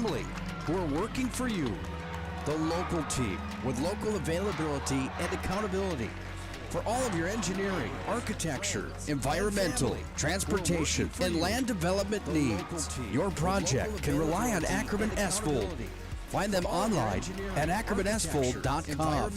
family who are working for you. The local team with local availability and accountability. For all of your engineering, architecture, environmental, transportation, and land development needs, your project can rely on Ackerman Esfold. Find them online at ackermanesfold.com.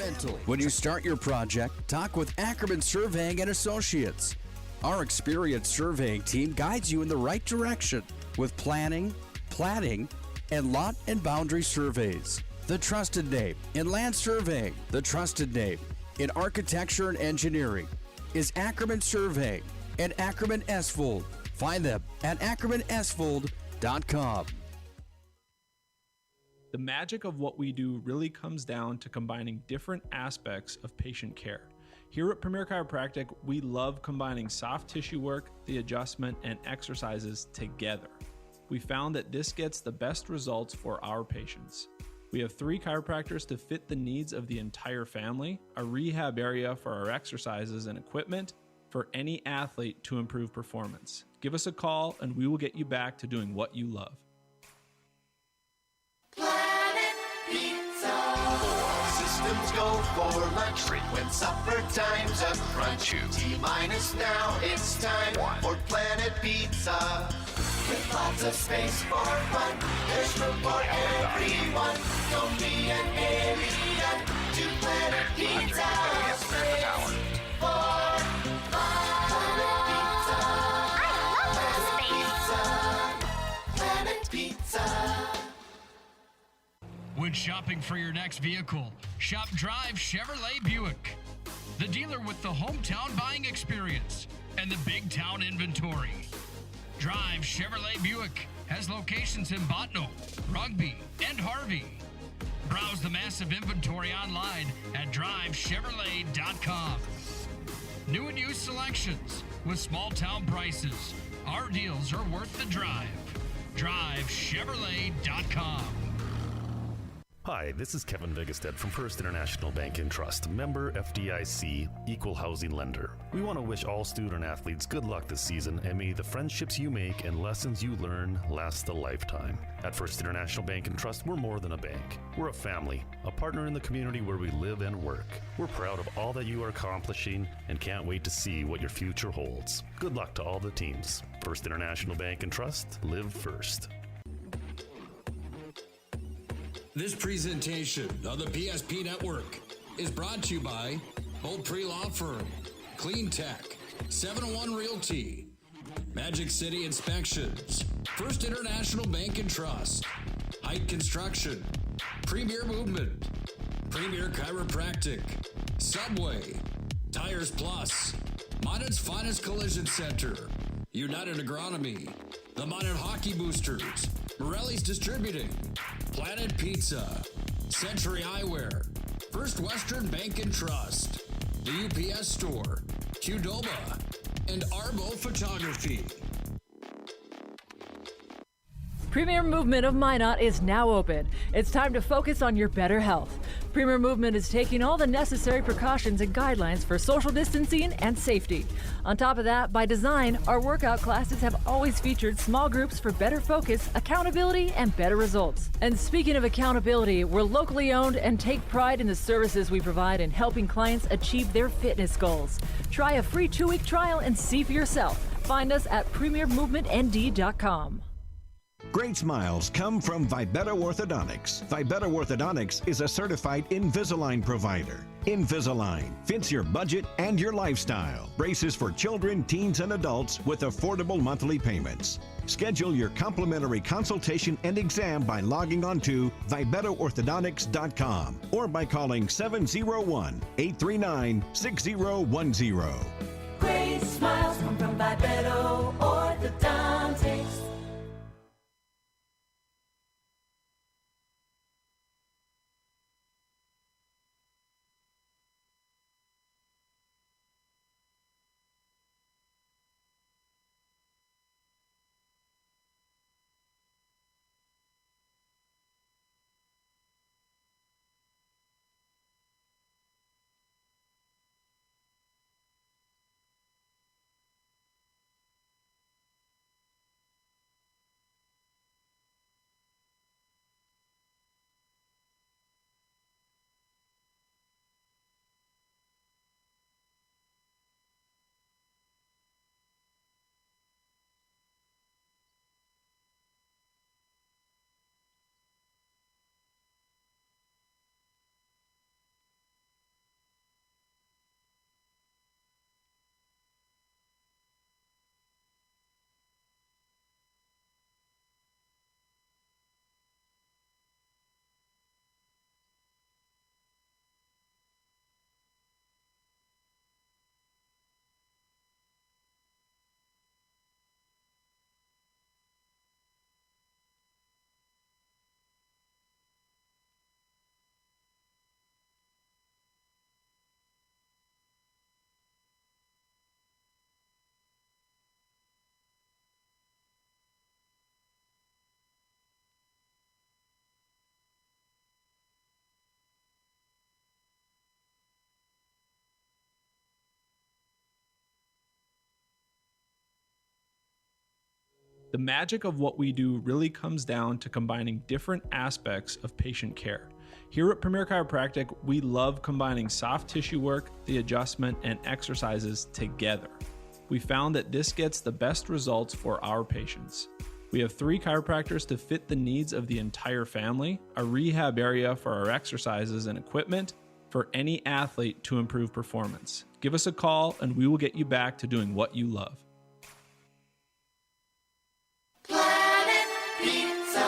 When you start your project, talk with Ackerman Surveying and Associates. Our experienced surveying team guides you in the right direction with planning, platting, and lot and boundary surveys. The trusted name in land surveying, the trusted name in architecture and engineering is Ackerman Surveying and Ackerman Esfold. Find them at ackermanesfold.com. The magic of what we do really comes down to combining different aspects of patient care. Here at Premier Chiropractic, we love combining soft tissue work, the adjustment, and exercises together. We found that this gets the best results for our patients. We have 3 chiropractors to fit the needs of the entire family, a rehab area for our exercises and equipment for any athlete to improve performance. Give us a call and we will get you back to doing what you love. Planet Pizza. Systems go for lunch when supper time's a crunch. T-minus now, it's time for Planet Pizza. With lots of space for fun, there's room for everyone. Don't be an alien to Planet Pizza. Space for fun. Planet Pizza. Planet Pizza. When shopping for your next vehicle, shop Drive Chevrolet Buick, the dealer with the hometown buying experience and the big town inventory. Drive Chevrolet Buick has locations in Botno, Rugby, and Harvey. Browse the massive inventory online at drivechevrolet.com. New and used selections with small town prices. Our deals are worth the drive. drivechevrolet.com. Hi, this is Kevin Vigestead from First International Bank and Trust, member FDIC, equal housing lender. We want to wish all student athletes good luck this season, and may the friendships you make and lessons you learn last a lifetime. At First International Bank and Trust, we're more than a bank. We're a family, a partner in the community where we live and work. We're proud of all that you are accomplishing and can't wait to see what your future holds. Good luck to all the teams. First International Bank and Trust, live first. This presentation of the PSP Network is brought to you by Beaupre Law Firm, Clean Tech, 701 Realty, Magic City Inspections, First International Bank and Trust, Height Construction, Premier Movement, Premier Chiropractic, Subway, Tires Plus, Minot's Finest Collision Center, United Agronomy, the Minot Hockey Boosters, Morelli's Distributing, Planet Pizza, Century Eyewear, First Western Bank and Trust, the UPS Store, Qdoba, and Arbo Photography. Premier Movement of Minot is now open. It's time to focus on your better health. Premier Movement is taking all the necessary precautions and guidelines for social distancing and safety. On top of that, by design, our workout classes have always featured small groups for better focus, accountability, and better results. And speaking of accountability, we're locally owned and take pride in the services we provide in helping clients achieve their fitness goals. Try a free 2-week trial and see for yourself. Find us at premiermovementnd.com. Great smiles come from Vibetta Orthodontics. Vibetta Orthodontics is a certified Invisalign provider. Invisalign fits your budget and your lifestyle. Braces for children, teens, and adults with affordable monthly payments. Schedule your complimentary consultation and exam by logging on to VibettaOrthodontics.com or by calling 701-839-6010. Great smiles come from Vibetta Orthodontics. The magic of what we do really comes down to combining different aspects of patient care. Here at Premier Chiropractic, we love combining soft tissue work, the adjustment, and exercises together. We found that this gets the best results for our patients. We have 3 chiropractors to fit the needs of the entire family, a rehab area for our exercises and equipment for any athlete to improve performance. Give us a call and we will get you back to doing what you love. Planet Pizza.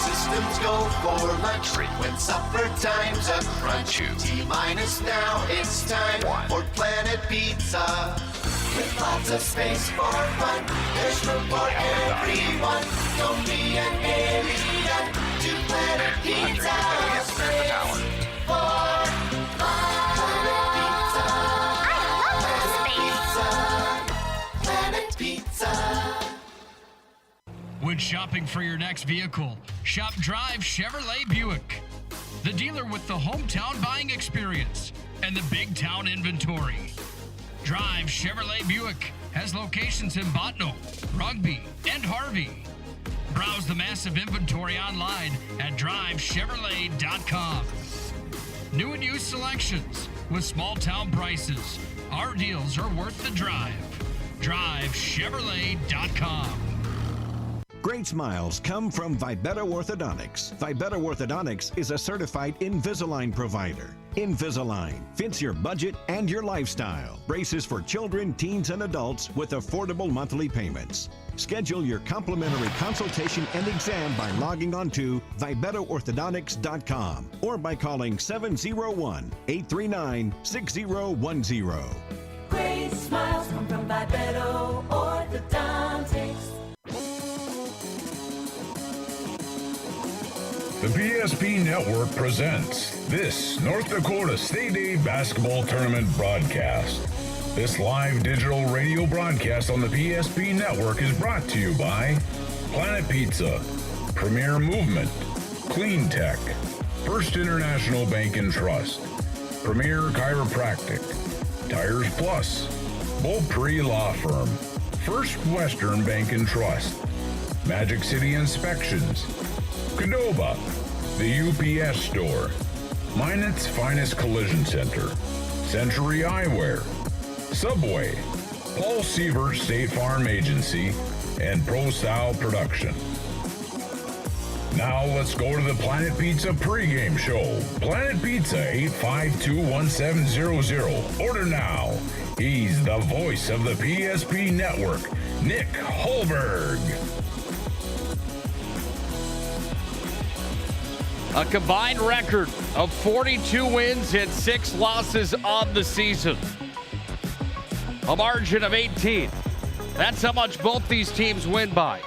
Systems go for lunch when supper time's a crunch. T-minus now, it's time for Planet Pizza. With lots of space for fun, there's room for everyone. Don't be an alien to Planet Pizza. Space for Planet Pizza. Planet Pizza. When shopping for your next vehicle, shop Drive Chevrolet Buick, the dealer with the hometown buying experience and the big town inventory. Drive Chevrolet Buick has locations in Botno, Rugby, and Harvey. Browse the massive inventory online at drivechevrolet.com. New and used selections with small town prices. Our deals are worth the drive. drivechevrolet.com. Great smiles come from Vibetta Orthodontics. Vibetta Orthodontics is a certified Invisalign provider. Invisalign fits your budget and your lifestyle. Braces for children, teens, and adults with affordable monthly payments. Schedule your complimentary consultation and exam by logging on to VibettaOrthodontics.com or by calling 701-839-6010. Great smiles come from Vibetta Orthodontics. The PSP Network presents this North Dakota State Day Basketball Tournament broadcast. This live digital radio broadcast on the PSP Network is brought to you by Planet Pizza, Premier Movement, Clean Tech, First International Bank and Trust, Premier Chiropractic, Tires Plus, Beaupre Law Firm, First Western Bank and Trust, Magic City Inspections, Qdoba, the UPS Store, Minot's Finest Collision Center, Century Eyewear, Subway, Paul Sievert State Farm Agency, and Pro Style Production. Now let's go to the Planet Pizza pregame show. Planet Pizza 852-1700. Order now. He's the voice of the PSP Network, Nick Holberg. A combined record of 42 wins and 6 losses on the season. A margin of 18. That's how much both these teams win by.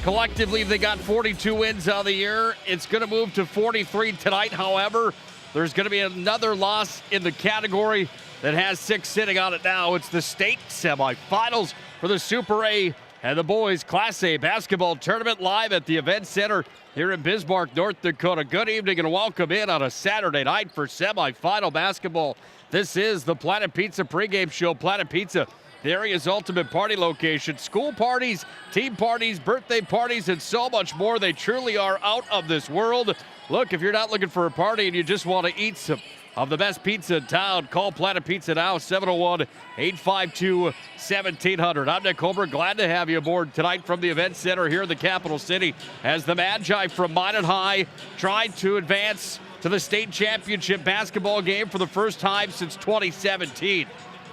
Collectively, they got 42 wins on the year. It's going to move to 43 tonight. However, there's going to be another loss in the category that has 6 sitting on it now. It's the state semifinals for the Super A and the boys Class A basketball tournament live at the Event Center here in Bismarck, North Dakota. Good evening and welcome in on a Saturday night for semifinal basketball. This is the Planet Pizza pregame show. Planet Pizza, the area's ultimate party location. School parties, team parties, birthday parties, and so much more. They truly are out of this world. Look, if you're not looking for a party and you just want to eat some of the best pizza in town, call Planet Pizza now, 701-852-1700. I'm Nick Holberg. Glad to have you aboard tonight from the Event Center here in the capital city as the Magi from Minot High tried to advance to the state championship basketball game for the first time since 2017.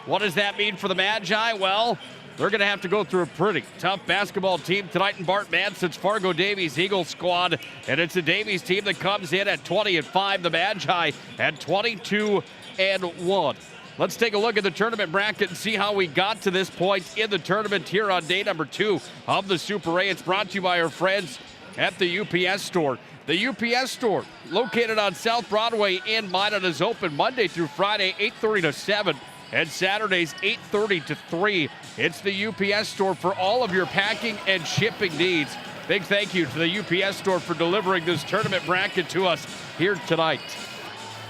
What does that mean for the Magi? Well, they're going to have to go through a pretty tough basketball team tonight in Bart Manson's Fargo Davies Eagles squad. And it's a Davies team that comes in at 20-5. The Magi at 22-1. Let's take a look at the tournament bracket and see how we got to this point in the tournament here on day number 2 of the Super A. It's brought to you by our friends at the UPS Store. The UPS Store, located on South Broadway in Minot, is open Monday through Friday, 8:30 to 7. And Saturdays, 8:30 to 3. It's the UPS Store for all of your packing and shipping needs. Big thank you to the UPS Store for delivering this tournament bracket to us here tonight.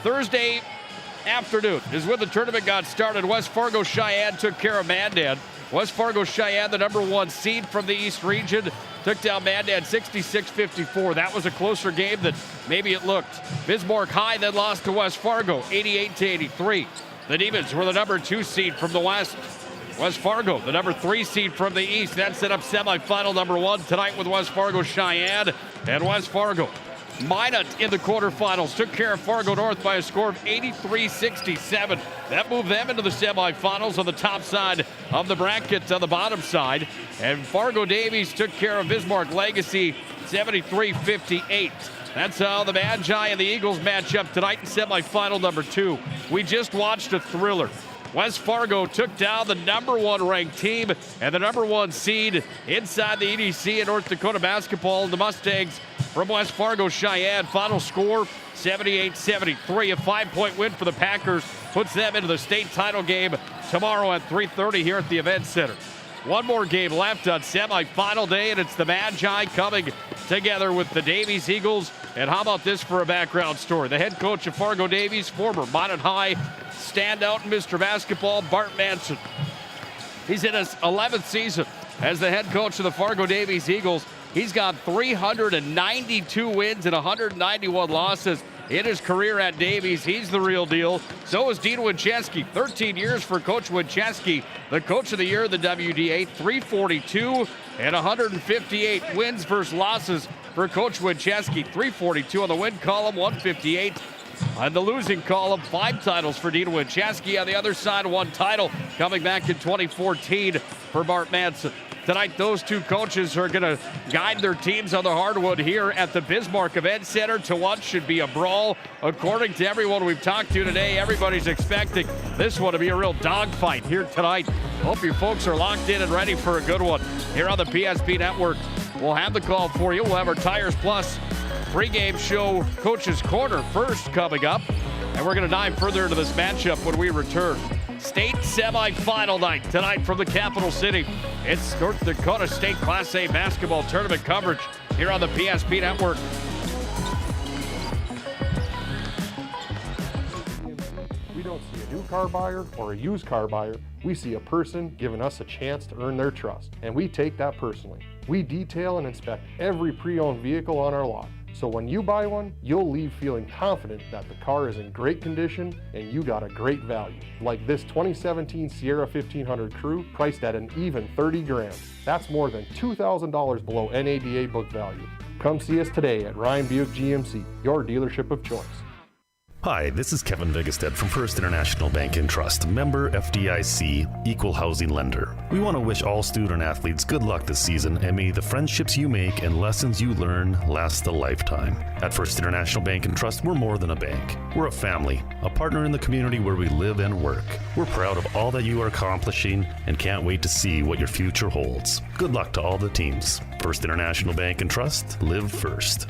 Thursday afternoon is when the tournament got started. West Fargo Cheyenne took care of Mandan. West Fargo Cheyenne, the number 1 seed from the East region, took down Mandan 66-54. That was a closer game than maybe it looked. Bismarck High then lost to West Fargo 88-83. The Demons were the number 2 seed from the West. West Fargo, the number 3 seed from the East. That set up semifinal number 1 tonight with West Fargo Cheyenne and West Fargo. Minot in the quarterfinals took care of Fargo North by a score of 83-67. That moved them into the semifinals on the top side of the bracket on the bottom side. And Fargo Davies took care of Bismarck Legacy 73-58. That's how the Magi and the Eagles match up tonight in semifinal number 2. We just watched a thriller. West Fargo took down the number 1 ranked team and the number 1 seed inside the EDC in North Dakota basketball. The Mustangs from West Fargo Cheyenne. Final score 78-73. A 5-point win for the Packers puts them into the state title game tomorrow at 3:30 here at the Event Center. One more game left on semifinal day, and it's the Magi coming together with the Davies Eagles. And how about this for a background story? The head coach of Fargo Davies, former Minot High standout Mr. Basketball, Bart Manson. He's in his 11th season as the head coach of the Fargo Davies Eagles. He's got 392 wins and 191 losses in his career at Davies. He's the real deal. So is Dean Winchesky. 13 years for Coach Winchesky, the coach of the year in the WDA. 342 and 158 wins versus losses for Coach Winchesky. 342 on the win column, 158 on the losing column. 5 titles for Dean Winchesky. On the other side, 1 title coming back in 2014 for Bart Manson. Tonight, those 2 coaches are going to guide their teams on the hardwood here at the Bismarck Event Center. To what should be a brawl. According to everyone we've talked to today, everybody's expecting this one to be a real dogfight here tonight. Hope you folks are locked in and ready for a good one here on the PSP Network. We'll have the call for you. We'll have our Tires Plus pregame show, Coach's Corner, first coming up. And we're going to dive further into this matchup when we return. State semifinal night tonight from the capital city. It's North Dakota State Class A basketball tournament coverage here on the PSP Network. We don't see a new car buyer or a used car buyer. We see a person giving us a chance to earn their trust, and we take that personally. We detail and inspect every pre-owned vehicle on our lot. So when you buy one, you'll leave feeling confident that the car is in great condition and you got a great value. Like this 2017 Sierra 1500 Crew, priced at an even 30 grand. That's more than $2,000 below NADA book value. Come see us today at Ryan Buick GMC, your dealership of choice. Hi, this is Kevin Vigestead from First International Bank and Trust, member FDIC, equal housing lender. We want to wish all student athletes good luck this season, and may the friendships you make and lessons you learn last a lifetime. At First International Bank and Trust, we're more than a bank. We're a family, a partner in the community where we live and work. We're proud of all that you are accomplishing and can't wait to see what your future holds. Good luck to all the teams. First International Bank and Trust, live first.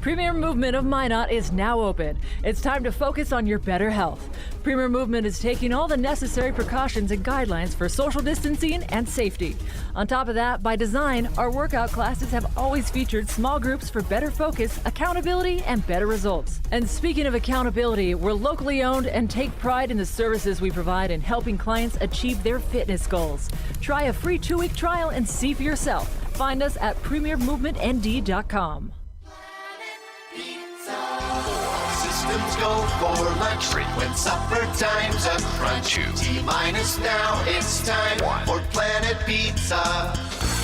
Premier Movement of Minot is now open. It's time to focus on your better health. Premier Movement is taking all the necessary precautions and guidelines for social distancing and safety. On top of that, by design, our workout classes have always featured small groups for better focus, accountability, and better results. And speaking of accountability, we're locally owned and take pride in the services we provide in helping clients achieve their fitness goals. Try a free 2-week trial and see for yourself. Find us at premiermovementnd.com. Systems go for lunch when supper time's a crunch. T-minus now, it's time for Planet Pizza.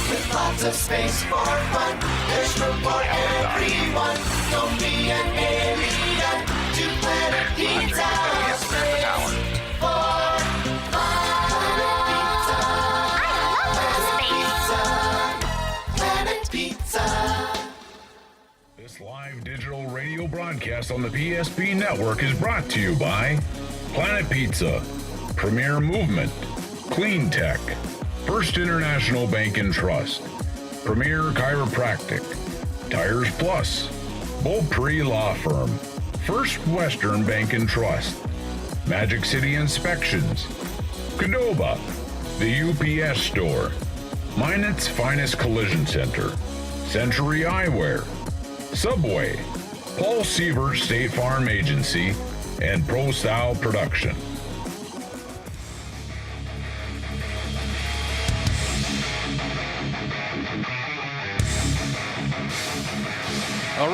With lots of space for fun, there's room for everyone. Don't be an alien to Planet Pizza. Space for Planet Pizza. This live digital radio broadcast on the PSP Network is brought to you by Planet Pizza, Premier Movement, Clean Tech, First International Bank and Trust, Premier Chiropractic, Tires Plus, Beaupre Law Firm, First Western Bank and Trust, Magic City Inspections, Qdoba, the UPS Store, Minot's Finest Collision Center, Century Eyewear, Subway, Paul Sievert State Farm Agency, and Pro Style Production.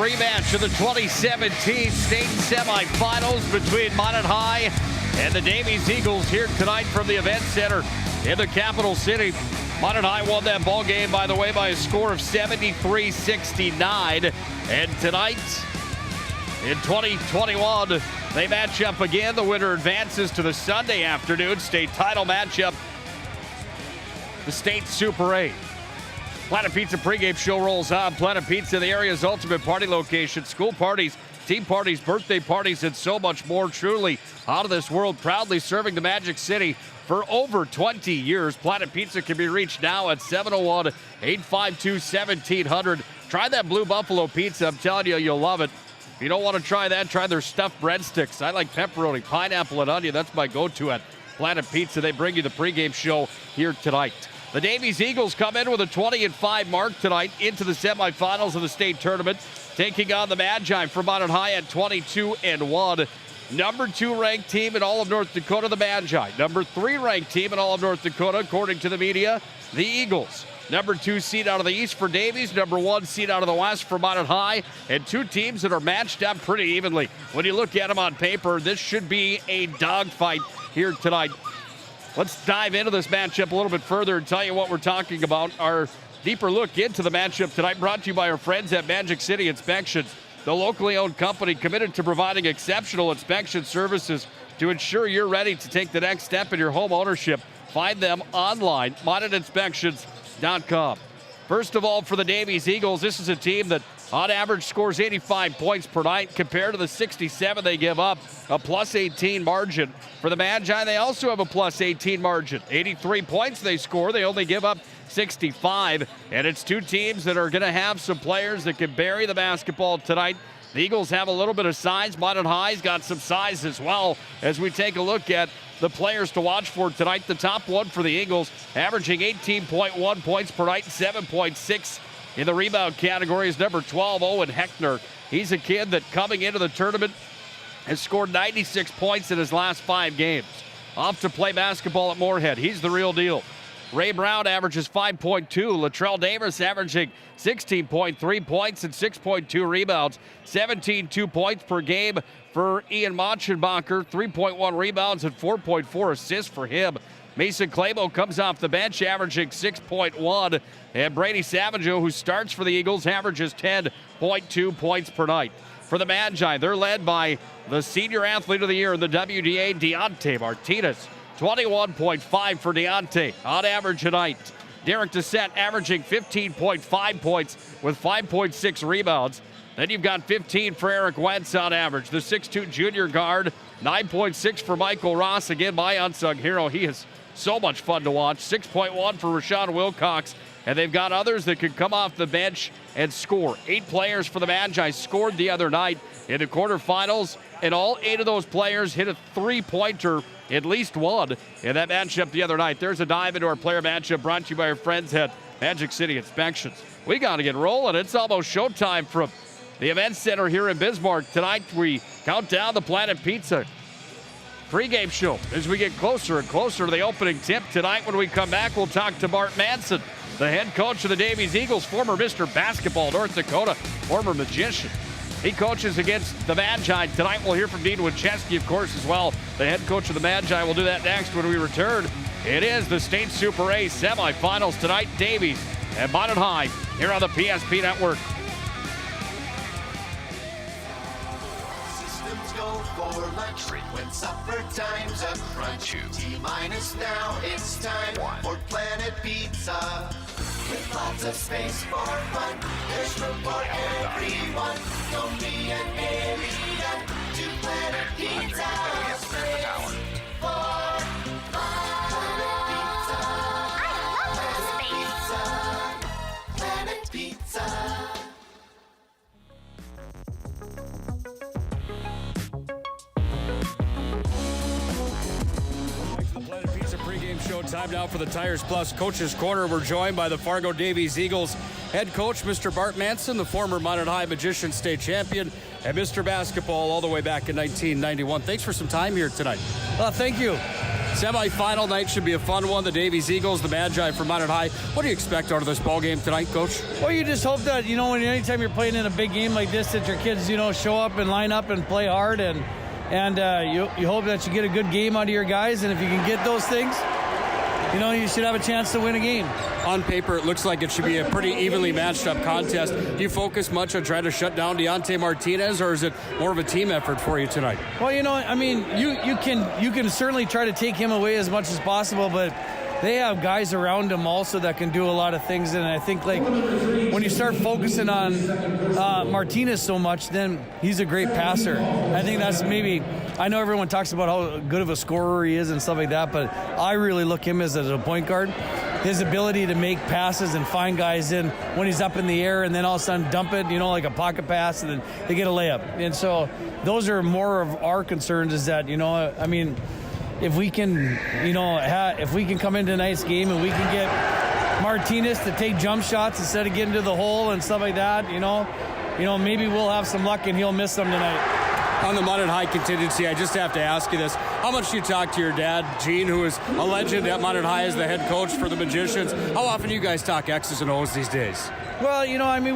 rematch of the 2017 state semifinals between Minot High and the Davies Eagles here tonight from the Event Center in the capital city. Minot High won that ball game, by the way, by a score of 73-69. And tonight, in 2021, they match up again. The winner advances to the Sunday afternoon state title matchup, the state Super 8. Planet Pizza pregame show rolls on. Planet Pizza, the area's ultimate party location. School parties, team parties, birthday parties, and so much more. Truly out of this world, proudly serving the Magic City for over 20 years. Planet Pizza can be reached now at 701-852-1700. Try that Blue Buffalo pizza. I'm telling you, you'll love it. If you don't want to try that, try their stuffed breadsticks. I like pepperoni, pineapple, and onion. That's my go-to at Planet Pizza. They bring you the pregame show here tonight. The Davies Eagles come in with a 20-5 mark tonight into the semifinals of the state tournament, taking on the Magi from Minot High at 22-1. Number 2 ranked team in all of North Dakota, the Magi. Number 3 ranked team in all of North Dakota, according to the media, the Eagles. Number 2 seed out of the East for Davies, number 1 seed out of the West for Minot High, and 2 teams that are matched up pretty evenly. When you look at them on paper, this should be a dogfight here tonight. Let's dive into this matchup a little bit further and tell you what we're talking about. Our deeper look into the matchup tonight brought to you by our friends at Magic City Inspections, the locally owned company committed to providing exceptional inspection services to ensure you're ready to take the next step in your home ownership. Find them online, MinotInspections.com. First of all, for the Davies Eagles, this is a team that on average scores 85 points per night compared to the 67 they give up, a plus 18 margin. For the Magi, they also have a plus 18 margin. 83 points they score, they only give up 65, and it's 2 teams that are going to have some players that can bury the basketball tonight. The Eagles have a little bit of size. Minot High's got some size as well. As we take a look at the players to watch for tonight, the top one for the Eagles, averaging 18.1 points per night, 7.6 in the rebound category, is number 12, Owen Heckner. He's a kid that coming into the tournament has scored 96 points in his last 5 games. Off to play basketball at Moorhead. He's the real deal. Ray Brown averages 5.2. Latrell Davis averaging 16.3 points and 6.2 rebounds. 17.2 points per game for Ian Machenbacher. 3.1 rebounds and 4.4 assists for him. Mason Clabo comes off the bench averaging 6.1. And Brady Savageau, who starts for the Eagles, averages 10.2 points per night. For the Magi, they're led by the senior athlete of the year in the WDA, Deontay Martinez. 21.5 for Deontay on average tonight. Derek Dissett averaging 15.5 points with 5.6 rebounds. Then you've got 15 for Eric Wentz on average. The 6'2 junior guard, 9.6 for Michael Ross. Again, my unsung hero. He is so much fun to watch. 6.1 for Rashawn Wilcox. And they've got others that can come off the bench and score. 8 players for the Magi scored the other night in the quarterfinals, and all 8 of those players hit a 3-pointer, at least one, in that matchup the other night. There's a dive into our player matchup brought to you by our friends at Magic City Inspections. We got to get rolling. It's almost showtime from the Event Center here in Bismarck. Tonight we count down the Planet Pizza pregame show as we get closer and closer to the opening tip. Tonight when we come back, we'll talk to Bart Manson, the head coach of the Davies Eagles, former Mr. Basketball North Dakota, former magician. He coaches against the Magi. Tonight we'll hear from Dean Winchesky, of course, as well, the head coach of the Magi. We'll do that next when we return. It is the State Super A semifinals tonight. Davies and Minot High here on the PSP Network. Systems go for lunch when supper time's a crunch. T-minus now, it's time for Planet Pizza. With lots of space for fun, there's room for everyone. Don't be an alien to Planet Pizza. Space for Planet Pizza. Planet Pizza. The Planet Pizza pregame show. Time now for the Tires Plus Coaches Corner. We're joined by the Fargo Davies Eagles head coach, Mr. Bart Manson, the former Minot High Magician State Champion, and Mr. Basketball all the way back in 1991. Thanks for some time here tonight. Thank you. Semi-final night should be a fun one. The Davies Eagles, the Magi from Minot High. What do you expect out of this ball game tonight, Coach? Well, you just hope that, anytime you're playing in a big game like this, that your kids, show up and line up and play hard, and you hope that you get a good game out of your guys, and if you can get those things, you should have a chance to win a game. On paper, it looks like it should be a pretty evenly matched up contest. Do you focus much on trying to shut down Deontay Martinez, or is it more of a team effort for you tonight? Well, you can certainly try to take him away as much as possible, but they have guys around him also that can do a lot of things. And I think when you start focusing on Martinez so much, then he's a great passer. I think that's I know everyone talks about how good of a scorer he is and stuff like that, but I really look him as a point guard. His ability to make passes and find guys in when he's up in the air and then all of a sudden dump it, like a pocket pass, and then they get a layup. And so those are more of our concerns, is that, if we can, if we can come into tonight's game and we can get Martinez to take jump shots instead of getting to the hole and stuff like that, maybe we'll have some luck and he'll miss them tonight. On the Minot High contingency, I just have to ask you this. How much do you talk to your dad, Gene, who is a legend at Minot High as the head coach for the Magicians? How often do you guys talk X's and O's these days? Well,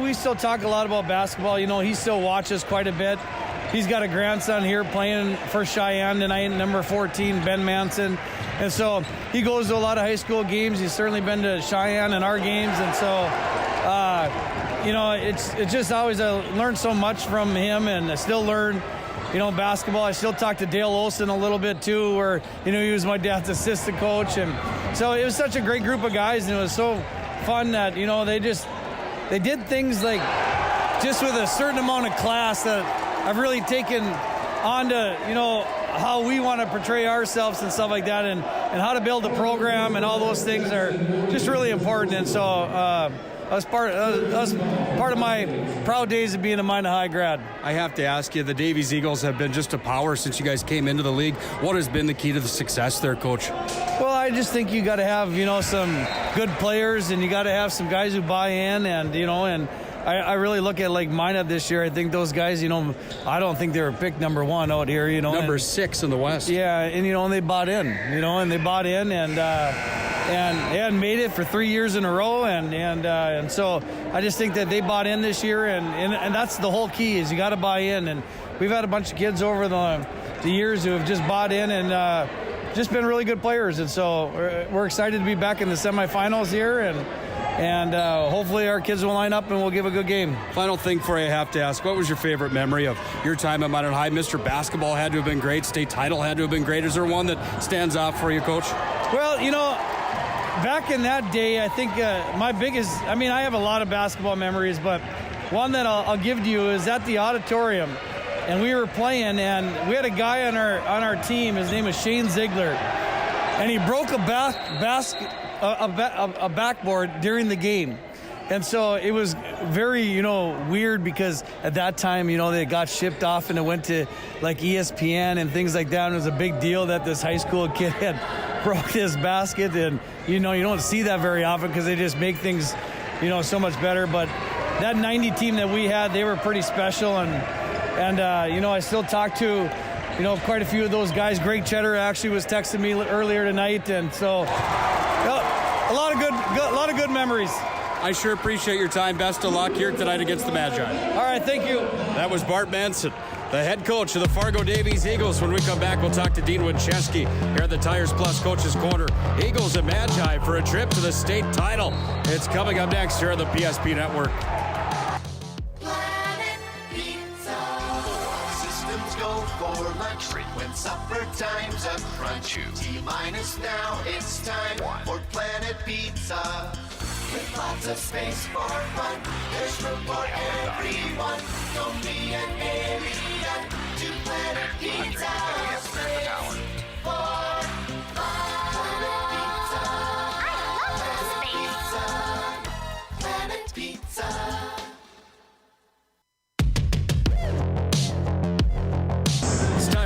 we still talk a lot about basketball. He still watches quite a bit. He's got a grandson here playing for Cheyenne tonight, number 14, Ben Manson. And so he goes to a lot of high school games. He's certainly been to Cheyenne and our games. And so, it's just always learned so much from him, and I still learn, basketball. I still talk to Dale Olson a little bit too, where, he was my dad's assistant coach. And so it was such a great group of guys, and it was so fun that, they did things like just with a certain amount of class that I've really taken on to, how we want to portray ourselves and stuff like that, and how to build a program, and all those things are just really important. And so that was part of my proud days of being a Minot High grad. I have to ask you, the Davies Eagles have been just a power since you guys came into the league. What has been the key to the success there, Coach? Well, I just think you got to have, some good players, and you got to have some guys who buy in, and, and I really look at Minot this year. I think those guys, I don't think they were picked number 1 out here, Number 6 in the West. Yeah, and they bought in, and they hadn't made it for 3 years in a row, and so I just think that they bought in this year, and that's the whole key, is you got to buy in. And we've had a bunch of kids over the years who have just bought in and just been really good players, and so we're excited to be back in the semifinals here, and hopefully our kids will line up and we'll give a good game. Final thing for you, I have to ask, what was your favorite memory of your time at Minot High? Mr. Basketball had to have been great. State title had to have been great. Is there one that stands out for you, Coach? Well, back in that day, I think my biggest, I have a lot of basketball memories, but one that I'll give to you is at the auditorium. And we were playing, and we had a guy on our team. His name was Shane Ziegler, and he broke a backboard during the game. And so it was very, weird, because at that time, they got shipped off and it went to ESPN and things like that. And it was a big deal that this high school kid had broke his basket, and you don't see that very often because they just make things, so much better. But that 90 team that we had, they were pretty special, and I still talk to, quite a few of those guys. Greg Cheddar actually was texting me earlier tonight, and so a lot of good memories. I sure appreciate your time. Best of luck here tonight against the Magi. All right, thank you. That was Bart Manson, the head coach of the Fargo Davies Eagles. When we come back, we'll talk to Dean Winchesky here at the Tires Plus Coaches Corner. Eagles and Magi for a trip to the state title. It's coming up next here on the PSP Network. When supper time's a crunch, T-minus now, it's time for Planet Pizza. With lots of space for fun, there's room for everyone. Don't be an alien to Planet Pizza. Space for Planet Pizza. I love Planet Pizza.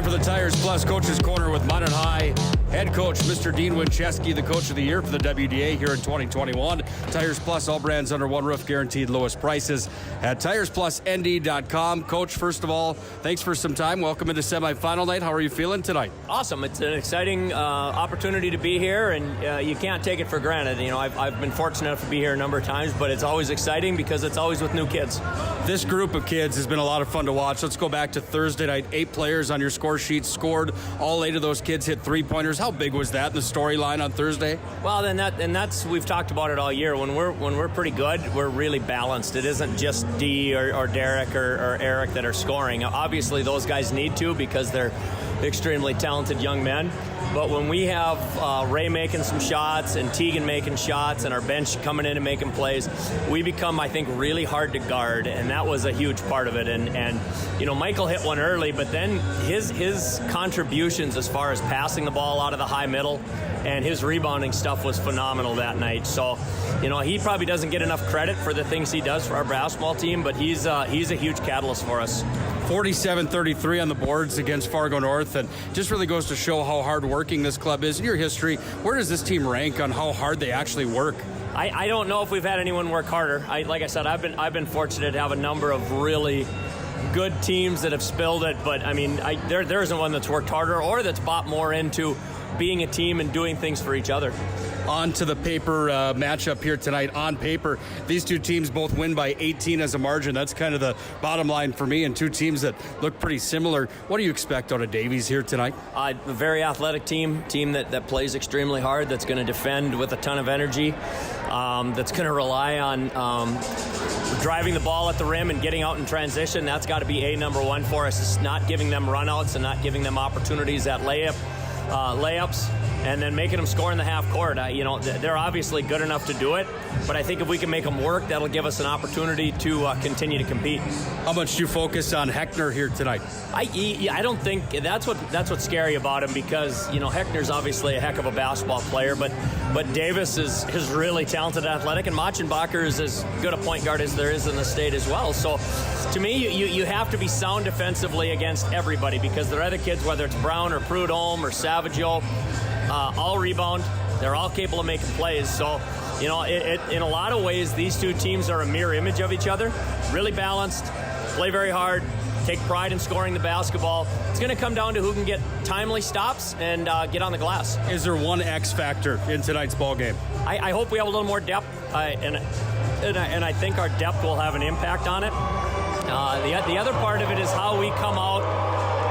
For the Tires Plus Coaches Corner with Minot High head coach, Mr. Dean Winchesky, the coach of the year for the WDA here in 2021. Tires Plus, all brands under one roof, guaranteed lowest prices at TiresPlusND.com. Coach, first of all, thanks for some time. Welcome into semifinal night. How are you feeling tonight? Awesome. It's an exciting opportunity to be here, and you can't take it for granted. You know, I've been fortunate enough to be here a number of times, but it's always exciting because it's always with new kids. This group of kids has been a lot of fun to watch. Let's go back to Thursday night. 8 players on your score sheet scored. All 8 of those kids hit 3-pointers. How big was that in the storyline on Thursday? Well, that's we've talked about it all year. When we're pretty good, we're really balanced. It isn't just D or Derek or Eric that are scoring. Obviously, those guys need to because they're extremely talented young men. But when we have Ray making some shots and Tegan making shots and our bench coming in and making plays, we become, I think, really hard to guard, and that was a huge part of it. And you know, Michael hit one early, but then his contributions as far as passing the ball out of the high middle and his rebounding stuff was phenomenal that night. So, you know, he probably doesn't get enough credit for the things he does for our basketball team, but he's a huge catalyst for us. 47-33 on the boards against Fargo North, and just really goes to show how hard-working this club is. In your history, where does this team rank on how hard they actually work? I don't know if we've had anyone work harder. Like I said, I've been fortunate to have a number of really good teams that have spilled it, but I mean, there isn't one that's worked harder or that's bought more into being a team and doing things for each other. On to the paper matchup here tonight. On paper, these two teams both win by 18 as a margin. That's kind of the bottom line for me, and two teams that look pretty similar. What do you expect out of Davies here tonight? A very athletic team that plays extremely hard, that's going to defend with a ton of energy, that's going to rely on driving the ball at the rim and getting out in transition. That's got to be number one for us. It's not giving them runouts and not giving them opportunities at layups, and then making them score in the half court. You know, they're obviously good enough to do it, but I think if we can make them work, that'll give us an opportunity to continue to compete. How much do you focus on Heckner here tonight? I don't think that's what's scary about him, because you know, Heckner's obviously a heck of a basketball player, but Davis is really talented, athletic, and Machenbacher is as good a point guard as there is in the state as well. So to me, you have to be sound defensively against everybody, because there are other kids, whether it's Brown or Prudhomme or Savageau, all rebound. They're all capable of making plays. So, you know, in a lot of ways, these two teams are a mirror image of each other. Really balanced, play very hard, take pride in scoring the basketball. It's going to come down to who can get timely stops and get on the glass. Is there one X factor in tonight's ball game? I hope we have a little more depth, and I think our depth will have an impact on it. The other part of it is how we come out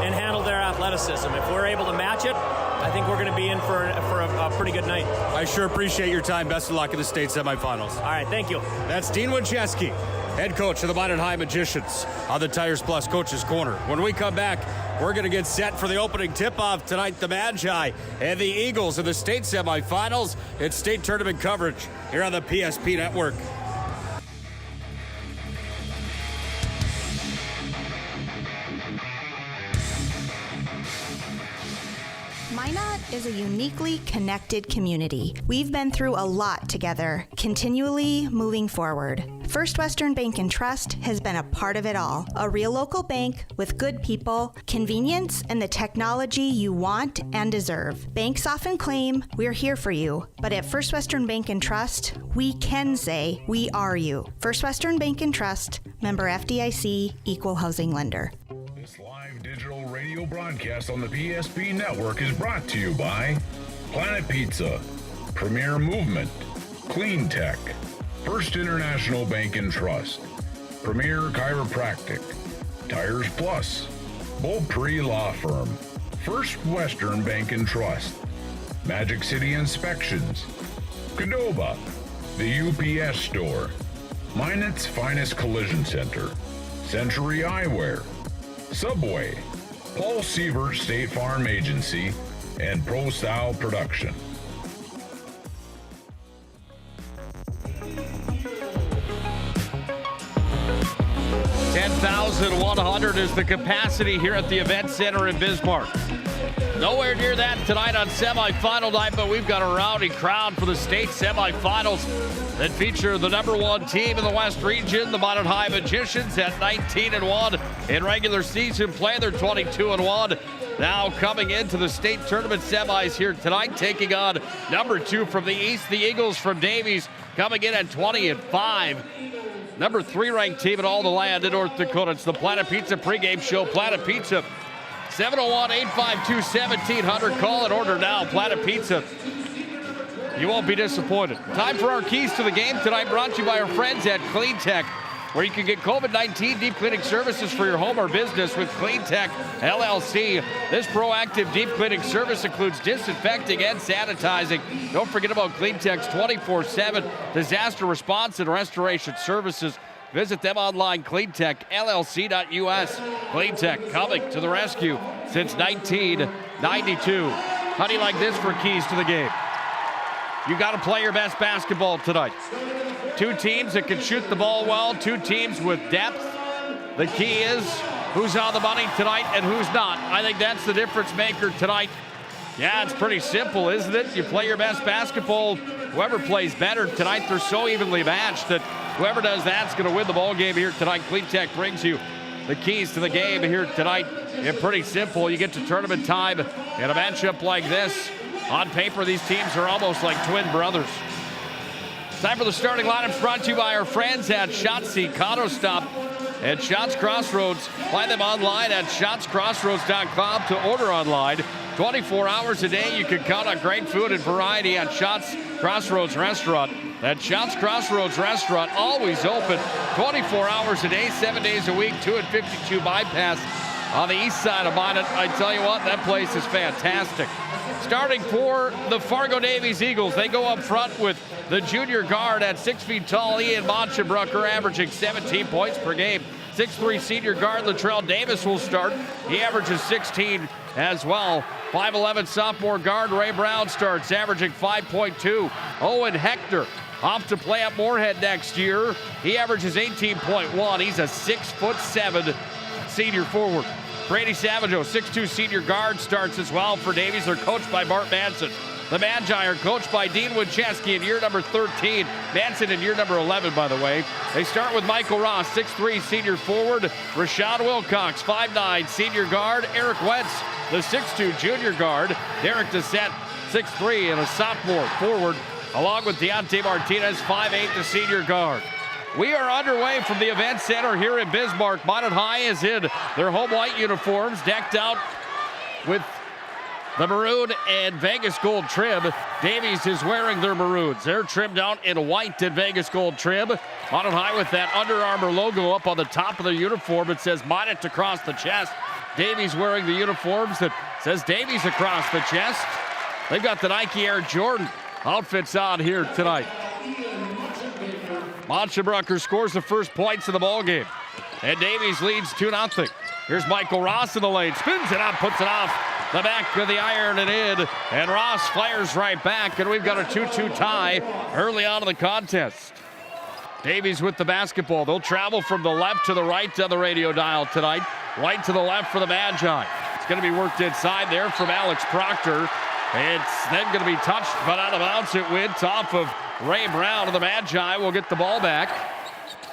and handle their athleticism. If we're able to match it, I think we're going to be in for a pretty good night. I sure appreciate your time. Best of luck in the state semifinals. All right, thank you. That's Dean Winchesky, head coach of the Minot High Magicians, on the Tires Plus Coach's Corner. When we come back, we're going to get set for the opening tip-off tonight. The Magi and the Eagles in the state semifinals. It's state tournament coverage here on the PSP Network. Minot is a uniquely connected community. We've been through a lot together, continually moving forward. First Western Bank and Trust has been a part of it all. A real local bank with good people, convenience, and the technology you want and deserve. Banks often claim we're here for you, but at First Western Bank and Trust, we can say we are you. First Western Bank and Trust, member FDIC, equal housing lender. This live digital radio broadcast on the PSP Network is brought to you by Planet Pizza, Premier Movement, Clean Tech, First International Bank and Trust, Premier Chiropractic, Tires Plus, Beaupre Law Firm, First Western Bank and Trust, Magic City Inspections, Qdoba, the UPS Store, Minot's Finest Collision Center, Century Eyewear, Subway, Paul Sievert State Farm Agency, and Pro Style Production. $10,100 is the capacity here at the Event Center in Bismarck. Nowhere near that tonight on semifinal night, but we've got a rowdy crowd for the state semifinals. that feature the number one team in the West region, the Minot High Magicians, at 19-1 in regular season play. They're 22-1. Now coming into the state tournament semis here tonight, taking on number 2 from the East, the Eagles from Davies, coming in at 20-5. Number 3 ranked team in all the land in North Dakota. It's the Planet Pizza pregame show. Planet Pizza, 701-852-1700. Call and order now. Planet Pizza. You won't be disappointed. Time for our keys to the game tonight, brought to you by our friends at Clean Tech, where you can get COVID-19 deep cleaning services for your home or business with Clean Tech LLC. This proactive deep cleaning service includes disinfecting and sanitizing. Don't forget about Clean Tech's 24/7 disaster response and restoration services. Visit them online, cleantechllc.us. Clean Tech coming to the rescue since 1992. How do you like this for keys to the game? You got to play your best basketball tonight. 2 teams that can shoot the ball well, 2 teams with depth. The key is who's on the money tonight and who's not. I think that's the difference maker tonight. Yeah, it's pretty simple, isn't it? You play your best basketball. Whoever plays better tonight, they're so evenly matched that whoever does that's going to win the ball game here tonight. Clean Tech brings you the keys to the game here tonight. It's pretty simple. You get to tournament time in a matchup like this. On paper, these teams are almost like twin brothers. Time for the starting lineups, brought to you by our friends at Shotsy Auto Stop at Shots Crossroads. Find them online at shotscrossroads.com to order online. 24 hours a day, you can count on great food and variety at Shots Crossroads Restaurant. That Shots Crossroads Restaurant, always open 24 hours a day, 7 days a week, 252 bypass on the east side of Minot. I tell you what, that place is fantastic. Starting for the Fargo Davies Eagles, they go up front with the junior guard at 6 feet tall, Ian Monchenbrucker, averaging 17 points per game. 6'3" senior guard Latrell Davis will start. He averages 16 as well. 5'11" sophomore guard Ray Brown starts, averaging 5.2. Owen Hector off to play at Moorhead next year. He averages 18.1. He's a 6'7" senior forward. Brady Savageau, 6'2" senior guard, starts as well for Davies. They're coached by Bart Manson. The Magi are coached by Dean Winchesky in year number 13. Manson in year number 11, by the way. They start with Michael Ross, 6'3" senior forward. Rashawn Wilcox, 5'9" senior guard. Eric Wentz, the 6'2" junior guard. Derek Dissett, 6'3" and a sophomore forward, along with Deontay Martinez, 5'8", the senior guard. We are underway from the event center here in Bismarck. Minot High is in their home white uniforms, decked out with the maroon and Vegas gold trim. Davies is wearing their maroons. They're trimmed out in white and Vegas gold trim. Minot High with that Under Armour logo up on the top of the uniform. It says Minot across the chest. Davies wearing the uniforms that says Davies across the chest. They've got the Nike Air Jordan outfits on here tonight. Monchenbrucker scores the first points of the ball game, and Davies leads 2-0. Here's Michael Ross in the lane, spins it up, puts it off the back of the iron and in, and Ross fires right back, and we've got a 2-2 tie early on in the contest. Davies with the basketball. They'll travel from the left to the right on the radio dial tonight. Right to the left for the Magi. It's going to be worked inside there from Alex Proctor. It's then going to be touched, but out of bounds it went off of Ray Brown, and the Magi will get the ball back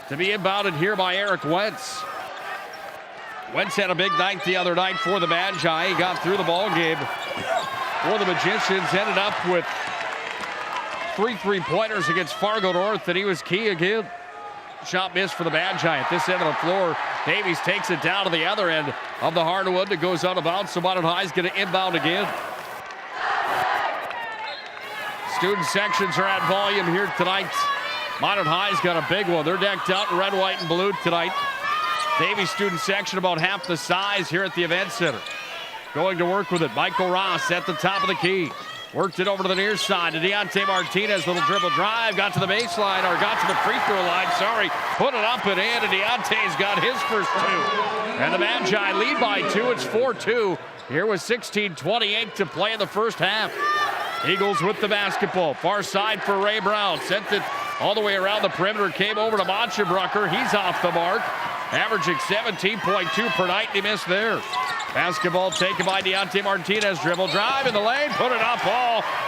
to be inbounded here by Eric Wentz. Wentz had a big night the other night for the Magi. He got through the ball game for the Magicians, ended up with 3 3-pointers against Fargo North, and he was key again. Shot missed for the Magi at this end of the floor. Davies takes it down to the other end of the hardwood. It goes out of bounds, so Minot High is going to inbound again. Student sections are at volume here tonight. Minot High's got a big one. They're decked out in red, white, and blue tonight. Davies student section about half the size here at the event center. Going to work with it. Michael Ross at the top of the key. Worked it over to the near side to Deontay Martinez. Little dribble drive. Got to the baseline, or got to the free throw line. Sorry. Put it up and in, and Deontay's got his first 2. And the Magi lead by 2. It's 4-2. Here with 16:28 to play in the first half. Eagles with the basketball. Far side for Ray Brown. Sent it all the way around the perimeter. Came over to Monchenbrucker. He's off the mark. Averaging 17.2 per night. He missed there. Basketball taken by Deontay Martinez. Dribble drive in the lane. Put it up.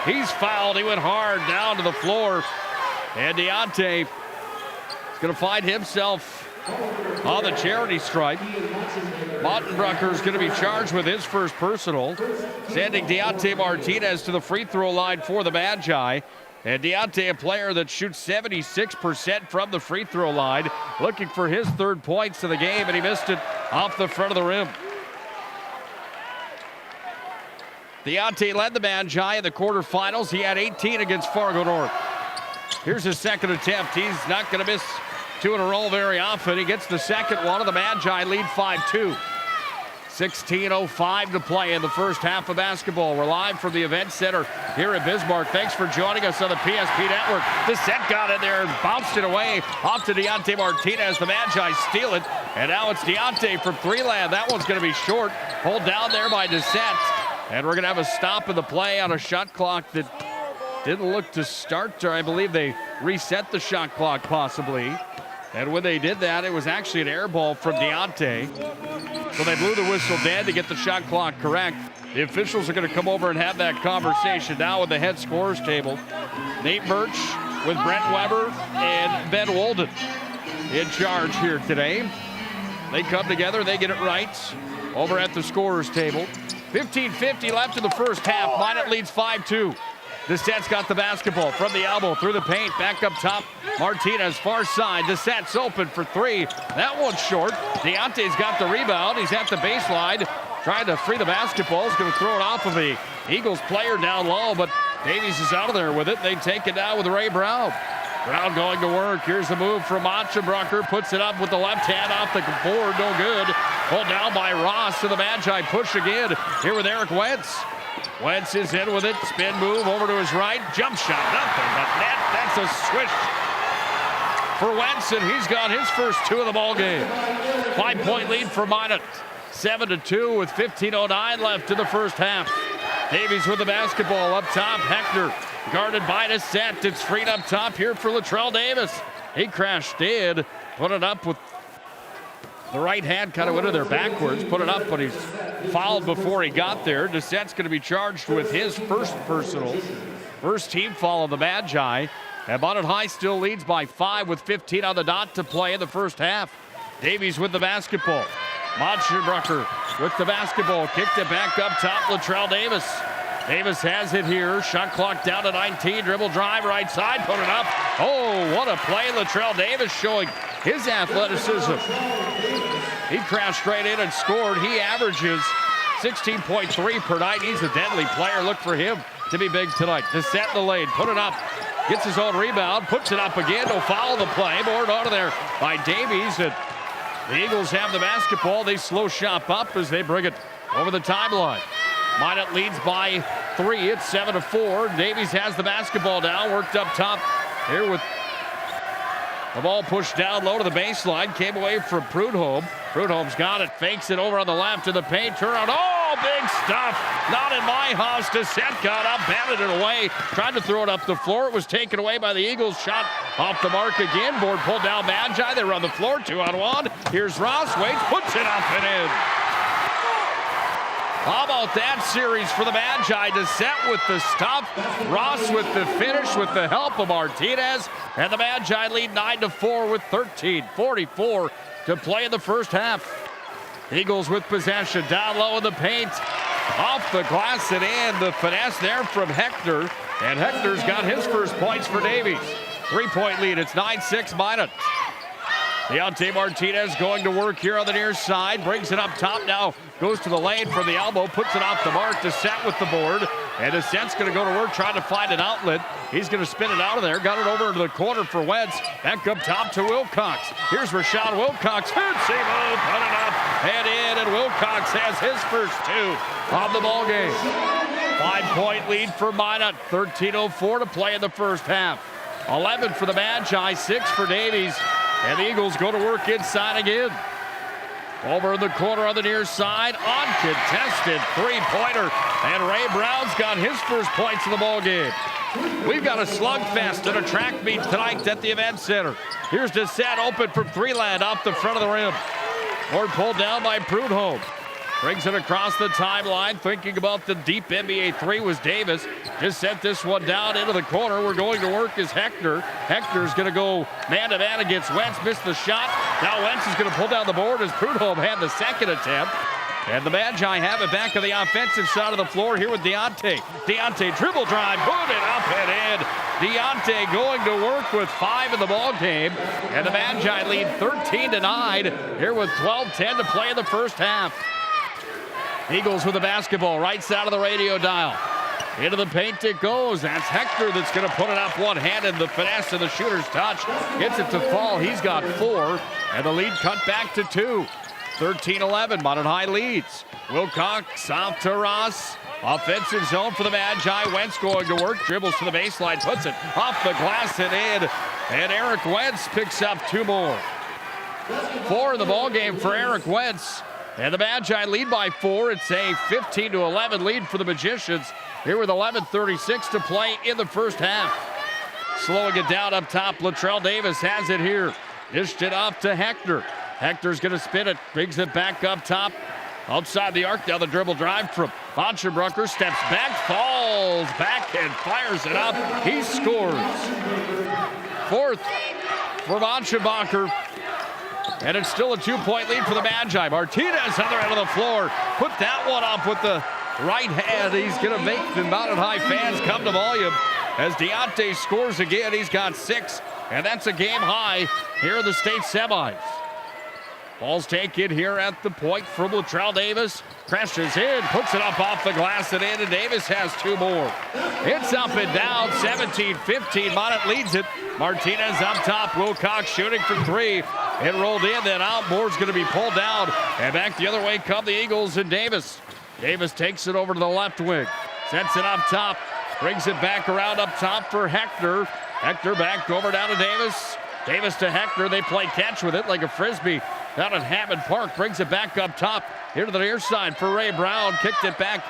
He's fouled. He went hard down to the floor. And Deontay is going to find himself on the charity stripe. Mottenbrucker is going to be charged with his first personal, sending Deontay Martinez to the free throw line for the Magi. And Deontay, a player that shoots 76% from the free throw line, looking for his third points of the game, and he missed it off the front of the rim. Deontay led the Magi in the quarterfinals. He had 18 against Fargo North. Here's his second attempt. He's not going to miss two in a row very often. He gets the second one, and the Magi lead 5-2. 16:05 to play in the first half of basketball. We're live from the event center here at Bismarck. Thanks for joining us on the PSP Network. The set got in there and bounced it away off to Deontay Martinez. The Magi steal it, and now it's Deontay from three-land. That one's going to be short. Pulled down there by Descent, and we're going to have a stop in the play on a shot clock that didn't look to start. I believe they reset the shot clock possibly. And when they did that, it was actually an air ball from Deontay. So they blew the whistle dead to get the shot clock correct. The officials are going to come over and have that conversation now with the head scorers table. Nate Birch with Brent Weber and Ben Wolden in charge here today. They come together, they get it right over at the scorers table. 15:50 left in the first half. Minot leads 5-2. Descent's got the basketball from the elbow through the paint. Back up top. Martinez far side. Descent's open for three. That one's short. Deontay's got the rebound. He's at the baseline trying to free the basketball. He's going to throw it off of the Eagles player down low, but Davies is out of there with it. They take it down with Ray Brown. Brown going to work. Here's the move from Mottenbrucker. Puts it up with the left hand off the board. No good. Pulled down by Ross. So the Magi push again. Here with Eric Wentz. Wentz is in with it. Spin move over to his right. Jump shot. Nothing but net. That's a swish for Wentz, and he's got his first two of the ball game. 5-point lead for Minot. 7-2 with 15:09 left in the first half. Davies with the basketball up top. Hector guarded by Descent. It's freed up top here for Latrell Davis. He crashed in. Put it up with the right hand, kind of went in there backwards. Put it up, but he's fouled before he got there. Descent's going to be charged with his first personal. First team foul of the Magi. And Minot High still leads by 5 with 15 on the dot to play in the first half. Davies with the basketball. Mottenbrucker with the basketball. Kicked it back up top. Latrell Davis. Davis has it here. Shot clock down to 19. Dribble drive right side. Put it up. Oh, what a play. Latrell Davis showing his athleticism. He crashed straight in and scored. He averages 16.3 per night. He's a deadly player. Look for him to be big tonight. Descent in the lane. Put it up. Gets his own rebound. Puts it up again. No foul the play. Board out of there by Davies. And the Eagles have the basketball. They slow shop up as they bring it over the timeline. Minot leads by 3. It's 7-4. Davies has the basketball now. Worked up top here with the ball pushed down low to the baseline. Came away from Prudhomme. Prudhomme's got it. Fakes it over on the left to the paint. Turnaround. Oh, big stuff. Not in my house. Descent got up, batted it away. Tried to throw it up the floor. It was taken away by the Eagles. Shot off the mark again. Board pulled down Magi. They run the floor. 2-on-1. Here's Ross. Waits. Puts it up and in. How about that series for the Magi? Descent with the stuff. Ross with the finish with the help of Martinez. And the Magi lead 9-4 with 13:44 to play in the first half. Eagles with possession. Down low in the paint. Off the glass and in. The finesse there from Hector. And Hector's got his first points for Davies. 3-point lead. It's 9-6 Minot. Deontay Martinez going to work here on the near side. Brings it up top now. Goes to the lane from the elbow. Puts it off the mark. Descent with the board. And Descent's going to go to work trying to find an outlet. He's going to spin it out of there. Got it over into the corner for Wentz. Back up top to Wilcox. Here's Rashawn Wilcox. Fancy move. Put it up and in. And Wilcox has his first two of the ball game. 5-point lead for Minot. 13:04 to play in the first half. 11 for the Magi. 6 for Davies. And the Eagles go to work inside again. Over in the corner on the near side, uncontested three-pointer. And Ray Brown's got his first points of the ball game. We've got a slugfest and a track meet tonight at the event center. Here's Descent open from three-land off the front of the rim. Board pulled down by Prudhomme. Brings it across the timeline. Thinking about the deep NBA three was Davis. Just sent this one down into the corner. We're going to work as Hector. Hector's going to go man-to-man against Wentz. Missed the shot. Now Wentz is going to pull down the board as Prudhomme had the second attempt. And the Magi have it back on the offensive side of the floor here with Deontay. Deontay dribble drive, put it up and in. Deontay going to work with 5 in the ball game. And the Magi lead 13-9 here with 12:10 to play in the first half. Eagles with the basketball, right side of the radio dial. Into the paint it goes. That's Hector that's going to put it up one-handed. The finesse and the shooter's touch. Gets it to fall. He's got 4. And the lead cut back to 2. 13-11, Minot High leads. Wilcox off to Ross. Offensive zone for the Magi. Wentz going to work. Dribbles to the baseline. Puts it off the glass and in. And Eric Wentz picks up 2 more. 4 in the ball game for Eric Wentz. And the Magi lead by 4. It's a 15-11 lead for the Magicians. Here with 11:36 to play in the first half. Slowing it down up top. Latrell Davis has it here. Dished it off to Hector. Hector's going to spin it. Brings it back up top. Outside the arc. Now the dribble drive from Bonchenbrucker. Steps back. Falls back and fires it up. He scores. 4th for Bonchenbrucker. And it's still a 2-point lead for the Magi. Martinez on the end of the floor. Put that one up with the right hand. He's going to make the Minot High fans come to volume as Deontay scores again. He's got 6, and that's a game high here in the state semis. Ball's taken here at the point from Latrell Davis. Crashes in, puts it up off the glass and in, and Davis has 2 more. It's up and down, 17-15. Minot leads it. Martinez up top. Wilcox shooting from 3. It rolled in, then out. Moore's going to be pulled down. And back the other way come the Eagles and Davis. Davis takes it over to the left wing. Sets it up top. Brings it back around up top for Hector. Hector back over down to Davis. Davis to Hector. They play catch with it like a frisbee down at Hammond Park. Brings it back up top. Here to the near side for Ray Brown. Kicked it back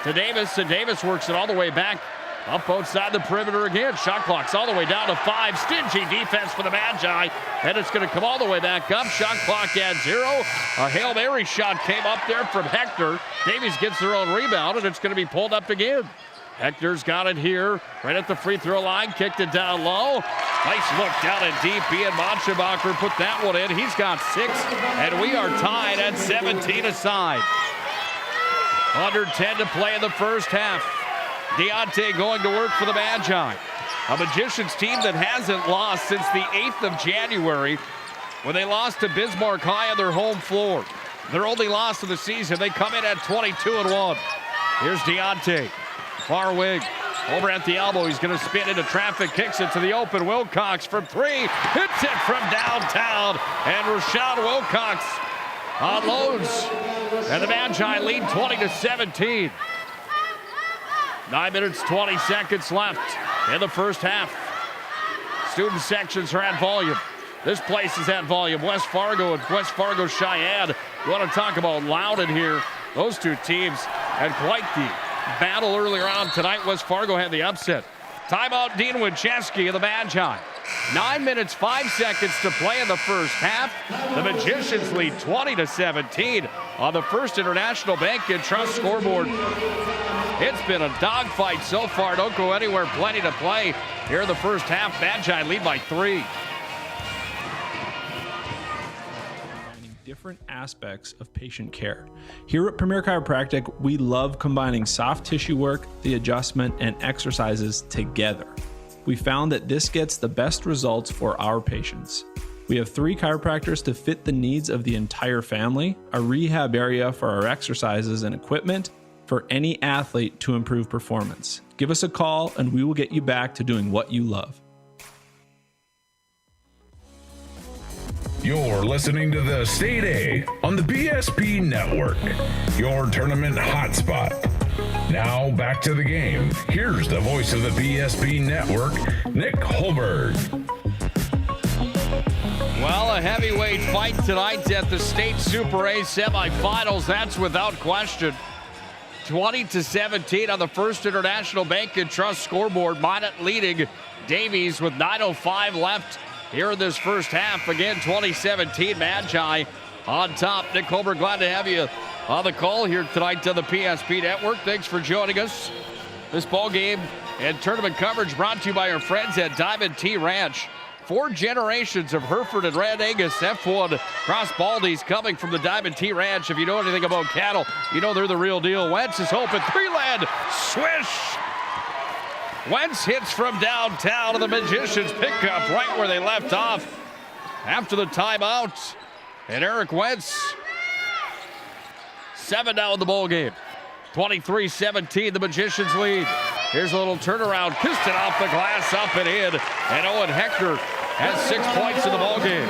to Davis, and Davis works it all the way back up outside the perimeter again. Shot clock's all the way down to 5. Stingy defense for the Magi, and it's going to come all the way back up. Shot clock at 0. A Hail Mary shot came up there from Hector. Davies gets their own rebound, and it's going to be pulled up again. Hector's got it here, right at the free throw line. Kicked it down low. Nice look down and deep. Ian Bonchenbrucker put that one in. He's got 6, and we are tied at 17 aside. Under 10 to play in the first half. Deontay going to work for the Magi. A Magicians team that hasn't lost since the 8th of January when they lost to Bismarck High on their home floor. Their only loss of the season. They come in at 22-1. Here's Deontay. Far wing. Over at the elbow. He's going to spin into traffic. Kicks it to the open. Wilcox from 3. Hits it from downtown. And Rashawn Wilcox unloads. And the Magi lead 20-17. 9 minutes, 20 seconds left in the first half. Student sections are at volume. This place is at volume. West Fargo and West Fargo Cheyenne. You want to talk about loud in here. Those 2 teams had quite the battle earlier on tonight. West Fargo had the upset. Timeout, Dean Winchesky of the Magi. 9 minutes, 5 seconds to play in the first half. The Magicians lead 20-17 on the First International Bank and Trust scoreboard. It's been a dogfight so far. Don't go anywhere. Plenty to play here in the first half. Magi lead by 3. Different aspects of patient care. Here at Premier Chiropractic, we love combining soft tissue work, the adjustment, and exercises together. We found that this gets the best results for our patients. We have 3 chiropractors to fit the needs of the entire family, a rehab area for our exercises and equipment for any athlete to improve performance. Give us a call and we will get you back to doing what you love. You're listening to the State A on the PSP Network, your tournament hotspot. Now back to the game. Here's the voice of the PSP Network, Nick Holberg. Well, a heavyweight fight tonight at the State Super A semifinals. That's without question. 20-17 on the First International Bank and Trust scoreboard. Minot leading Davies with 9:05 left here in this first half. Again, 2017 Magi on top. Nick Holberg, glad to have you on the call here tonight to the PSP Network. Thanks for joining us. This ball game and tournament coverage brought to you by our friends at Diamond T Ranch. 4 generations of Hereford and Red Angus F1 Cross Baldies coming from the Diamond T Ranch. If you know anything about cattle, you know they're the real deal. Wentz is open, 3-land, swish! Wentz hits from downtown, and the Magicians pick up right where they left off after the timeout. And Eric Wentz, 7 now in the ball game. 23-17, the Magicians lead. Here's a little turnaround, kissed it off the glass, up and in. And Owen Hector has 6 points in the ball game.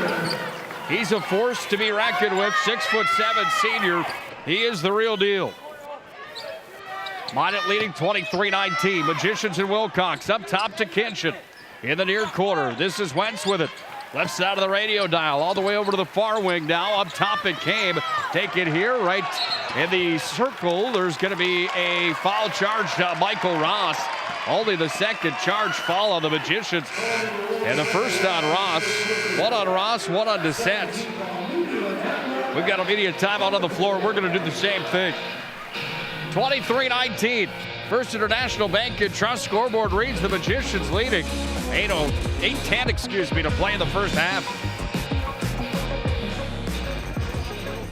He's a force to be reckoned with, 6'7" senior. He is the real deal. Minot leading 23-19. Magicians and Wilcox up top to Kinchin in the near corner. This is Wentz with it. Left side of the radio dial, all the way over to the far wing now. Up top it came. Take it here, right in the circle. There's going to be a foul charge to Michael Ross. Only the second charge foul on the Magicians. And the first on Ross. One on Ross, one on Descent. We've got immediate timeout on the floor. We're going to do the same thing. 23-19. First International Bank and Trust scoreboard reads the Magicians leading 8-10 to play in the first half.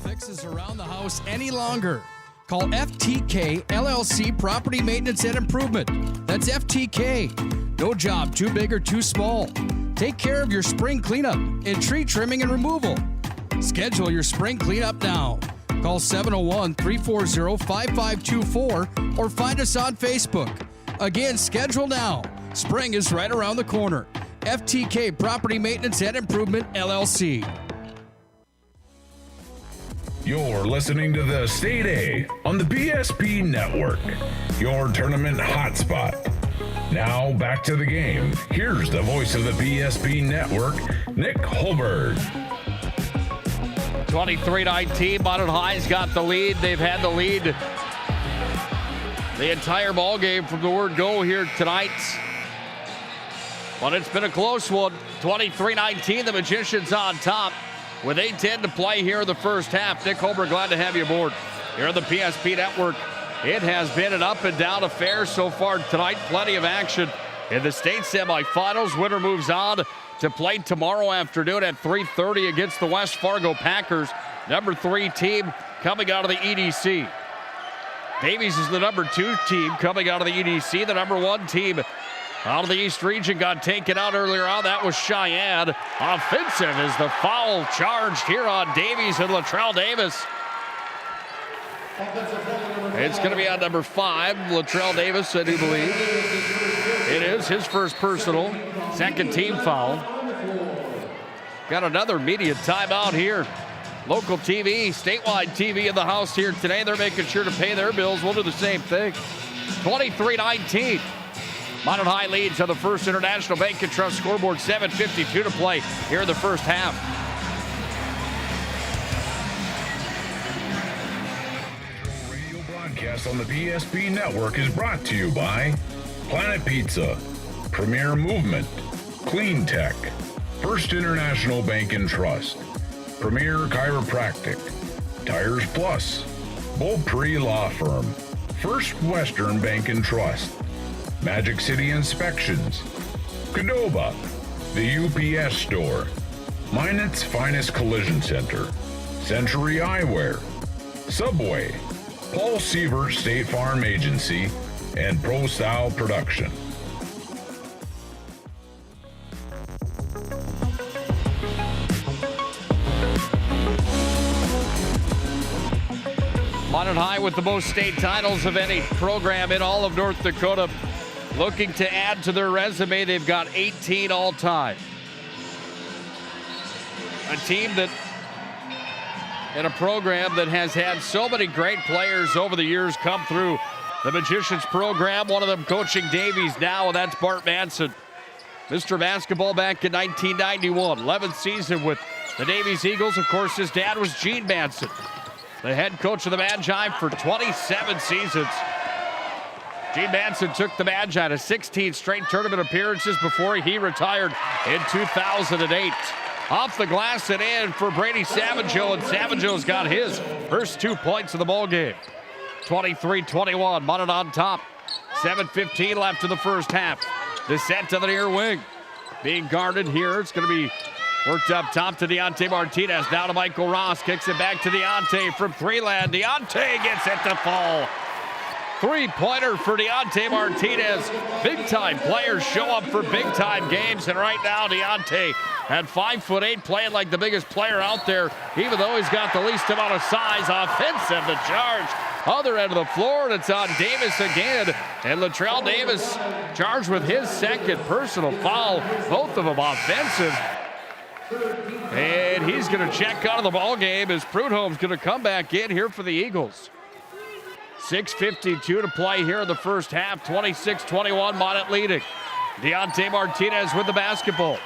Fixes around the house any longer. Call FTK LLC Property Maintenance and Improvement. That's FTK. No job too big or too small. Take care of your spring cleanup and tree trimming and removal. Schedule your spring cleanup now. Call 701-340-5524 or find us on Facebook. Again, schedule now. Spring is right around the corner. FTK Property Maintenance and Improvement, LLC. You're listening to the State A on the PSP Network, your tournament hotspot. Now back to the game. Here's the voice of the PSP Network, Nick Holberg. 23-19, Minot High's got the lead. They've had the lead the entire ball game from the word go here tonight. But it's been a close one. 23-19, the Magicians on top with 8:10 to play here in the first half. Nick Holberg, glad to have you aboard here on the PSP Network. It has been an up and down affair so far tonight. Plenty of action in the state semifinals. Winner moves on to play tomorrow afternoon at 3:30 against the West Fargo Packers, number 3 team coming out of the EDC. Davies is the number 2 team coming out of the EDC. The number 1 team out of the East region got taken out earlier on. That was Cheyenne. Offensive is the foul charged here on Davies and Latrell Davis. It's going to be on number 5, Latrell Davis, I do believe. It is his first personal, second team foul. Got another media timeout here. Local TV, statewide TV in the house here today. They're making sure to pay their bills. We'll do the same thing. 23-19. Minot High leads on the First International Bank and Trust scoreboard. 7:52 to play here in the first half. Radio broadcast on the PSP Network is brought to you by Planet Pizza, Premier Movement, Clean Tech, First International Bank and Trust, Premier Chiropractic, Tires Plus, Beaupre Law Firm, First Western Bank and Trust, Magic City Inspections, Qdoba, the UPS Store, Minot's Finest Collision Center, Century Eyewear, Subway, Paul Sievert State Farm Agency, and Pro Style Production. Minot High with the most state titles of any program in all of North Dakota. Looking to add to their resume, they've got 18 all-time. A team that, in a program that has had so many great players over the years come through the Magicians program. One of them coaching Davies now, and that's Bart Manson. Mr. Basketball back in 1991, 11th season with the Davies Eagles. Of course, his dad was Gene Manson, the head coach of the Magi for 27 seasons. Gene Manson took the Magi to 16 straight tournament appearances before he retired in 2008. Off the glass and in for Brady Savageau, and Savageau's got his first 2 points of the ball game. 23-21, Minot on top. 7:15 left in the first half. Descent to the near wing. Being guarded here. It's going to be worked up top to Deontay Martinez. Now to Michael Ross. Kicks it back to Deontay from three land. Deontay gets it to fall. Three-pointer for Deontay Martinez. Big-time players show up for big-time games, and right now Deontay at 5'8", playing like the biggest player out there, even though he's got the least amount of size. Offensive, the charge. Other end of the floor, and it's on Davis again. And Latrell Davis charged with his second personal foul. Both of them offensive. And he's going to check out of the ball game as Prudhomme's going to come back in here for the Eagles. 6:52 to play here in the first half. 26-21, Minot leading. Deontay Martinez with the basketball.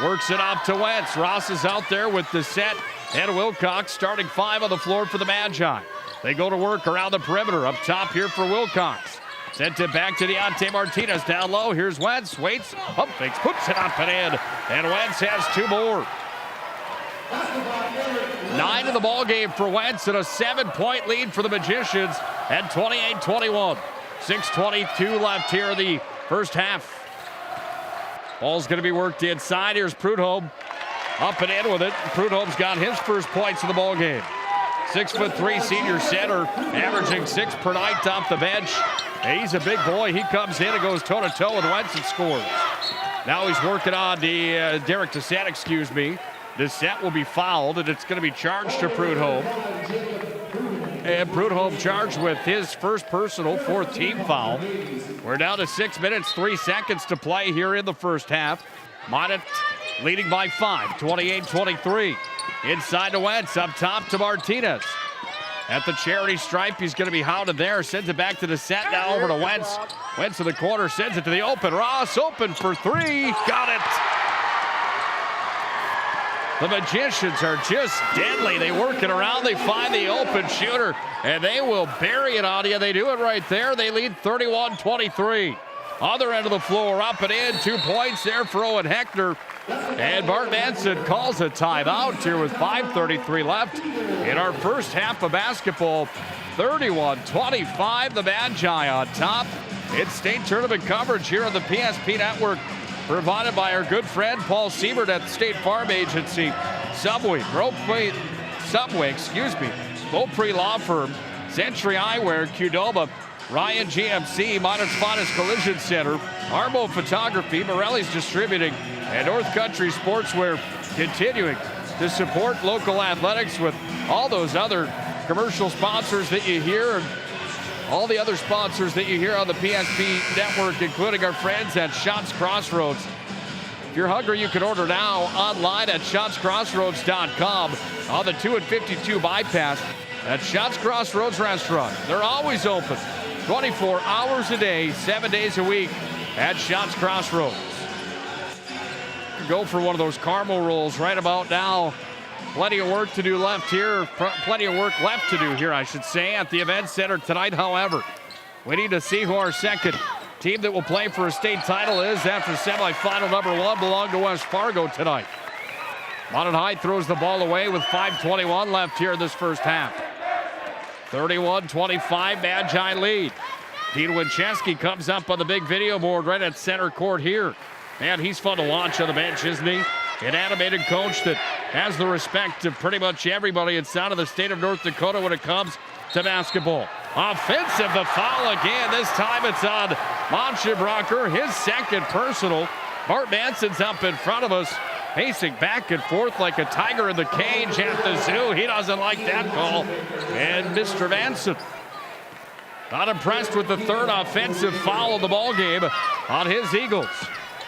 Works it off to Wentz. Ross is out there with the set. And Wilcox starting 5 on the floor for the Magi. They go to work around the perimeter. Up top here for Wilcox. Sent it back to Deontay Martinez. Down low, here's Wentz. Waits, pump fakes, puts it up and in. And Wentz has 2 more. 9 in the ball game for Wentz and a 7-point lead for the Magicians at 28-21. 6:22 left here in the first half. Ball's going to be worked inside. Here's Prudhomme up and in with it. Prudhomme's got his first points of the ball game. 6'3" senior center, averaging 6 per night off the bench. And he's a big boy. He comes in and goes toe-to-toe with Wentz and scores. Now he's working on the Derek Descent, excuse me. Descent will be fouled, and it's going to be charged to Prudhomme. And Prudhomme charged with his first personal, 4th team foul. We're down to 6 minutes, 3 seconds to play here in the first half. Minot leading by 5, 28-23. Inside to Wentz, up top to Martinez. At the charity stripe, he's going to be hounded there. Sends it back to the set, now over to Wentz. Wentz to the corner, sends it to the open. Ross open for 3, got it. The Magicians are just deadly. They work it around, they find the open shooter, and they will bury it on you. They do it right there. They lead 31-23. Other end of the floor, up and in. 2 points there for Owen Heckner. And Bart Manson calls a timeout here with 5:33 left in our first half of basketball. 31-25, the Magi on top. It's state tournament coverage here on the PSP Network, provided by our good friend Paul Siebert at the State Farm Agency, Beaupre Law Firm, Century Eyewear, Qdoba, Ryan GMC, Minot's Finest Collision Center, Armo Photography, Morelli's Distributing, and North Country Sportswear, continuing to support local athletics with all those other commercial sponsors that you hear, and all the other sponsors that you hear on the PSP Network, including our friends at Shots Crossroads. If you're hungry, you can order now online at shotscrossroads.com on the 2 and 52 bypass at Shots Crossroads Restaurant. They're always open 24 hours a day, 7 days a week at Shots Crossroads. Go for one of those caramel rolls right about now. Plenty of work to do left here. Plenty of work left to do here, I should say, at the event center tonight. However, we need to see who our second team that will play for a state title is after semifinal number 1 belonged to West Fargo tonight. Minot High throws the ball away with 5:21 left here in this first half. 31-25, Magi lead. Dean Winchesky comes up on the big video board right at center court here. Man, he's fun to watch on the bench, isn't he? An animated coach that has the respect of pretty much everybody inside of the state of North Dakota when it comes to basketball. Offensive, the foul again. This time it's on Monchebrocker, his second personal. Bart Manson's up in front of us, pacing back and forth like a tiger in the cage at the zoo. He doesn't like that call. And Mr. Manson, not impressed with the third offensive foul of the ball game on his Eagles.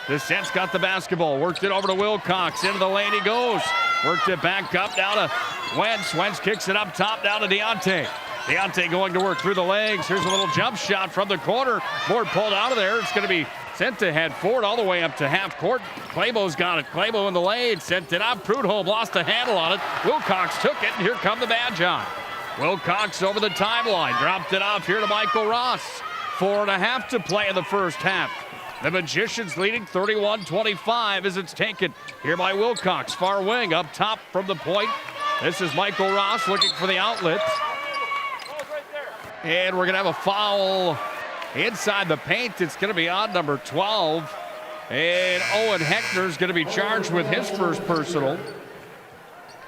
Descent's got the basketball, worked it over to Wilcox, into the lane he goes. Worked it back up, down to Wentz. Wentz kicks it up top, down to Deontay. Deontay going to work through the legs. Here's a little jump shot from the corner. Board pulled out of there. It's going to be sent to head forward all the way up to half court. Claybo's got it. Claybo in the lane, sent it up. Prudhomme lost a handle on it. Wilcox took it, and here come the Magi. Wilcox over the timeline, dropped it off here to Michael Ross. 4.5 to play in the first half. The Magicians leading 31-25 as it's taken here by Wilcox. Far wing up top from the point. This is Michael Ross looking for the outlet. And we're going to have a foul inside the paint. It's going to be on number 12. And Owen Heckner is going to be charged with his first personal.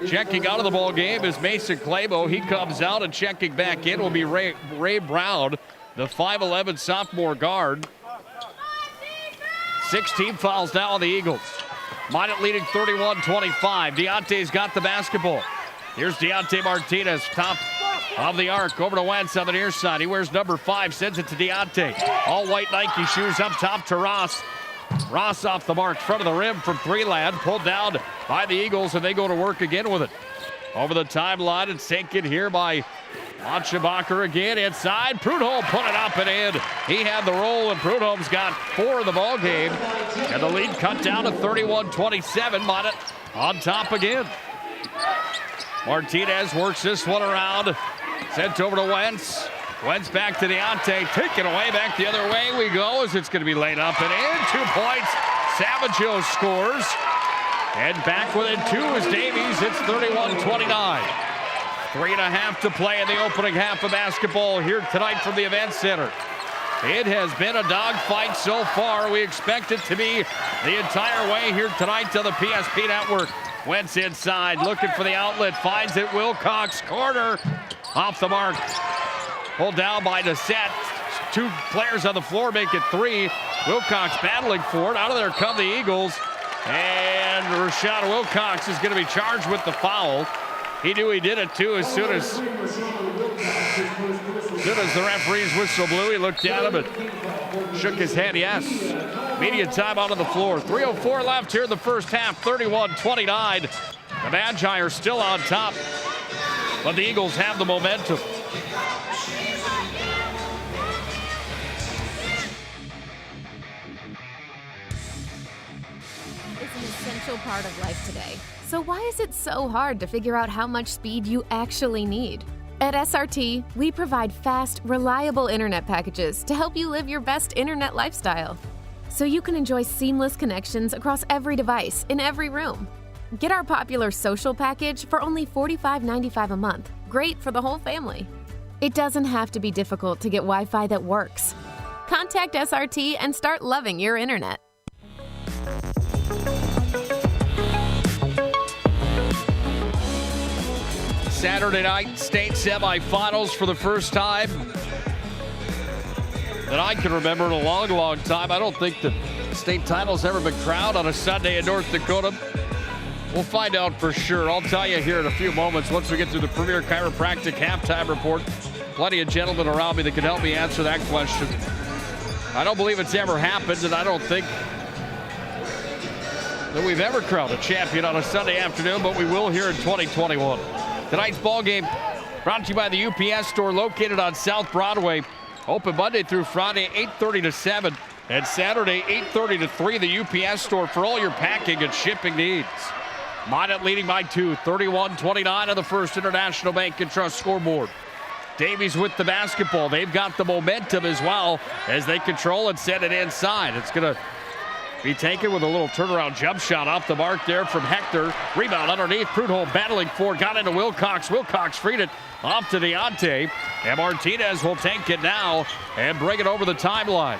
Checking out of the ball game is Mason Clabo. He comes out, and checking back in will be Ray Brown, the 5'11 sophomore guard. 16 fouls now on the Eagles. Minot leading 31-25. Deontay's got the basketball. Here's Deontay Martinez, top of the arc, over to Wentz on the near side. He wears number 5, sends it to Deontay. All white Nike shoes up top to Ross. Ross off the mark, front of the rim from three-land, pulled down by the Eagles, and they go to work again with it. Over the timeline, it's taken here by Monchebacher again inside. Prudhomme put it up and in. He had the roll, and Prudhomme's got 4 in the ball game. And the lead cut down to 31-27. Minot on top again. Martinez works this one around. Sent over to Wentz. Wentz back to Deontay. Taken away, back the other way we go as it's going to be laid up and in. 2 points. Savageau scores. And back within 2 is Davies. It's 31-29. 3.5 to play in the opening half of basketball here tonight from the Event Center. It has been a dogfight so far. We expect it to be the entire way here tonight on the PSP Network. Wentz inside, looking for the outlet, finds it. Wilcox, corner, off the mark. Pulled down by Nassett. 2 players on the floor make it 3. Wilcox battling for it. Out of there come the Eagles. And Rashad Wilcox is going to be charged with the foul. He knew he did it too as soon as the referee's whistle blew. He looked at him and shook his head yes. Media timeout on the floor. 3:04 left here in the first half. 31-29. The Magi are still on top, but the Eagles have the momentum. It's an essential part of life today. So why is it so hard to figure out how much speed you actually need? At SRT, we provide fast, reliable internet packages to help you live your best internet lifestyle, so you can enjoy seamless connections across every device in every room. Get our popular social package for only $45.95 a month. Great for the whole family. It doesn't have to be difficult to get Wi-Fi that works. Contact SRT and start loving your internet. Saturday night state semifinals for the first time that I can remember in a long, long time. I don't think the state title's ever been crowned on a Sunday in North Dakota. We'll find out for sure. I'll tell you here in a few moments once we get through the Premier Chiropractic halftime report. Plenty of gentlemen around me that can help me answer that question. I don't believe it's ever happened, and I don't think that we've ever crowned a champion on a Sunday afternoon, but we will here in 2021. Tonight's ball game brought to you by the UPS store located on South Broadway. Open Monday through Friday, 8:30 to 7, and Saturday, 8:30 to 3, the UPS store for all your packing and shipping needs. Minot leading by 2, 31-29 on the First International Bank and Trust scoreboard. Davies with the basketball. They've got the momentum as well as they control and send it inside. It's going to be taken with a little turnaround jump shot off the mark there from Hector. Rebound underneath. Prudhomme battling for. Got into Wilcox. Wilcox freed it off to Deontay. And Martinez will take it now and bring it over the timeline.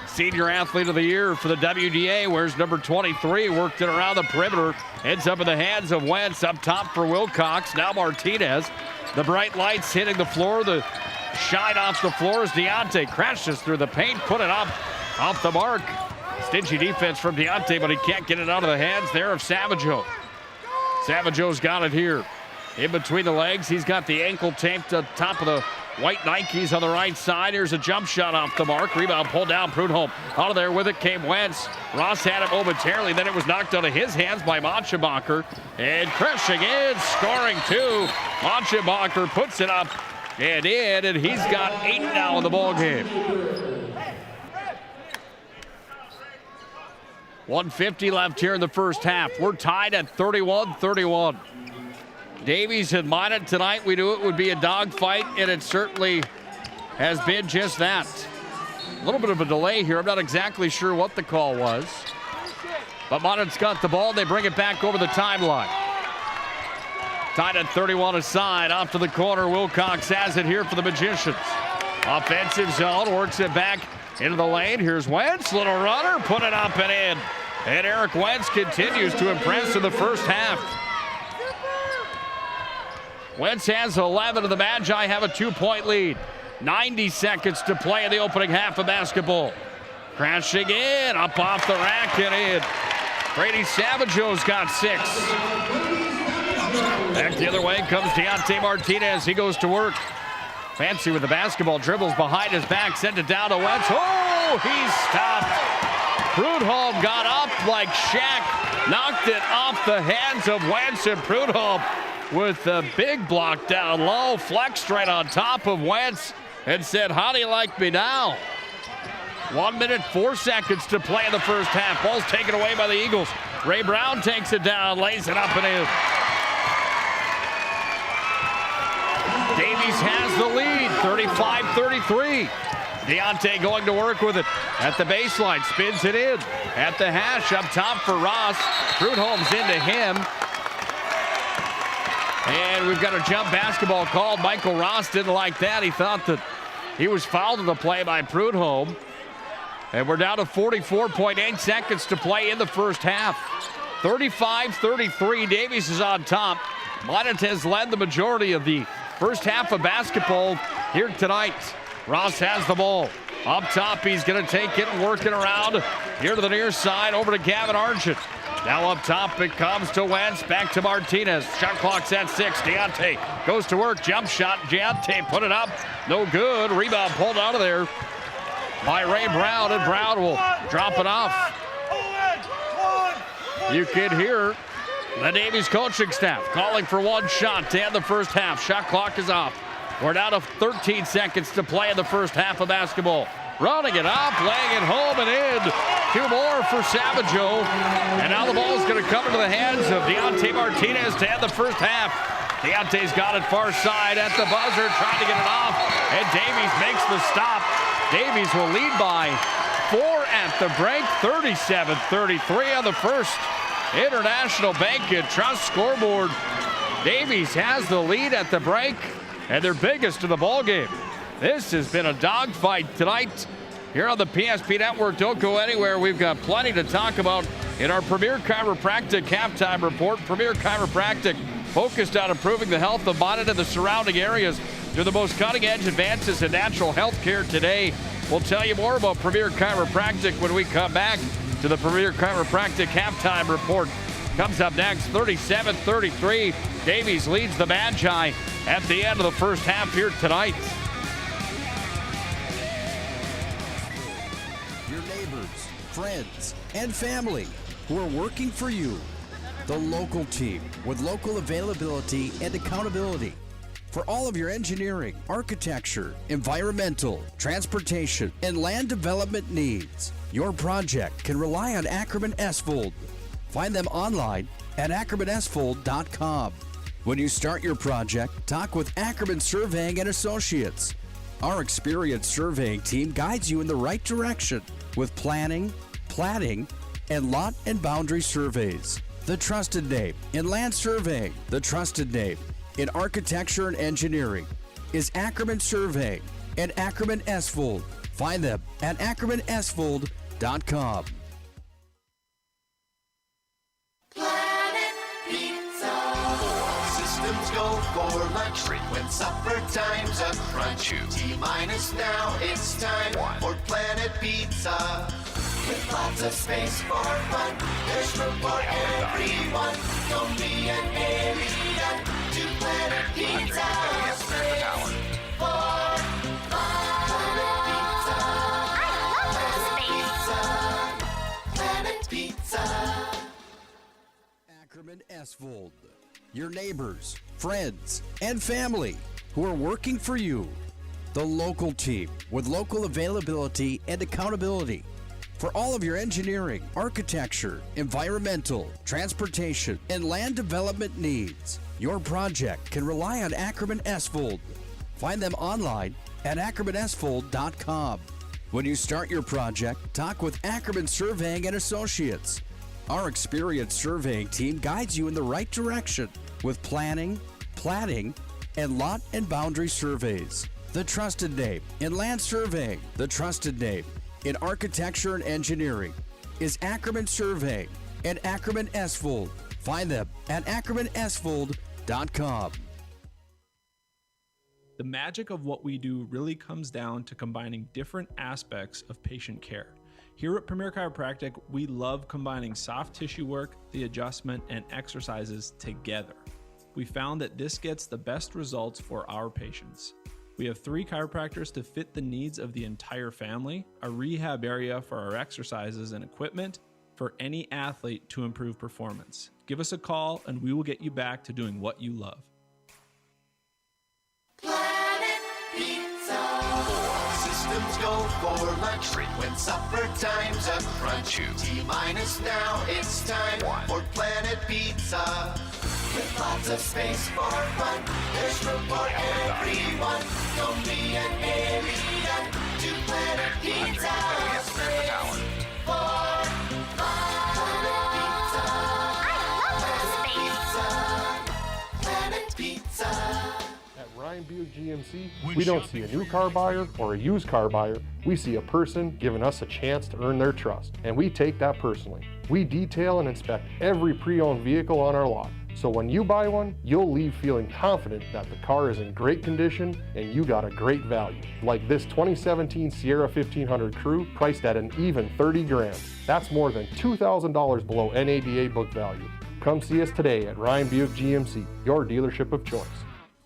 Senior Athlete of the Year for the WDA. Wears number 23. Worked it around the perimeter. Ends up in the hands of Wentz up top for Wilcox. Now Martinez. The bright lights hitting the floor. The shine off the floor as Deontay crashes through the paint. Put it up off the mark. Stingy defense from Deontay, but he can't get it out of the hands there of Savageau. Savageau's got it here. In between the legs, he's got the ankle taped to the top of the white Nikes on the right side. Here's a jump shot off the mark. Rebound pulled down. Prudhomme out of there with it came Wentz. Ross had it momentarily. Then it was knocked out of his hands by Monchebacher. And crashing in, scoring 2. Monchebacher puts it up and in, and he's got 8 now in the ball game. 1:50 left here in the first half. We're tied at 31-31. Davies and Minot tonight. We knew it would be a dogfight, and it certainly has been just that. A little bit of a delay here. I'm not exactly sure what the call was. But Minot's got the ball. They bring it back over the timeline. Tied at 31 aside. Off to the corner. Wilcox has it here for the Magicians. Offensive zone. Works it back into the lane. Here's Wentz. Little runner. Put it up and in. And Eric Wentz continues to impress in the first half. Wentz has 11, and the Magi have a 2-point lead. 90 seconds to play in the opening half of basketball. Crashing in, up off the rack and in. Brady Savageau's got 6. Back the other way comes Deontay Martinez. He goes to work. Fancy with the basketball, dribbles behind his back, sent it down to Wentz. Oh, he's stopped. Prudhomme got up like Shaq, knocked it off the hands of Wentz, and Prudhomme with the big block down low, flexed right on top of Wentz and said, how do you like me now? 1 minute, 4 seconds to play in the first half. Ball's taken away by the Eagles. Ray Brown takes it down, lays it up and in. Davies has the lead, 35-33. Deontay going to work with it at the baseline, spins it in. At the hash, up top for Ross. Prudhomme's into him. And we've got a jump basketball called. Michael Ross didn't like that. He thought that he was fouled in the play by Prudhomme. And we're down to 44.8 seconds to play in the first half. 35-33, Davies is on top. Minot has led the majority of the first half of basketball here tonight. Ross has the ball. Up top, he's going to take it and work it around. Here to the near side, over to Gavin Argent. Now up top, it comes to Wentz, back to Martinez. Shot clock's at 6. Deontay goes to work, jump shot. Deontay put it up, no good. Rebound pulled out of there by Ray Brown, and Brown will drop it off. You can hear the Davies coaching staff calling for one shot to end the first half. Shot clock is off. We're down to 13 seconds to play in the first half of basketball. Running it up, laying it home and in. 2 more for Savageau. And now the ball is going to come into the hands of Deontay Martinez to end the first half. Deontay's got it far side at the buzzer, trying to get it off. And Davies makes the stop. Davies will lead by 4 at the break. 37-33 on the first International Bank and Trust scoreboard. Davies has the lead at the break, and their biggest of the ball game. This has been a dogfight tonight here on the PSP Network. Don't go anywhere. We've got plenty to talk about in our Premier Chiropractic halftime report. Premier Chiropractic focused on improving the health of Minot and the surrounding areas through the most cutting-edge advances in natural health care today. We'll tell you more about Premier Chiropractic when we come back to the Premier Chiropractic halftime report. Comes up next, 37-33. Davies leads the Magi at the end of the first half here tonight. Your neighbors, friends, and family who are working for you. The local team with local availability and accountability. For all of your engineering, architecture, environmental, transportation, and land development needs, your project can rely on Ackerman Esfold. Find them online at ackermanesfold.com. When you start your project, talk with Ackerman Surveying and Associates. Our experienced surveying team guides you in the right direction with planning, platting, and lot and boundary surveys. The trusted name in land surveying, the trusted name in architecture and engineering is Ackerman Surveying and Ackerman Esfold. Find them at ackermanesfold.com. Planet Pizza. Systems go for lunch when supper time's a crunch. T-minus now, it's time for Planet Pizza. With lots of space for fun, there's room for everyone. Don't be an alien to Planet Pizza. Space for fun. Planet Pizza. Ackerman Esfold. Your neighbors, friends, and family who are working for you. The local team with local availability and accountability. For all of your engineering, architecture, environmental, transportation, and land development needs, your project can rely on Ackerman Esfold. Find them online at ackermanesfold.com. When you start your project, talk with Ackerman Surveying and Associates. Our experienced surveying team guides you in the right direction with planning, platting, and lot and boundary surveys. The trusted name in land surveying, the trusted name in architecture and engineering is Ackerman Surveying and Ackerman Esvold. Find them at ackermanesvold.com. The magic of what we do really comes down to combining different aspects of patient care. Here at Premier Chiropractic, we love combining soft tissue work, the adjustment, and exercises together. We found that this gets the best results for our patients. We have 3 chiropractors to fit the needs of the entire family, a rehab area for our exercises and equipment for any athlete to improve performance. Give us a call and we will get you back to doing what you love. Systems go for lunch when supper time's a crunch. T-minus now, it's time for Planet Pizza. With lots of space for fun, there's room for everyone. Don't be an alien to Planet Pizza. Space for fun. Planet Pizza. At Ryan Buick GMC, we don't see a new car buyer or a used car buyer. We see a person giving us a chance to earn their trust, and we take that personally. We detail and inspect every pre-owned vehicle on our lot. So when you buy one, you'll leave feeling confident that the car is in great condition and you got a great value. Like this 2017 Sierra 1500 Crew, priced at an even 30 grand. That's more than $2,000 below NADA book value. Come see us today at Ryan Buick GMC, your dealership of choice.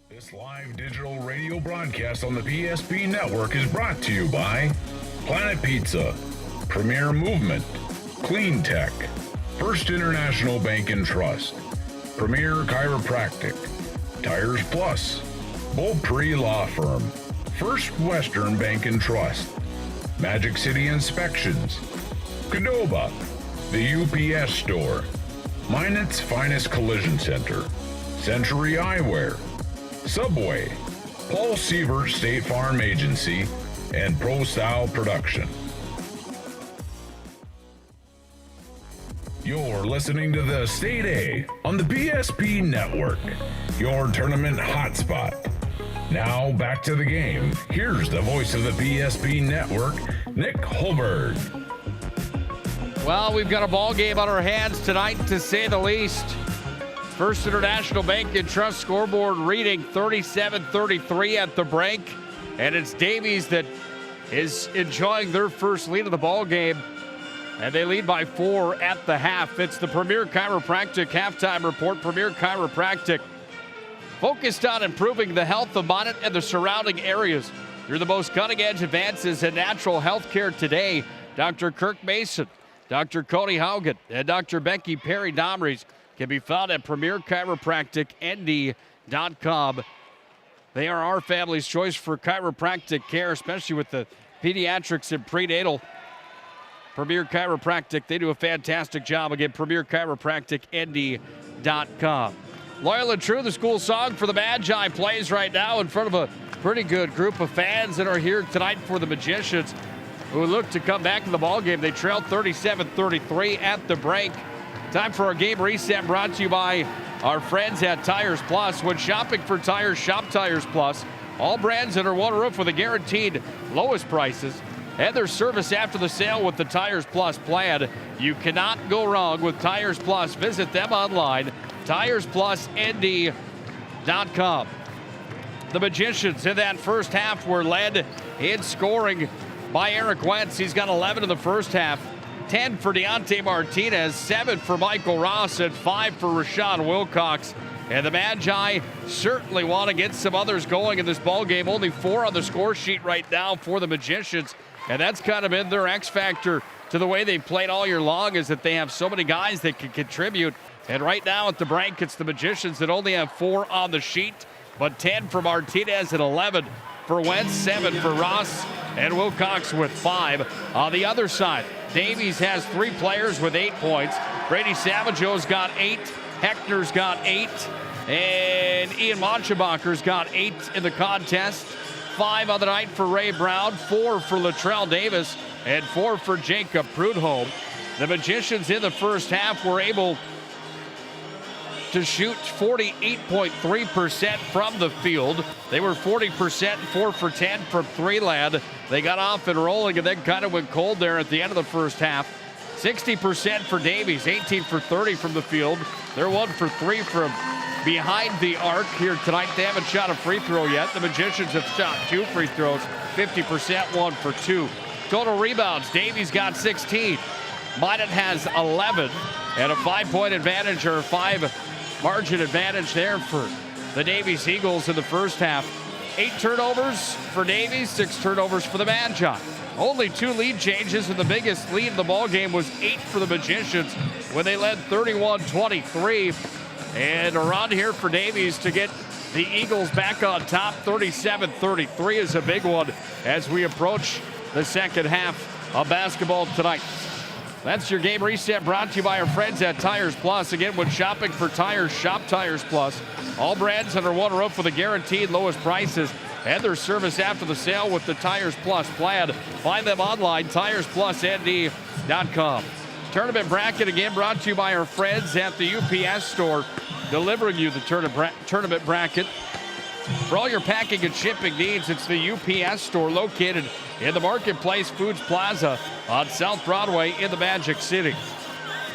This live digital radio broadcast on the PSP network is brought to you by Planet Pizza, Premier Movement, Clean Tech, First International Bank and Trust, Premier Chiropractic, Tires Plus, Beaupre Law Firm, First Western Bank and Trust, Magic City Inspections, Qdoba, the UPS Store, Minot's Finest Collision Center, Century Eyewear, Subway, Paul Sievert State Farm Agency, and Pro Style Production. You're listening to the State A on the PSP Network, your tournament hotspot. Now back to the game. Here's the voice of the PSP Network, Nick Holberg. Well, we've got a ball game on our hands tonight, to say the least. First International Bank and Trust scoreboard reading 37-33 at the break, and it's Davies that is enjoying their first lead of the ball game. And they lead by 4 at the half. It's the Premier Chiropractic halftime report. Premier Chiropractic focused on improving the health of Minot and the surrounding areas through the most cutting-edge advances in natural health care today. Dr. Kirk Mason, Dr. Cody Haugen, and Dr. Becky Perry-Domries can be found at PremierChiropracticND.com. They are our family's choice for chiropractic care, especially with the pediatrics and prenatal. Premier Chiropractic, they do a fantastic job. Again, PremierChiropracticND.com. Loyal and True, the school song for the Magi, plays right now in front of a pretty good group of fans that are here tonight for the Magicians, who look to come back in the ballgame. They trailed 37-33 at the break. Time for our game reset, brought to you by our friends at Tires Plus. When shopping for tires, shop Tires Plus. All brands under one roof with a guaranteed lowest prices. And their service after the sale with the Tires Plus plan. You cannot go wrong with Tires Plus. Visit them online, TiresPlusND.com. The Magicians in that first half were led in scoring by Eric Wentz. He's got 11 in the first half. 10 for Deontay Martinez, 7 for Michael Ross, and 5 for Rashawn Wilcox. And the Magi certainly want to get some others going in this ball game. Only 4 on the score sheet right now for the Magicians. And that's kind of been their X factor to the way they've played all year long, is that they have so many guys that can contribute. And right now at the break, it's the Magicians that only have 4 on the sheet, but 10 for Martinez and 11 for Wentz, 7 for Ross, and Wilcox with 5. On the other side, Davies has 3 players with 8 points. Brady Savageau's got 8. Heckner's got 8. And Ian Monchebacher's got 8 in the contest 5 on the night for Ray Brown, 4 for Latrell Davis, and 4 for Jacob Prudhomme. The Magicians in the first half were able to shoot 48.3% from the field. They were 40%, 4 for 10 from three-land. They got off and rolling and then kind of went cold there at the end of the first half. 60% for Davies, 18 for 30 from the field. They're 1 for 3 from behind the arc here tonight. They haven't shot a free throw yet. The Magicians have shot 2 free throws, 50%, 1 for 2. Total rebounds, Davies got 16. Minot has 11 and a 5-point advantage or 5 margin advantage there for the Davies Eagles in the first half. 8 turnovers for Davies, 6 turnovers for the Magi. Only 2 lead changes, and the biggest lead in the ballgame was 8 for the Magicians when they led 31-23. And a run here for Davies to get the Eagles back on top. 37-33 is a big one as we approach the second half of basketball tonight. That's your game reset, brought to you by our friends at Tires Plus. Again, when shopping for tires, shop Tires Plus. All brands under one roof with the guaranteed lowest prices and their service after the sale with the Tires Plus plan. Find them online, TiresPlusND.com. Tournament bracket again brought to you by our friends at the UPS store, delivering you the tournament bracket. For all your packing and shipping needs, it's the UPS store located in the Marketplace Foods Plaza on South Broadway in the Magic City.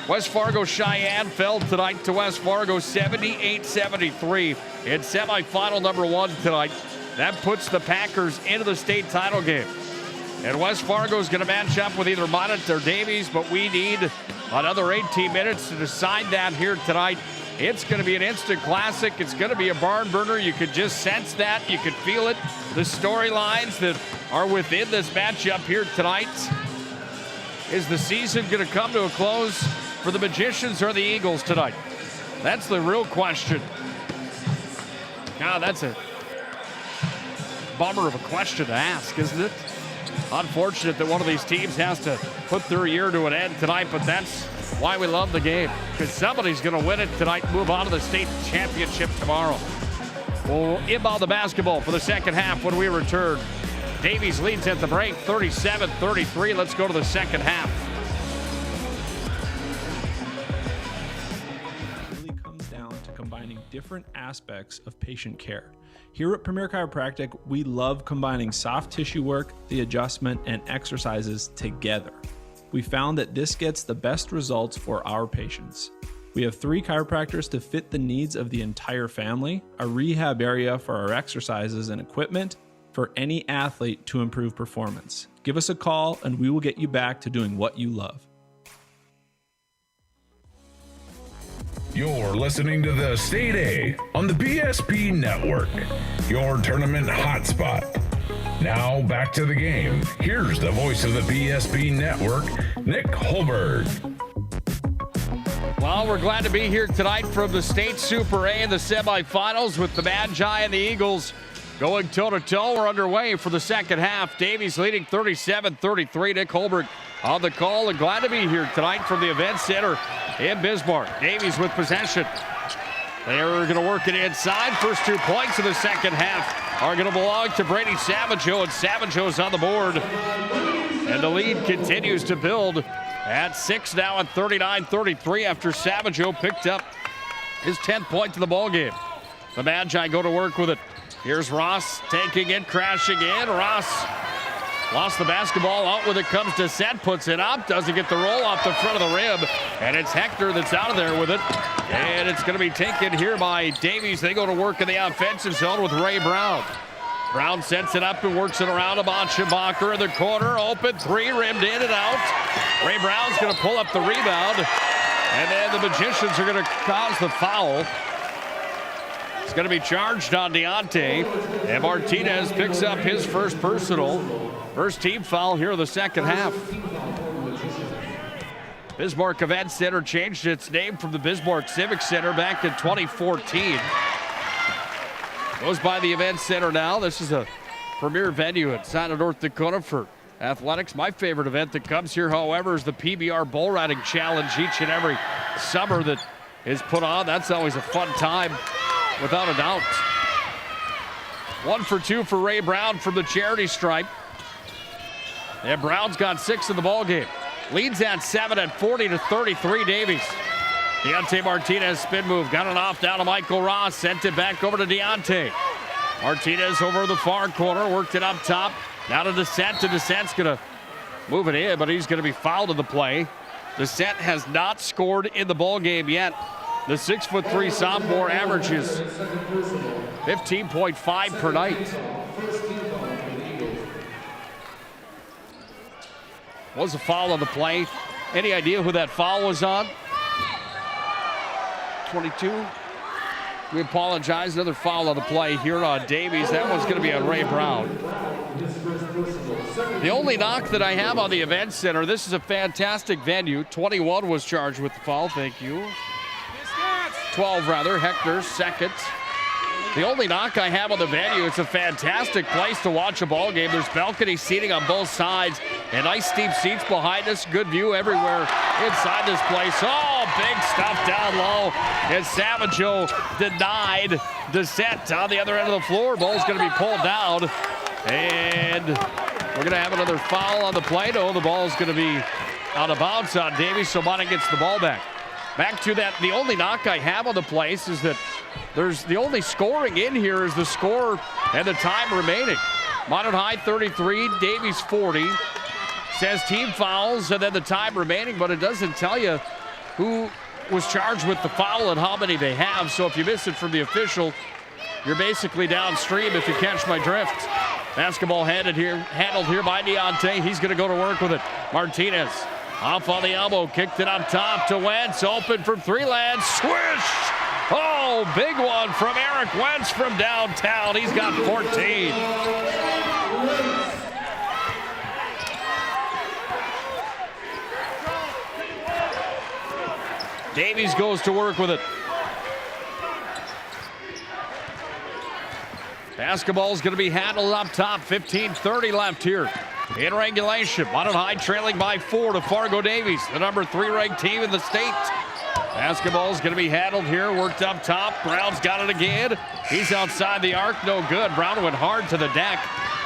West Fargo Cheyenne fell tonight to West Fargo 78-73 in semifinal number 1 tonight. That puts the Packers into the state title game. And West Fargo is going to match up with either Minot or Davies, but we need another 18 minutes to decide that here tonight. It's going to be an instant classic. It's going to be a barn burner. You could just sense that. You could feel it. The storylines that are within this matchup here tonight. Is the season going to come to a close for the Magicians or the Eagles tonight? That's the real question. Now, that's a bummer of a question to ask, isn't it? Unfortunate that one of these teams has to put their year to an end tonight, but that's why we love the game, because somebody's going to win it tonight and move on to the state championship tomorrow. We'll inbound the basketball for the second half when we return. Davies leads at the break, 37-33. Let's go to the second half. It really comes down to combining different aspects of patient care. Here at Premier Chiropractic, we love combining soft tissue work, the adjustment, and exercises together. We found that this gets the best results for our patients. We have 3 chiropractors to fit the needs of the entire family, a rehab area for our exercises and equipment for any athlete to improve performance. Give us a call and we will get you back to doing what you love. You're listening to the State A on the PSP Network, your tournament hotspot. Now back to the game. Here's the voice of the PSP Network, Nick Holberg. Well, we're glad to be here tonight from the State Super A in the semifinals with the Magi and the Eagles going toe-to-toe. We're underway for the second half. Davies leading 37-33. Nick Holberg on the call, and glad to be here tonight from the Event Center in Bismarck. Davies with possession. They're going to work it inside. First 2 points of the second half are going to belong to Brady Savageau, and Savageau's on the board. And the lead continues to build at 6 now at 39-33 after Savageau picked up his 10th point to the ballgame. The Magi go to work with it. Here's Ross taking it, crashing in. Ross lost the basketball, out with it comes to set, puts it up, doesn't get the roll off the front of the rim, and it's Hector that's out of there with it. And it's going to be taken here by Davies. They go to work in the offensive zone with Ray Brown. Brown sets it up and works it around Abanshabacher in the corner. Open 3, rimmed in and out. Ray Brown's going to pull up the rebound, and then the Magicians are going to cause the foul. It's going to be charged on Deontay, and Martinez picks up his first personal. First team foul here in the second half. Bismarck Event Center changed its name from the Bismarck Civic Center back in 2014. Goes by the Event Center now. This is a premier venue inside of North Dakota for athletics. My favorite event that comes here, however, is the PBR Bull Riding Challenge each and every summer that is put on. That's always a fun time, without a doubt. 1 for 2 for Ray Brown from the charity stripe. And Brown's got 6 in the ballgame. Leads at 7 at 40-33 Davies. Deontay Martinez spin move. Got it off down to Michael Ross. Sent it back over to Deontay. Martinez over the far corner. Worked it up top. Now to Descent. Descent's going to move it in, but he's going to be fouled in the play. Descent has not scored in the ballgame yet. The 6'3" sophomore averages 15.5 per night. Was a foul on the play. Any idea who that foul was on? 22. We apologize. Another foul on the play here on Davies. That one's going to be on Ray Brown. The only knock that I have on the event center, this is a fantastic venue. 21 was charged with the foul. Thank you. 12 rather. Heckner second. The only knock I have on the venue, it's a fantastic place to watch a ball game. There's balcony seating on both sides and nice steep seats behind us. Good view everywhere inside this place. Oh, big stuff down low. And Savageau denied Descent on the other end of the floor. Ball's going to be pulled down. And we're going to have another foul on the play. No, the ball's going to be out of bounds on Davies, so Minot gets the ball back. Back to that, the only knock I have on the place is that there's the only scoring in here is the score and the time remaining. Minot High 33, Davies 40. Says team fouls and then the time remaining, but it doesn't tell you who was charged with the foul and how many they have. So if you miss it from the official, you're basically downstream if you catch my drift. Basketball handled here by Deontay. He's going to go to work with it. Martinez off on the elbow, kicked it up top to Wentz. Open from three land, swish! Oh, big one from Eric Wentz from downtown. He's got 14. Davies goes to work with it. Basketball's going to be handled up top. 15:30 left here in regulation. Minot High trailing by 4 to Fargo Davies, the number 3 ranked team in the state. Basketball's going to be handled here, worked up top. Brown's got it again. He's outside the arc, no good. Brown went hard to the deck.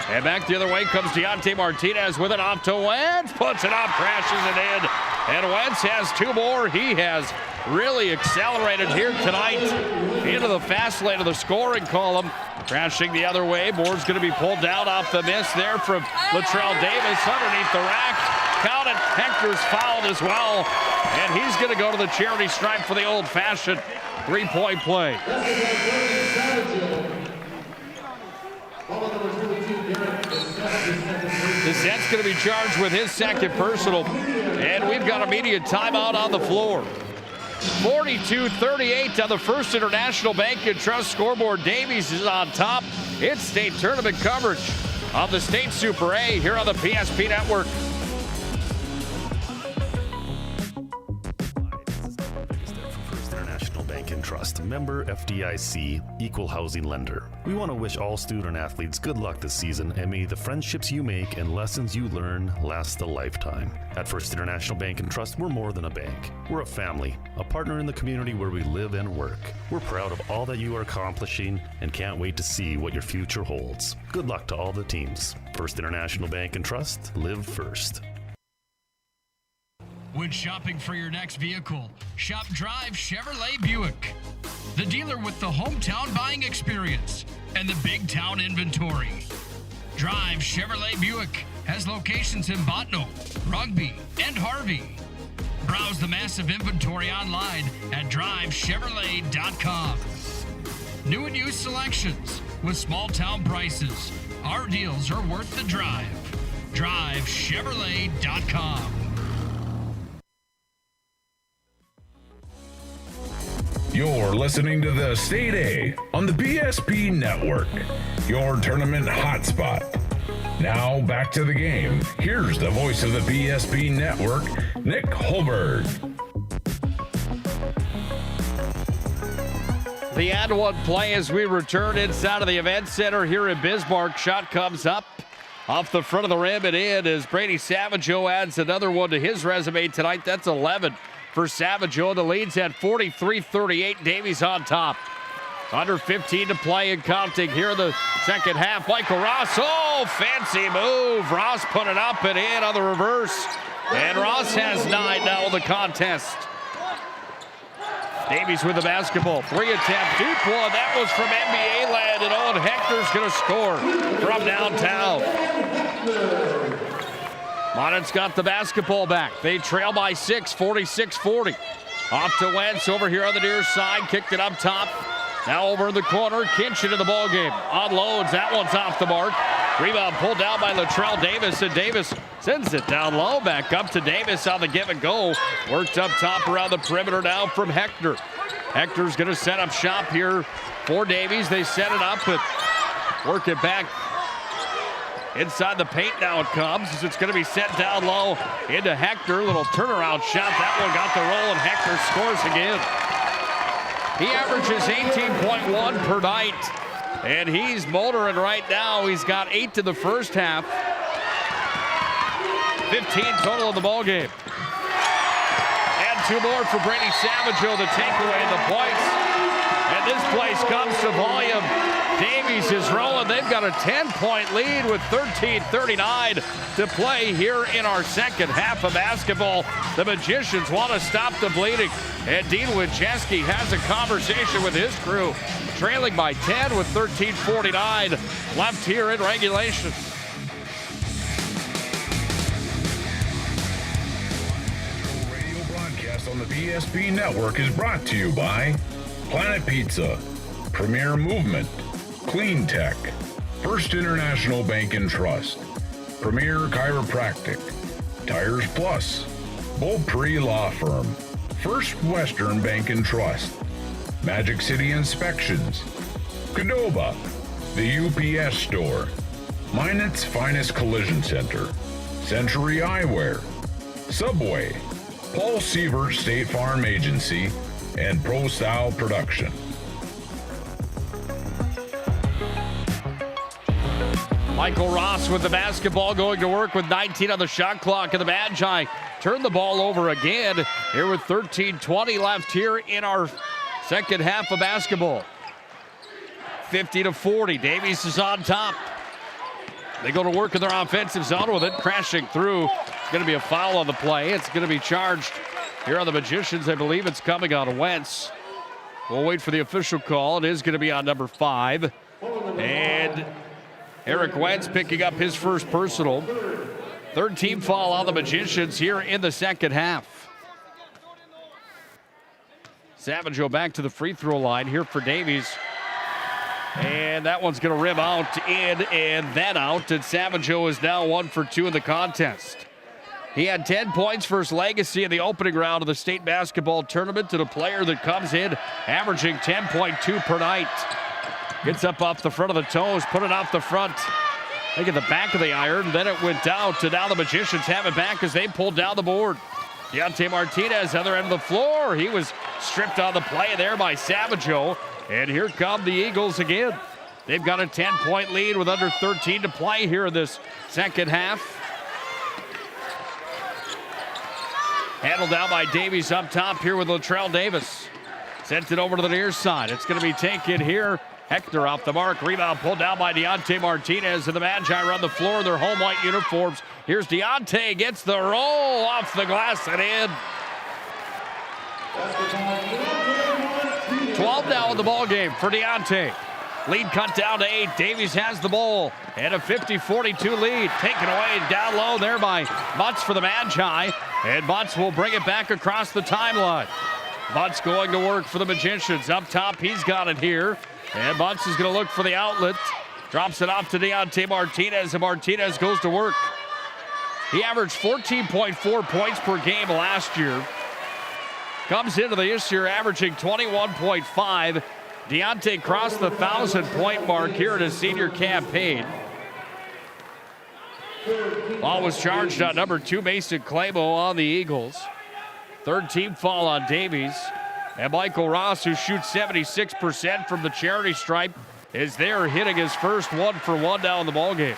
And back the other way comes Deontay Martinez with it off to Wentz. Puts it up, crashes it in. And Wentz has 2 more. He has really accelerated here tonight into the fast lane of the scoring column. Crashing the other way. Board's going to be pulled down off the miss there from Latrell Davis underneath the rack. Count it. Hector's fouled as well. And he's going to go to the charity stripe for the old-fashioned 3-point play. Descent's going to be charged with his second personal. And we've got immediate timeout on the floor. 42-38 on the First International Bank and Trust scoreboard. Davies is on top. It's state tournament coverage of the State Super A here on the PSP Network. Bank and Trust, member FDIC, equal housing lender. We want to wish all student athletes good luck this season, and may the friendships you make and lessons you learn last a lifetime. At First International Bank and Trust, we're more than a bank. We're a family, a partner in the community where we live and work. We're proud of all that you are accomplishing and can't wait to see what your future holds. Good luck to all the teams. First International Bank and Trust, live first. When shopping for your next vehicle, shop Drive Chevrolet Buick, the dealer with the hometown buying experience and the big town inventory. Drive Chevrolet Buick has locations in Botno, Rugby, and Harvey. Browse the massive inventory online at drivechevrolet.com. New and used selections with small town prices. Our deals are worth the drive. drivechevrolet.com. You're listening to the State A on the PSP Network, your tournament hotspot. Now back to the game. Here's the voice of the PSP Network, Nick Holberg. The and one play as we return inside of the event center here in Bismarck. Shot comes up off the front of the rim and in as Brady Savageau adds another one to his resume tonight. That's 11 for Savageau. The lead's at 43-38. Davies on top. Under 15 to play and counting here in the second half. Michael Ross, oh, fancy move. Ross put it up and in on the reverse. And Ross has 9 now in the contest. Davies with the basketball. 3 attempt, deep one. That was from NBA land, and Owen Hector's going to score from downtown. Minot's got the basketball back. They trail by 6, 46-40. Off to Wentz over here on the near side. Kicked it up top. Now over in the corner. Kinch into the ball game. Unloads. That one's off the mark. Rebound pulled down by Latrell Davis, and Davis sends it down low. Back up to Davis on the give and go. Worked up top around the perimeter now from Hector. Hector's going to set up shop here for Davies. They set it up, but work it back inside the paint. Now it comes as it's going to be set down low into Hector. Little turnaround shot. That one got the roll, and Hector scores again. He averages 18.1 per night, and he's motoring right now. He's got 8 to the first half. 15 total in the ball game. And 2 more for Brady Savageau to take away the points. And this place comes to volume. Davies is rolling. They've got a 10-point lead with 13:39 to play here in our second half of basketball. The Magicians want to stop the bleeding. And Dean Winchesky has a conversation with his crew, trailing by 10 with 13:49 left here in regulation. Radio broadcast on the PSP Network is brought to you by Planet Pizza, Premier Movement, Clean Tech, First International Bank and Trust, Premier Chiropractic, Tires Plus, Beaupre Law Firm, First Western Bank and Trust, Magic City Inspections, Qdoba, the UPS Store, Minot's Finest Collision Center, Century Eyewear, Subway, Paul Sievert State Farm Agency, and Pro Style Production. Michael Ross with the basketball, going to work with 19 on the shot clock, and the Magi turn the ball over again here with 13:20 left here in our second half of basketball. 50-40. Davies is on top. They go to work in their offensive zone with it, crashing through. It's going to be a foul on the play. It's going to be charged here on the Magicians. I believe it's coming on Wentz. We'll wait for the official call. It is going to be on number 5. And Eric Wentz picking up his first personal. Third team foul on the Magicians here in the second half. Savageau back to the free throw line here for Davies. And that one's going to rim out, in, and then out. And Savageau is now 1 for 2 in the contest. He had 10 points for his legacy in the opening round of the state basketball tournament, to the player that comes in averaging 10.2 per night. Gets up off the front of the toes, put it off the front. They get the back of the iron, then it went down to now the Magicians have it back as they pulled down the board. Deontay Martinez, other end of the floor. He was stripped on the play there by Savageau. And here come the Eagles again. They've got a 10-point lead with under 13 to play here in this second half. Handled down by Davies up top here with Latrell Davis. Sent it over to the near side. It's going to be taken here. Hector off the mark. Rebound pulled down by Deontay Martinez, and the Magi run the floor in their home white uniforms. Here's Deontay, gets the roll off the glass and in. 12 now in the ball game for Deontay. Lead cut down to 8. Davies has the ball and a 50-42 lead. Taken away down low there by Butts for the Magi. And Butts will bring it back across the timeline. Butts going to work for the Magicians. Up top, he's got it here. And Butts is going to look for the outlet. Drops it off to Deontay Martinez, and Martinez goes to work. He averaged 14.4 points per game last year. Comes into this year averaging 21.5. Deontay crossed the 1,000-point mark here in his senior campaign. Ball was charged on number 2, Mason Clabo on the Eagles. Third team foul on Davies. And Michael Ross, who shoots 76% from the charity stripe, is there hitting his first 1 for 1 now in the ballgame.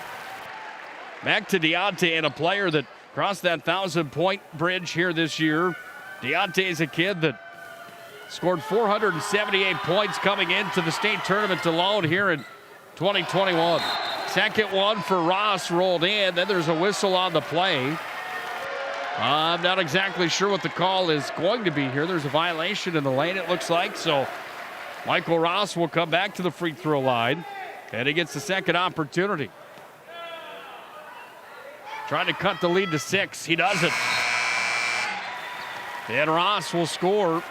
Back to Deontay, and a player that crossed that 1,000-point bridge here this year. Deontay is a kid that Scored 478 points coming into the state tournament alone here in 2021. Second one for Ross rolled in. Then there's a whistle on the play. I'm not exactly sure what the call is going to be here. There's a violation in the lane, it looks like. So Michael Ross will come back to the free throw line. And he gets the second opportunity. Trying to cut the lead to 6. He doesn't. And Ross will score.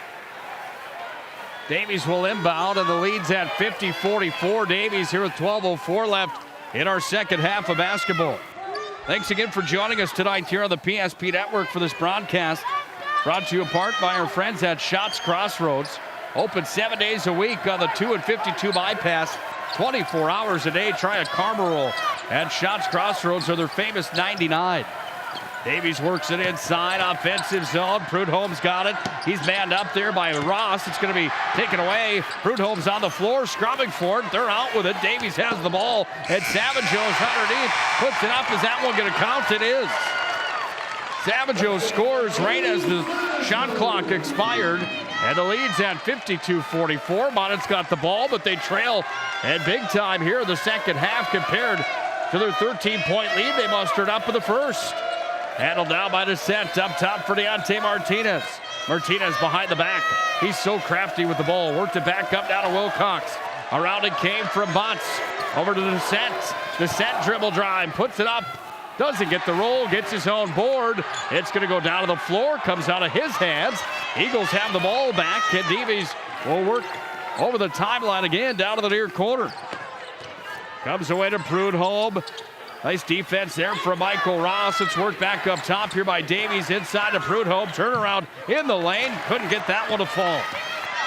Davies will inbound, and the lead's at 50-44. Davies here with 12:04 left in our second half of basketball. Thanks again for joining us tonight here on the PSP Network for this broadcast. Brought to you in part by our friends at Shots Crossroads. Open 7 days a week on the 2 and 52 bypass. 24 hours a day. Try a karma roll at Shots Crossroads or their famous 99. Davies works it inside, offensive zone. Prudhomme's got it. He's manned up there by Ross. It's going to be taken away. Prudhomme's on the floor, scrubbing for it. They're out with it. Davies has the ball, and Savageau's underneath. Puts it up. Is that one going to count? It is. Savageau scores right as the shot clock expired, and the lead's at 52-44. Minot's got the ball, but they trail, and big time here in the second half compared to their 13-point lead they mustered up in the first. Handled down by Descent, up top for Deontay Martinez. Martinez behind the back. He's so crafty with the ball. Worked it back up down to Wilcox. Around it came from Butts. Over to Descent. Descent dribble drive, puts it up. Doesn't get the roll, gets his own board. It's going to go down to the floor, comes out of his hands. Eagles have the ball back, and Davies will work over the timeline again, down to the near corner. Comes away to Prudhomme. Nice defense there from Michael Ross. It's worked back up top here by Davies, inside to Prudhomme. Turnaround in the lane, couldn't get that one to fall.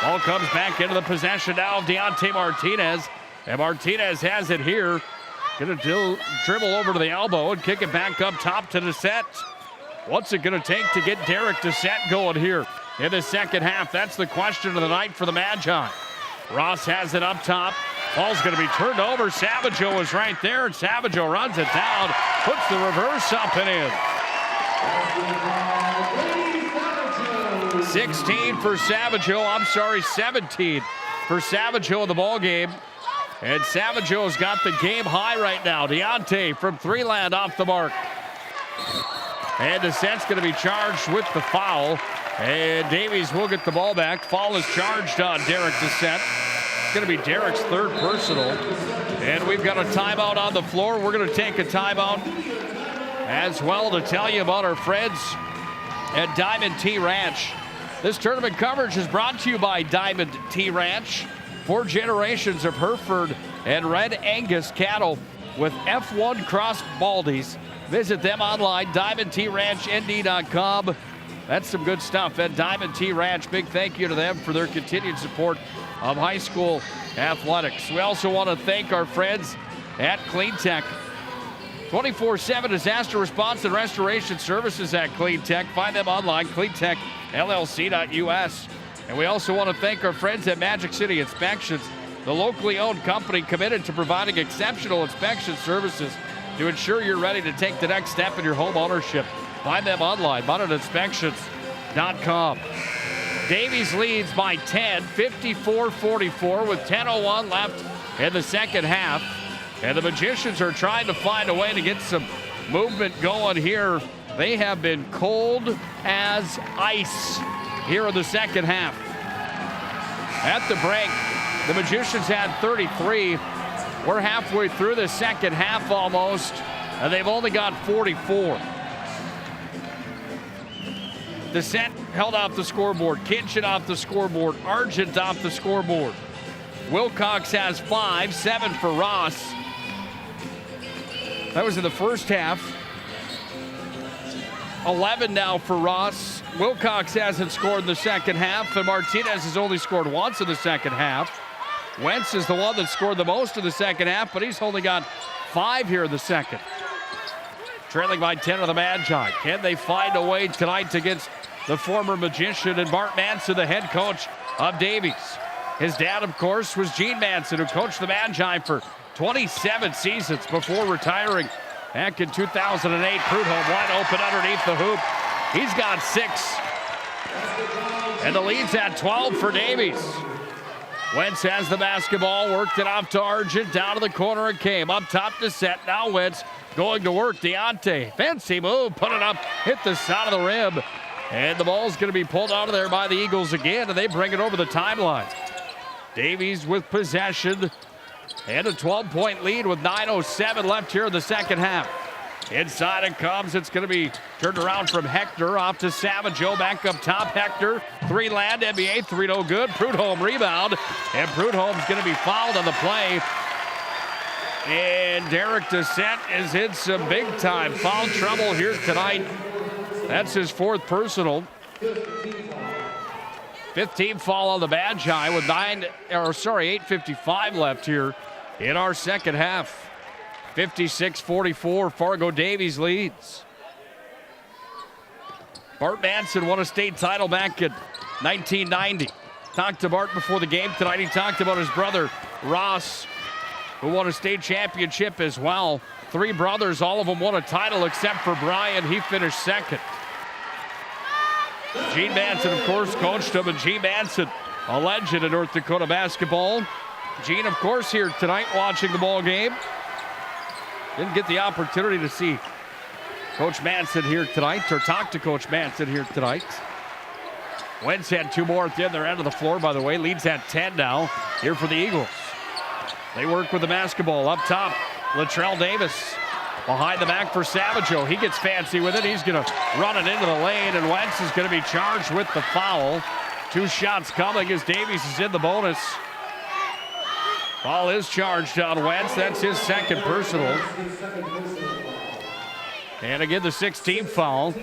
Ball comes back into the possession now of Deontay Martinez. And Martinez has it here. Gonna dribble over to the elbow and kick it back up top to Descent. What's it gonna take to get Derek Descent going here in the second half? That's the question of the night for the Magi. Ross has it up top. Ball's gonna be turned over. Savageau is right there, and Savageau runs it down, puts the reverse up and in. 16 for Savageau. 17 for Savageau in the ball game. And Savageau's got the game high right now. Deontay from three land off the mark. And Descent's going to be charged with the foul. And Davies will get the ball back. Foul is charged on Derek Descent. It's going to be Derek's third personal. And we've got a timeout on the floor. We're going to take a timeout as well to tell you about our friends at Diamond T Ranch. This tournament coverage is brought to you by Diamond T Ranch. 4 generations of Hereford and Red Angus cattle with F1 Cross Baldies. Visit them online, DiamondTRanchND.com. That's some good stuff at Diamond T Ranch. Big thank you to them for their continued support of high school athletics. We also want to thank our friends at Clean Tech. 24/7 disaster response and restoration services at Clean Tech. Find them online, cleantechllc.us. And we also want to thank our friends at Magic City Inspections, the locally owned company committed to providing exceptional inspection services to ensure you're ready to take the next step in your home ownership. Find them online, MonitInspections.com. Davies leads by 10, 54-44 with 10:01 left in the second half. And the Magicians are trying to find a way to get some movement going here. They have been cold as ice here in the second half. At the break, the Magicians had 33. We're halfway through the second half almost, and they've only got 44. Descent held off the scoreboard. Kitchen off the scoreboard. Argent off the scoreboard. Wilcox has 5, 7 for Ross. That was in the first half. 11 now for Ross. Wilcox hasn't scored in the second half, and Martinez has only scored once in the second half. Wentz is the one that scored the most in the second half, but he's only got 5 here in the second. Trailing by 10 of the Magi. Can they find a way tonight against the former Magician and Bart Manson, the head coach of Davies? His dad, of course, was Gene Manson, who coached the Magi for 27 seasons before retiring back in 2008. Prudhomme wide open underneath the hoop. He's got 6. And the lead's at 12 for Davies. Wentz has the basketball, worked it off to Argent, down to the corner it came, up top to set, now Wentz going to work, Deontay, fancy move, put it up, hit the side of the rim, and the ball's going to be pulled out of there by the Eagles again, and they bring it over the timeline. Davies with possession, and a 12-point lead with 9:07 left here in the second half. Inside it comes. It's going to be turned around from Hector off to Savageau. Back up top. Hector. 3 land. NBA. 3 no good. Prudhomme rebound. And Prudhomme's going to be fouled on the play. And Derek Descent is in some big-time foul trouble here tonight. That's his 4th personal. 15th foul on the Magi with 8:55 left here in our second half. 56-44, Fargo Davies leads. Bart Manson won a state title back in 1990. Talked to Bart before the game tonight. He talked about his brother, Ross, who won a state championship as well. 3 brothers, all of them won a title except for Brian. He finished second. Gene Manson, of course, coached him, and Gene Manson, a legend in North Dakota basketball. Gene, of course, here tonight watching the ball game. Didn't get the opportunity to see Coach Manson here tonight, or talk to Coach Manson here tonight. Wentz had 2 more at the other end of the floor, by the way. Leads at 10 now here for the Eagles. They work with the basketball up top. Latrell Davis behind the back for Savageau. He gets fancy with it. He's going to run it into the lane, and Wentz is going to be charged with the foul. 2 shots coming as Davies is in the bonus. Ball is charged on Wentz. That's his 2nd personal. And again, the 16th foul.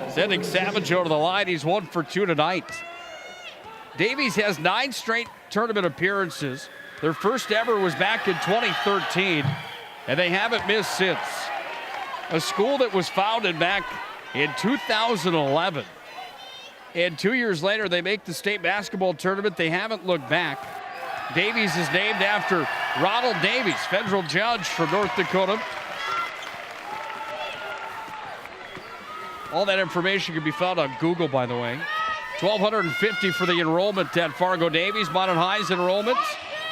Sending Savageau to the line. He's 1 for 2 tonight. Davies has 9 straight tournament appearances. Their first ever was back in 2013, and they haven't missed since. A school that was founded back in 2011. And 2 years later, they make the state basketball tournament. They haven't looked back. Davies is named after Ronald Davies, federal judge from North Dakota. All that information can be found on Google, by the way. $1,250 for the enrollment at Fargo Davies. Minot High's enrollment,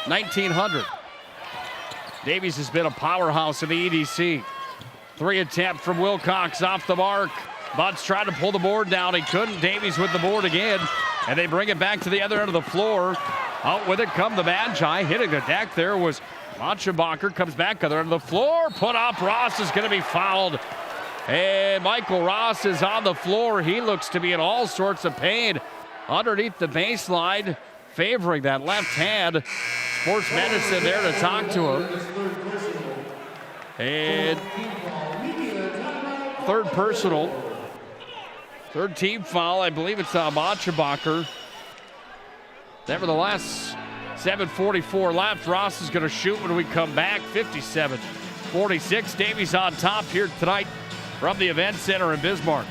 $1,900. Davies has been a powerhouse in the EDC. 3 attempt from Wilcox off the mark. Butts tried to pull the board down. He couldn't. Davies with the board again. And they bring it back to the other end of the floor. Out with it come the Magi. Hitting the deck there was Machenbacher. Comes back other end of the floor. Put up. Ross is going to be fouled. And Michael Ross is on the floor. He looks to be in all sorts of pain underneath the baseline, favoring that left hand. Sports medicine there to talk to him. And 3rd personal. 3rd team foul. I believe it's Machenbacher. Nevertheless, 7:44 left. Ross is going to shoot when we come back. 57-46. Davies on top here tonight from the Event Center in Bismarck.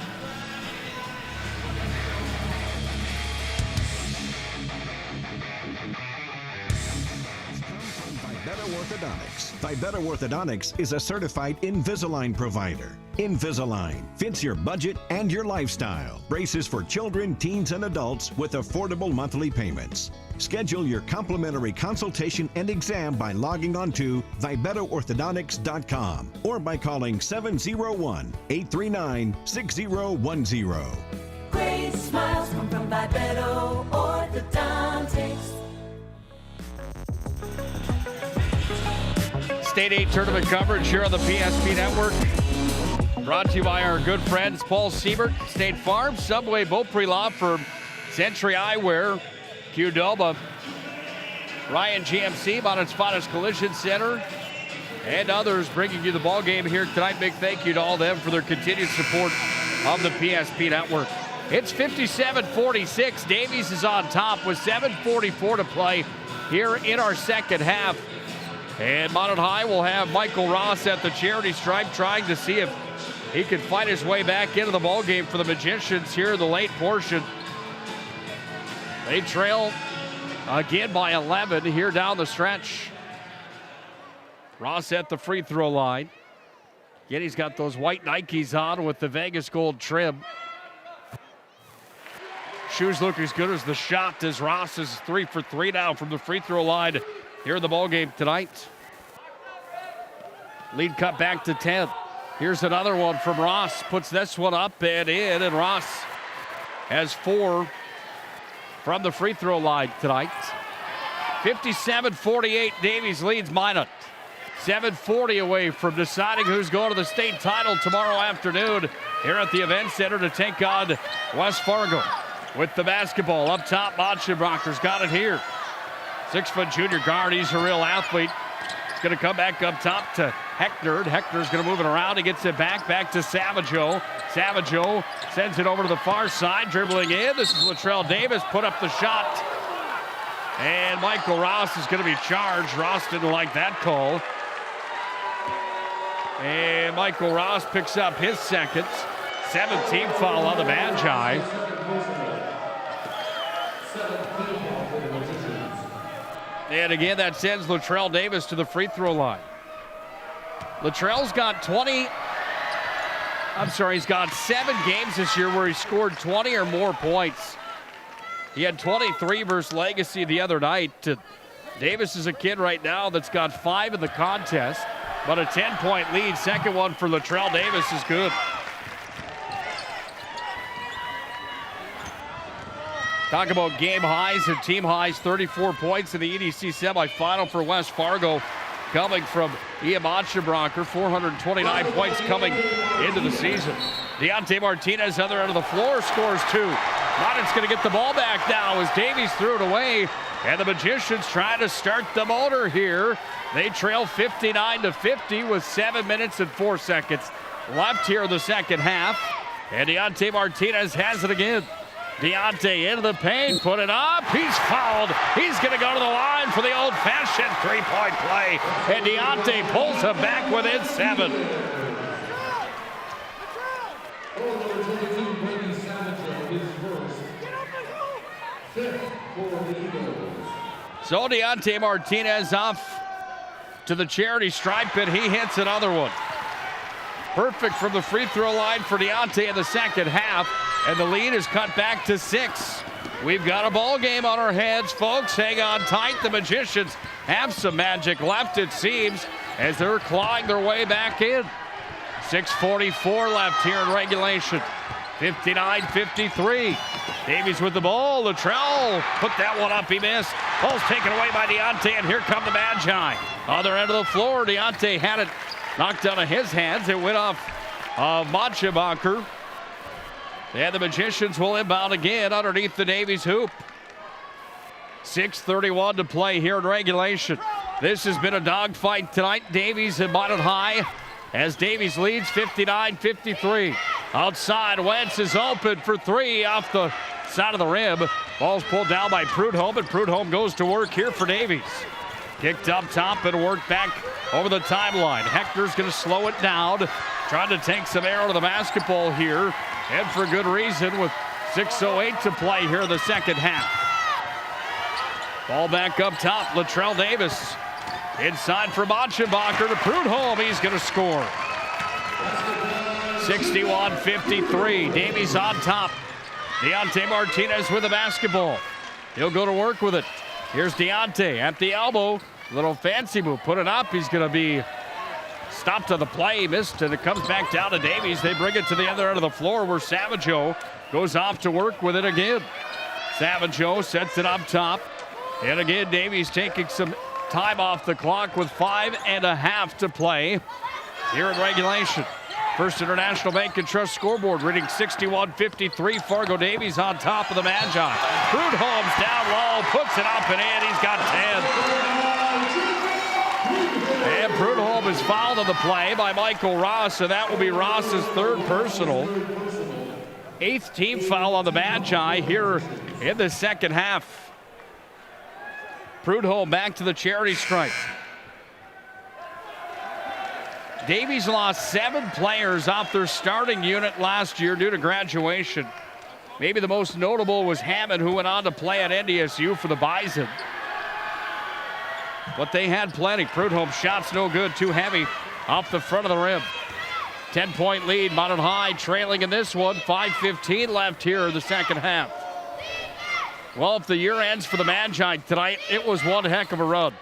Vibetta Orthodontics is a certified Invisalign provider. Invisalign fits your budget and your lifestyle. Braces for children, teens, and adults with affordable monthly payments. Schedule your complimentary consultation and exam by logging on to VibettaOrthodontics.com or by calling 701-839-6010. Great smiles come from Vibetta Orthodontics. State 8 tournament coverage here on the PSP Network. Brought to you by our good friends Paul Siebert, State Farm, Subway, Beaupre Law Firm, Century Eyewear, Qdoba, Ryan GMC, Bonnet Spotters Collision Center, and others bringing you the ball game here tonight. Big thank you to all of them for their continued support of the PSP Network. It's 57-46. Davies is on top with 7:44 to play here in our second half. And Minot High will have Michael Ross at the charity stripe, trying to see if he can fight his way back into the ballgame for the Magicians here in the late portion. They trail again by 11 here down the stretch. Ross at the free throw line. Again, he's got those white Nikes on with the Vegas gold trim. Shoes look as good as the shot as Ross is 3 for 3 now from the free throw line here in the ballgame tonight. Lead cut back to 10. Here's another one from Ross. Puts this one up and in, and Ross has 4 from the free throw line tonight. 57-48, Davies leads Minot. 7:40 away from deciding who's going to the state title tomorrow afternoon here at the Event Center to take on West Fargo. With the basketball up top, Monchebrocker's got it here. 6-foot junior guard, he's a real athlete. He's going to come back up top to Heckner. Heckner's going to move it around. He gets it back to Savageau. Savageau sends it over to the far side, dribbling in. This is Latrell Davis, put up the shot. And Michael Ross is going to be charged. Ross didn't like that call. And Michael Ross picks up his second. 17th foul on the Magi. And again, that sends Latrell Davis to the free throw line. Latrell's got he's got 7 games this year where he scored 20 or more points. He had 23 versus Legacy the other night. Davis is a kid right now that's got 5 in the contest, but a 10-point lead. Second one for Latrell Davis is good. Talk about game highs and team highs. 34 points in the EDC semifinal for West Fargo, coming from Ian Monchebrunker. 429 points coming into the season. Deontay Martinez, other end of the floor, scores 2. Minot's going to get the ball back now as Davies threw it away. And the Magicians trying to start the motor here. They trail 59-50 with 7 minutes and 4 seconds left here in the second half. And Deontay Martinez has it again. Deontay into the paint, put it up. He's fouled. He's going to go to the line for the old-fashioned three-point play. And Deontay pulls him back within 7. So Deontay Martinez off to the charity stripe, and he hits another one. Perfect from the free throw line for Deontay in the second half, and the lead is cut back to 6. We've got a ball game on our hands, folks. Hang on tight. The Magicians have some magic left, it seems, as they're clawing their way back in. 6:44 left here in regulation. 59-53. Davies with the ball. Latrell put that one up. He missed. Ball's taken away by Deontay, and here come the Magi. Other end of the floor, Deontay had it knocked out of his hands. It went off of Monchebrunker. And the Magicians will inbound again underneath the Davies hoop. 6:31 to play here in regulation. This has been a dogfight tonight. Davies and Minot High as Davies leads 59-53. Outside, Wentz is open for 3 off the side of the rim. Ball's pulled down by Prudhomme, and Prudhomme goes to work here for Davies. Kicked up top and worked back over the timeline. Hector's going to slow it down, trying to take some air out of the basketball here, and for good reason with 6:08 to play here in the second half. Ball back up top, Latrell Davis. Inside for Monchebrunker to Prudhomme. He's going to score. 61-53. Davies on top. Deontay Martinez with the basketball. He'll go to work with it. Here's Deontay at the elbow. Little fancy move. Put it up. He's going to be stopped to the play. Missed, and it comes back down to Davies. They bring it to the other end of the floor where Savageau goes off to work with it again. Savageau sets it up top. And again, Davies taking some time off the clock with 5.5 to play here in regulation. First International Bank and Trust scoreboard reading 61-53. Fargo Davies on top of the Magi. Prudhomme's down low, puts it up and in. He's got 10. And Prudhomme is fouled on the play by Michael Ross, so that will be Ross's 3rd personal. 8th team foul on the Magi here in the second half. Prudhomme back to the charity stripe. Davies lost 7 players off their starting unit last year due to graduation. Maybe the most notable was Hammond, who went on to play at NDSU for the Bison. But they had plenty. Prudhomme shots no good, too heavy off the front of the rim. 10-point lead, Minot High trailing in this one. 5:15 left here in the second half. Well, if the year ends for the Magi tonight, it was one heck of a run.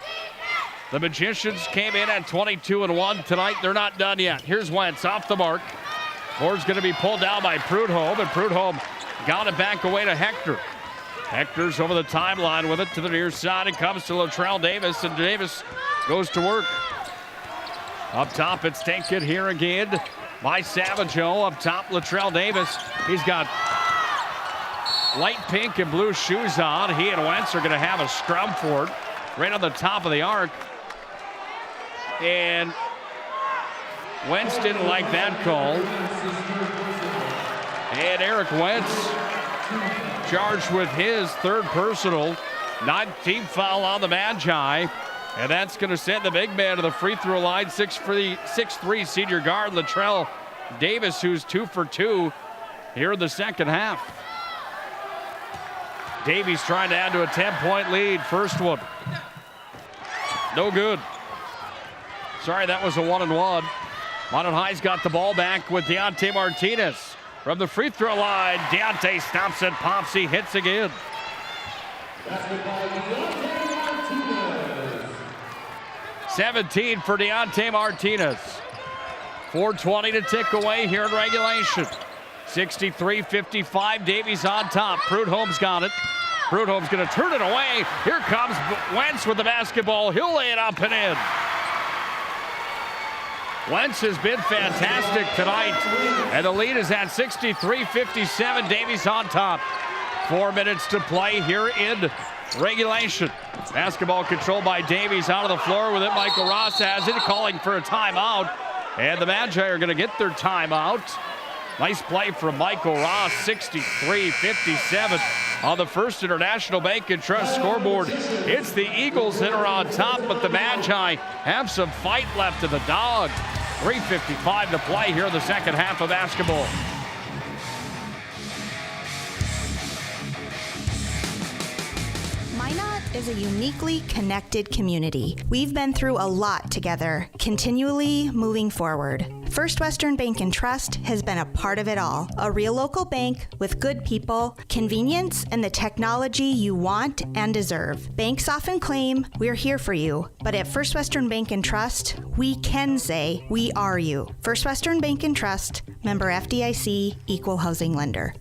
The Magicians came in at 22-1 tonight. They're not done yet. Here's Wentz off the mark. Board's going to be pulled down by Prudhomme, and Prudhomme got it back away to Hector. Hector's over the timeline with it to the near side. It comes to Latrell Davis, and Davis goes to work. Up top, it's taken here again by Savageau. Up top, Latrell Davis. He's got light pink and blue shoes on. He and Wentz are going to have a scrum for it right on the top of the arc. And Wentz didn't like that call. And Eric Wentz charged with his third personal. 9th team foul on the Magi. And that's going to send the big man to the free throw line. 6'3" senior guard Latrell Davis, who's 2 for 2 here in the second half. Davies trying to add to a 10-point lead. First one. No good. Sorry, that was a 1-and-1. Minot High's got the ball back with Deontay Martinez. From the free throw line, Deontay stops it, pops, he hits again. 17 for Deontay Martinez. 4:20 to tick away here in regulation. 63-55, Davies on top. Prudhomme's got it. Prudhomme's going to turn it away. Here comes Wentz with the basketball. He'll lay it up and in. Wentz has been fantastic tonight, and the lead is at 63-57. Davies on top. 4 minutes to play here in regulation. Basketball controlled by Davies out of the floor with it. Michael Ross has it, calling for a timeout, and the Magi are going to get their timeout. Nice play from Michael Ross, 63-57 on the First International Bank and Trust scoreboard. It's the Eagles that are on top, but the Magi have some fight left in the dog. 3:55 to play here in the second half of basketball. Minot is a uniquely connected community. We've been through a lot together, continually moving forward. First Western Bank and Trust has been a part of it all. A real local bank with good people, convenience, and the technology you want and deserve. Banks often claim we're here for you, but at First Western Bank and Trust, we can say we are you. First Western Bank and Trust, member FDIC, equal housing lender.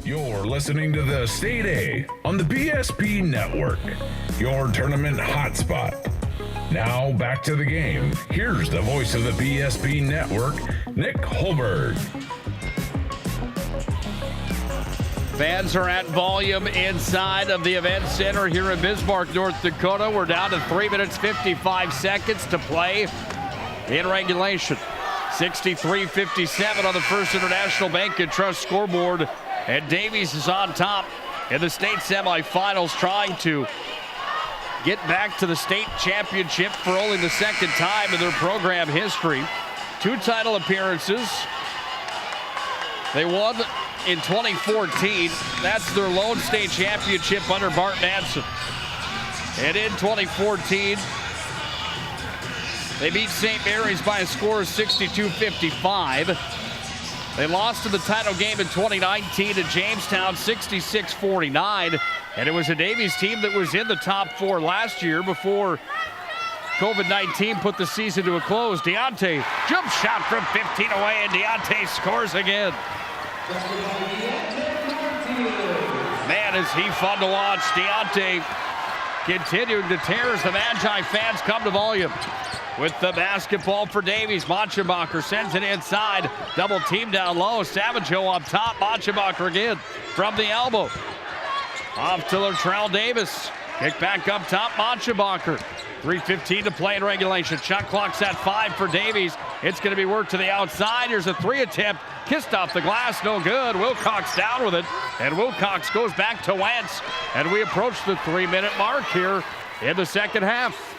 You're listening to the State A on the PSP Network, your tournament hotspot. Now back to the game. Here's the voice of the PSP Network, Nick Holberg. Fans are at volume inside of the event center here in Bismarck, North Dakota. We're down to 3 minutes, 55 seconds to play in regulation. 63-57 on the First International Bank and Trust scoreboard. And Davies is on top in the state semifinals, trying to get back to the state championship for only the second time in their program history. 2 title appearances. They won in 2014. That's their lone state championship under Bart Manson. And in 2014, they beat St. Mary's by a score of 62-55. They lost in the title game in 2019 to Jamestown, 66-49. And it was a Davies team that was in the top 4 last year before COVID-19 put the season to a close. Deontay, jump shot from 15 away, and Deontay scores again. Man, is he fun to watch. Deontay continuing to tear as the Magi fans come to volume. With the basketball for Davies, Monchebacher sends it inside. Double team down low. Savageau up top. Monchebacher again from the elbow. Off to Latrell Davis. Kick back up top. Monchebacher. 3:15 to play in regulation. Shot clock's at 5 for Davies. It's going to be worked to the outside. Here's a 3 attempt. Kissed off the glass. No good. Wilcox down with it. And Wilcox goes back to Wentz. And we approach the 3-minute mark here in the second half.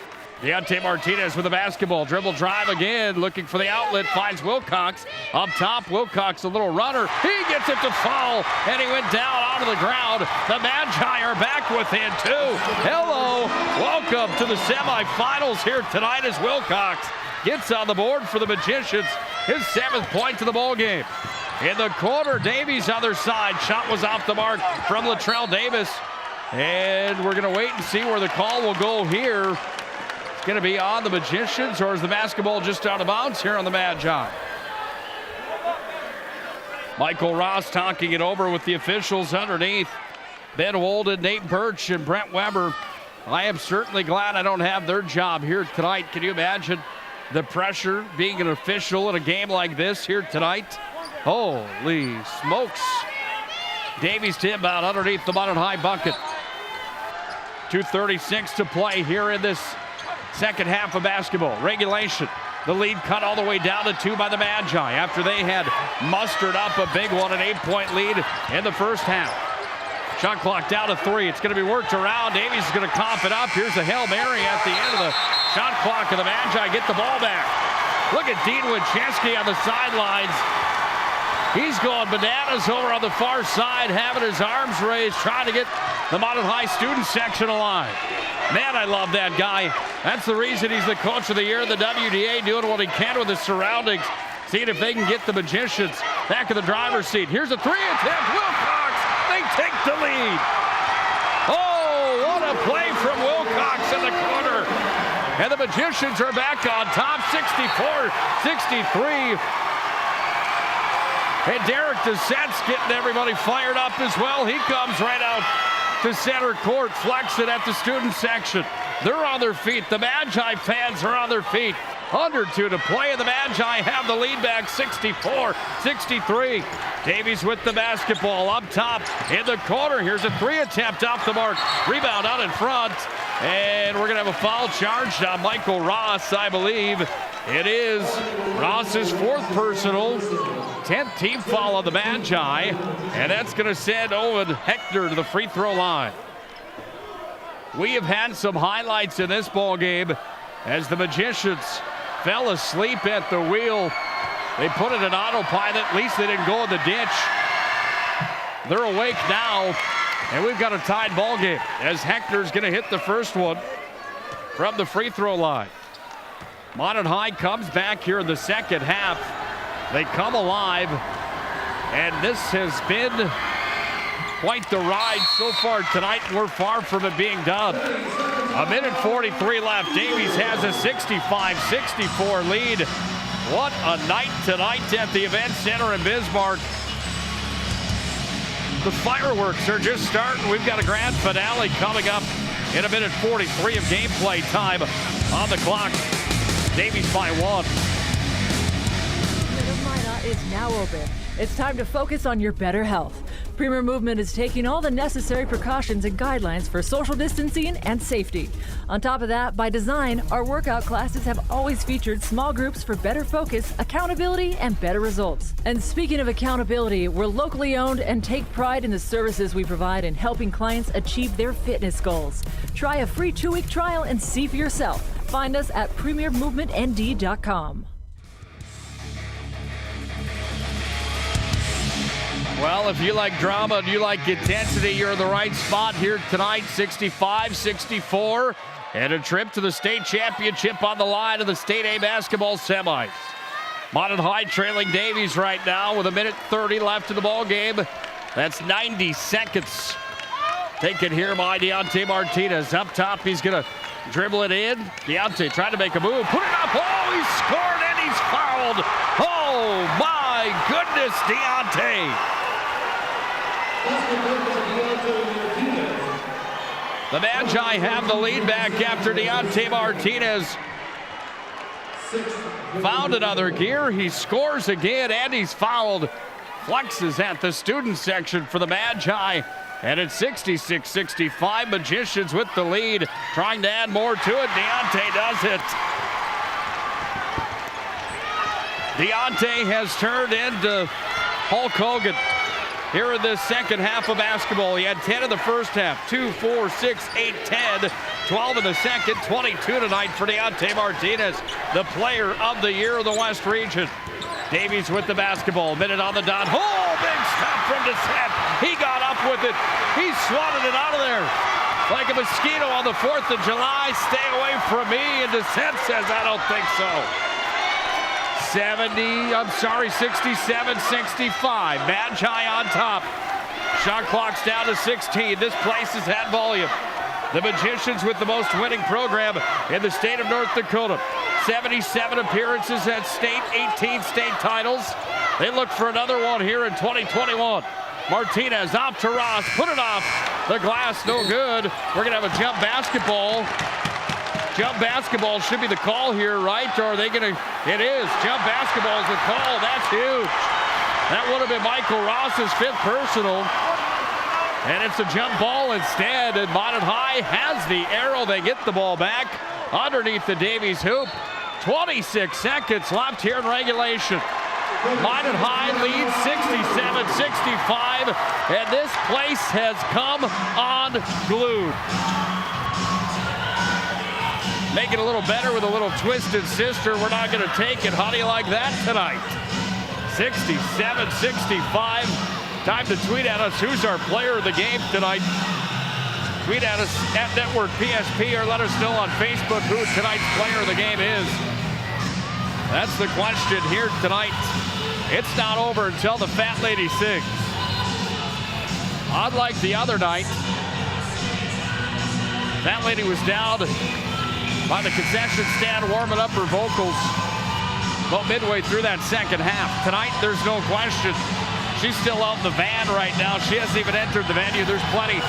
Deontay Martinez with the basketball. Dribble drive again. Looking for the outlet. Finds Wilcox. Up top, Wilcox, a little runner. He gets it to fall. And he went down onto the ground. The Magi are back within 2. Hello. Welcome to the semifinals here tonight as Wilcox gets on the board for the Magicians. His 7th point to the ball game. in the corner. Davies other side. Shot was off the mark from Latrell Davis. And we're going to wait and see where the call will go here. It's going to be on the Magicians, or is the basketball just out of bounds here on the Magi? Michael Ross talking it over with the officials underneath. Ben Walden, Nate Birch, and Brent Weber. I am certainly glad I don't have their job here tonight. Can you imagine the pressure being an official in a game like this here tonight? Holy smokes. Davies to inbound underneath the Minot High bucket. 2:36 to play here in this second half of basketball. Regulation. The lead cut all the way down to 2 by the Magi after they had mustered up a big one, an 8-point lead in the first half. Shot clock down to 3. It's going to be worked around. Davies is going to cough it up. Here's a Hail Mary at the end of the shot clock, and the Magi get the ball back. Look at Dean Winchesky on the sidelines. He's going bananas over on the far side, having his arms raised, trying to get the Minot High student section alive. Man, I love that guy. That's the reason he's the coach of the year in the WDA, doing what he can with his surroundings, seeing if they can get the Magicians back in the driver's seat. Here's a 3 attempt. Wilcox, they take the lead. Oh, what a play from Wilcox in the corner. And the Magicians are back on top, 64-63. And Derek DeSette's getting everybody fired up as well. He comes right out to center court, flex it at the student section. They're on their feet. The Magi fans are on their feet. Under 2 to play, and the Magi have the lead back, 64-63. Davies with the basketball up top in the corner. Here's a 3 attempt off the mark. Rebound out in front, and we're going to have a foul charged on Michael Ross, I believe. It is Ross's 4th personal, 10th team foul on the Magi, and that's going to send Owen Hector to the free throw line. We have had some highlights in this ball game as the Magicians fell asleep at the wheel. They put it in autopilot. At least they didn't go in the ditch. They're awake now, and we've got a tied ball game as Hector's going to hit the first one from the free throw line. Minot High comes back here in the second half. They come alive, and this has been quite the ride so far tonight, and we're far from it being done. 1:43 left. Davies has a 65-64 lead. What a night tonight at the Event Center in Bismarck. The fireworks are just starting. We've got a grand finale coming up in 1:43 of gameplay time on the clock. Davies by 1. Minot is now open. It's time to focus on your better health. Premier Movement is taking all the necessary precautions and guidelines for social distancing and safety. On top of that, by design, our workout classes have always featured small groups for better focus, accountability, and better results. And speaking of accountability, we're locally owned and take pride in the services we provide in helping clients achieve their fitness goals. Try a free 2-week trial and see for yourself. Find us at premiermovementnd.com. Well, if you like drama and you like intensity, you're in the right spot here tonight. 65-64, and a trip to the state championship on the line of the State A basketball semis. Minot High trailing Davies right now with 1:30 left in the ball game. That's 90 seconds. Taken here by Deontay Martinez. Up top, he's going to dribble it in. Deontay trying to make a move. Put it up. Oh, he's scored and he's fouled. Oh, my goodness, Deontay. The Magi have the lead back after Deontay Martinez found another gear. He scores again, and he's fouled. Flexes at the student section for the Magi. And it's 66-65. Magicians with the lead. Trying to add more to it. Deontay does it. Deontay has turned into Hulk Hogan here in this second half of basketball. He had 10 in the first half. 2, 4, 6, 8, 10. 12 in the second. 22 tonight for Deontay Martinez, the player of the year of the West region. Davies with the basketball. Minute on the dot. Oh, big stop from DeSette. He got up with it. He swatted it out of there like a mosquito on the 4th of July. Stay away from me. And DeSette says, I don't think so. 67-65. Magi on top. Shot clock's down to 16. This place has had volume. The Magicians with the most winning program in the state of North Dakota. 77 appearances at state, 18 state titles. They look for another one here in 2021. Martinez off to Ross, put it off the glass, no good. We're gonna have a jump basketball. Jump basketball should be the call here, right? Or are they gonna, it is, jump basketball is the call, that's huge. That would have been Michael Ross's 5th personal. And it's a jump ball instead, and Minot High has the arrow. They get the ball back underneath the Davies hoop. 26 seconds left here in regulation. Minot High leads 67-65, and this place has come unglued. Make it a little better with a little twisted sister. We're not going to take it. How do you like that tonight? 67-65. Time to tweet at us who's our player of the game tonight. Tweet at us at Network PSP or let us know on Facebook who tonight's player of the game is. That's the question here tonight. It's not over until the Fat Lady sings. Unlike the other night, Fat Lady was down by the concession stand warming up her vocals about midway through that second half. Tonight, there's no question. She's still out in the van right now. She hasn't even entered the venue. There's plenty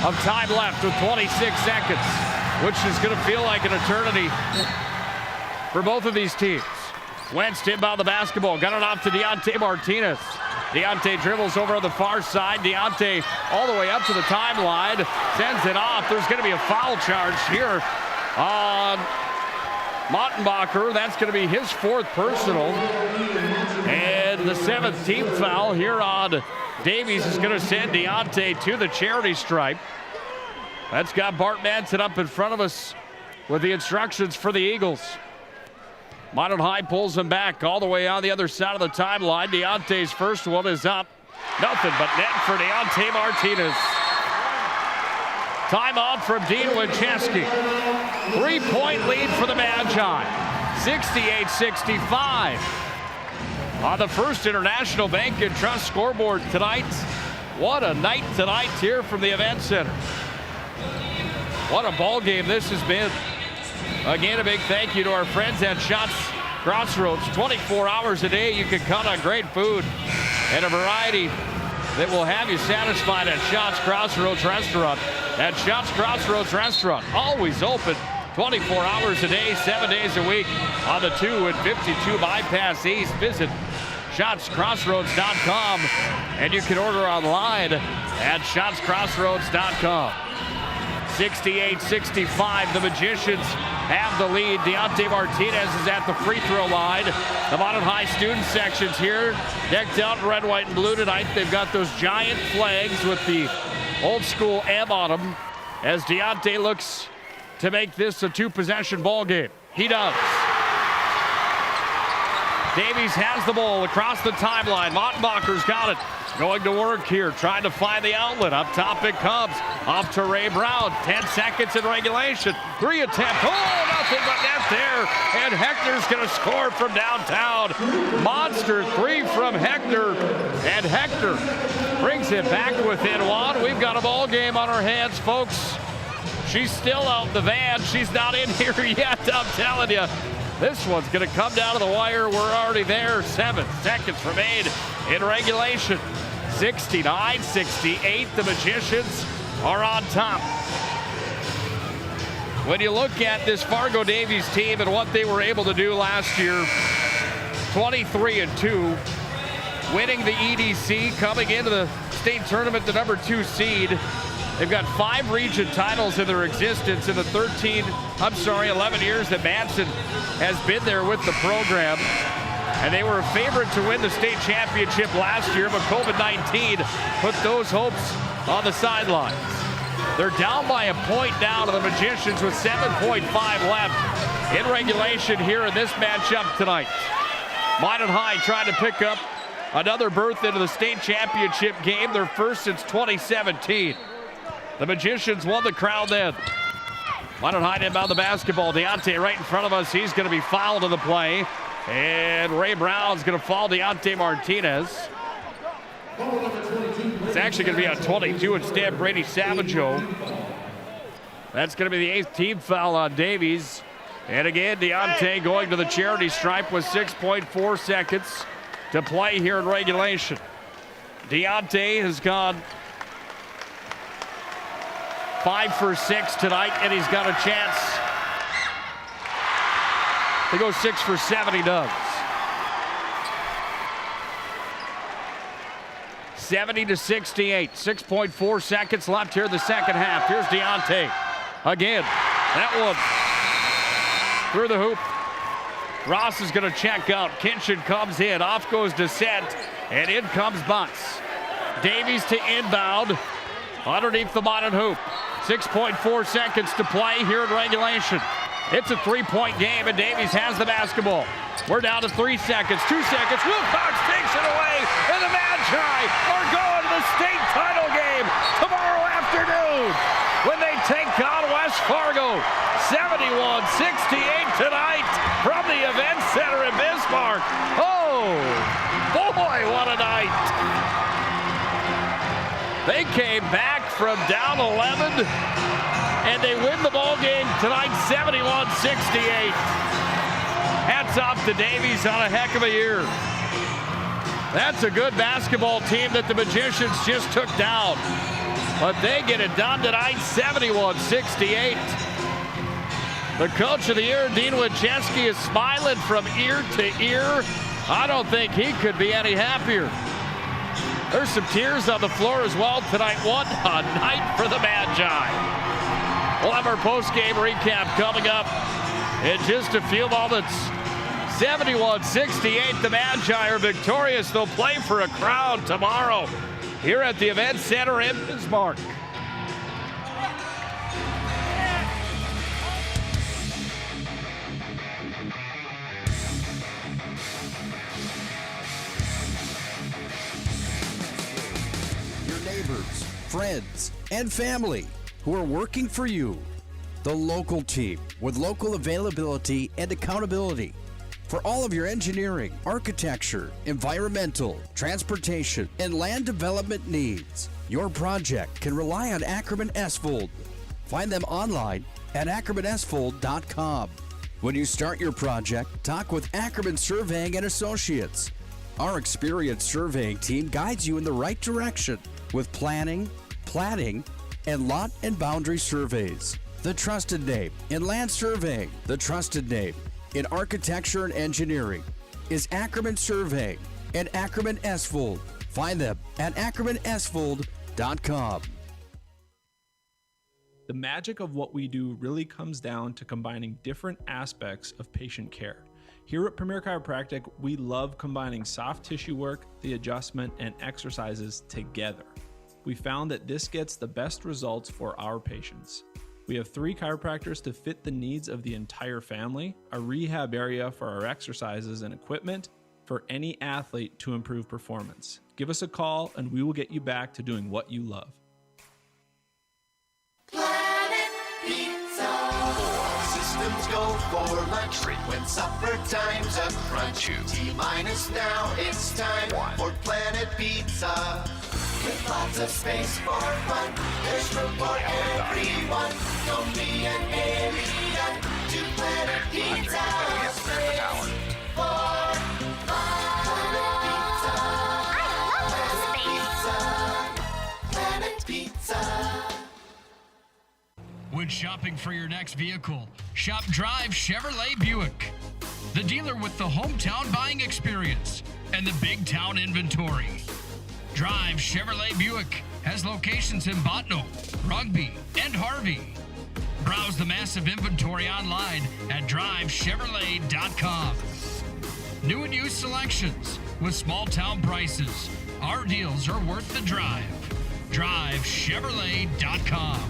of time left with 26 seconds, which is going to feel like an eternity for both of these teams. Wentz to inbound the basketball. Got it off to Deontay Martinez. Deontay dribbles over on the far side. Deontay all the way up to the timeline. Sends it off. There's going to be a foul charge here on Mottenbacher. That's going to be his 4th personal. And the 7th team foul here on Davies is going to send Deontay to the charity stripe. That's got Bart Manson up in front of us with the instructions for the Eagles. Minot High pulls him back all the way on the other side of the timeline. Deontay's first one is up. Nothing but net for Deontay Martinez. Timeout from Dean Winchesky. 3-point lead for the Magi. 68-65. On the First International Bank and Trust scoreboard tonight. What a night tonight here from the Event Center. What a ball game this has been. Again, a big thank you to our friends at Shots Crossroads. 24 hours a day, you can count on great food and a variety that will have you satisfied at Shots Crossroads Restaurant. At Shots Crossroads Restaurant, always open 24 hours a day, 7 days a week on the 2 and 52 Bypass East. Visit shotscrossroads.com and you can order online at shotscrossroads.com. 68-65, the Magicians have the lead. Deontay Martinez is at the free throw line. The Minot High student sections here decked out in red, white, and blue tonight. They've got those giant flags with the old school M on them as Deontay looks to make this a 2-possession ball game. He does. Davies has the ball across the timeline. Mottenbacher's got it. Going to work here, trying to find the outlet. Up top it comes. Off to Ray Brown. 10 seconds in regulation. 3 attempt. Oh, nothing but net there. And Hector's going to score from downtown. Monster 3 from Hector. And Hector brings it back within 1. We've got a ball game on our hands, folks. She's still out in the van. She's not in here yet, I'm telling you. This one's going to come down to the wire. We're already there. 7 seconds remain in regulation. 69-68. The Magicians are on top. When you look at this Fargo Davies team and what they were able to do last year, 23-2, winning the EDC, coming into the state tournament, the number 2 seed. They've got 5 region titles in their existence in the 11 years that Manson has been there with the program. And they were a favorite to win the state championship last year, but COVID-19 put those hopes on the sidelines. They're down by a point now to the Magicians with 7.5 left in regulation here in this matchup tonight. Minot High trying to pick up another berth into the state championship game, their first since 2017. The Magicians won the crown then. Minot High inbound the basketball. Deontay right in front of us. He's going to be fouled in the play. And Ray Brown's going to fall Deontay Martinez. It's actually going to be on 22 instead, Brady Savageau. That's going to be the 8th team foul on Davies. And again, Deontay going to the charity stripe with 6.4 seconds to play here in regulation. Deontay has gone 5 for 6 tonight, and he's got a chance to go 6 for 7. He does. 70-68. 6.4 seconds left here in the second half. Here's Deontay again. That one through the hoop. Ross is going to check out. Kinchin comes in. Off goes Descent, and in comes Butts. Davies to inbound underneath the Minot hoop. 6.4 seconds to play here in regulation. It's a 3-point game, and Davies has the basketball. We're down to 3 seconds. 2 seconds. Wilcox takes it away, and the Magi are going to the state title game tomorrow afternoon when they take on West Fargo. 71-68 tonight from the Event Center in Bismarck. Oh, boy, what a night. They came back from down 11, and they win the ball game tonight 71-68. Hats off to Davies on a heck of a year. That's a good basketball team that the Magicians just took down. But they get it done tonight, 71-68. The coach of the year, Dean Winchesky, is smiling from ear to ear. I don't think he could be any happier. There's some tears on the floor as well tonight. What a night for the Magi. We'll have our post-game recap coming up in just a few moments. 71-68, the Magi are victorious. They'll play for a crown tomorrow here at the Event Center in Bismarck. Your neighbors, friends, and family who are working for you. The local team with local availability and accountability. For all of your engineering, architecture, environmental, transportation, and land development needs, your project can rely on Ackerman Esfold. Find them online at ackermanesfold.com. When you start your project, talk with Ackerman Surveying and Associates. Our experienced surveying team guides you in the right direction with planning, platting, and lot and boundary surveys. The trusted name in land surveying, the trusted name in architecture and engineering is Ackerman Surveying and Ackerman Esfold. Find them at ackermanesfold.com. The magic of what we do really comes down to combining different aspects of patient care. Here at Premier Chiropractic, we love combining soft tissue work, the adjustment, and exercises together. We found that this gets the best results for our patients. We have 3 chiropractors to fit the needs of the entire family, a rehab area for our exercises and equipment for any athlete to improve performance. Give us a call and we will get you back to doing what you love. Planet Pizza. 4 systems go for lunch when supper time's a crunch. T-minus now, it's time for Planet Pizza. With lots of space for fun, there's room for everyone. Don't be an alien to Planet Pizza. Space for fun. Planet Pizza. When shopping for your next vehicle, shop Drive Chevrolet Buick, the dealer with the hometown buying experience and the big town inventory. Drive Chevrolet Buick has locations in Botno, Rugby, and Harvey. Browse the massive inventory online at drivechevrolet.com. New and used selections with small town prices. Our deals are worth the drive. drivechevrolet.com.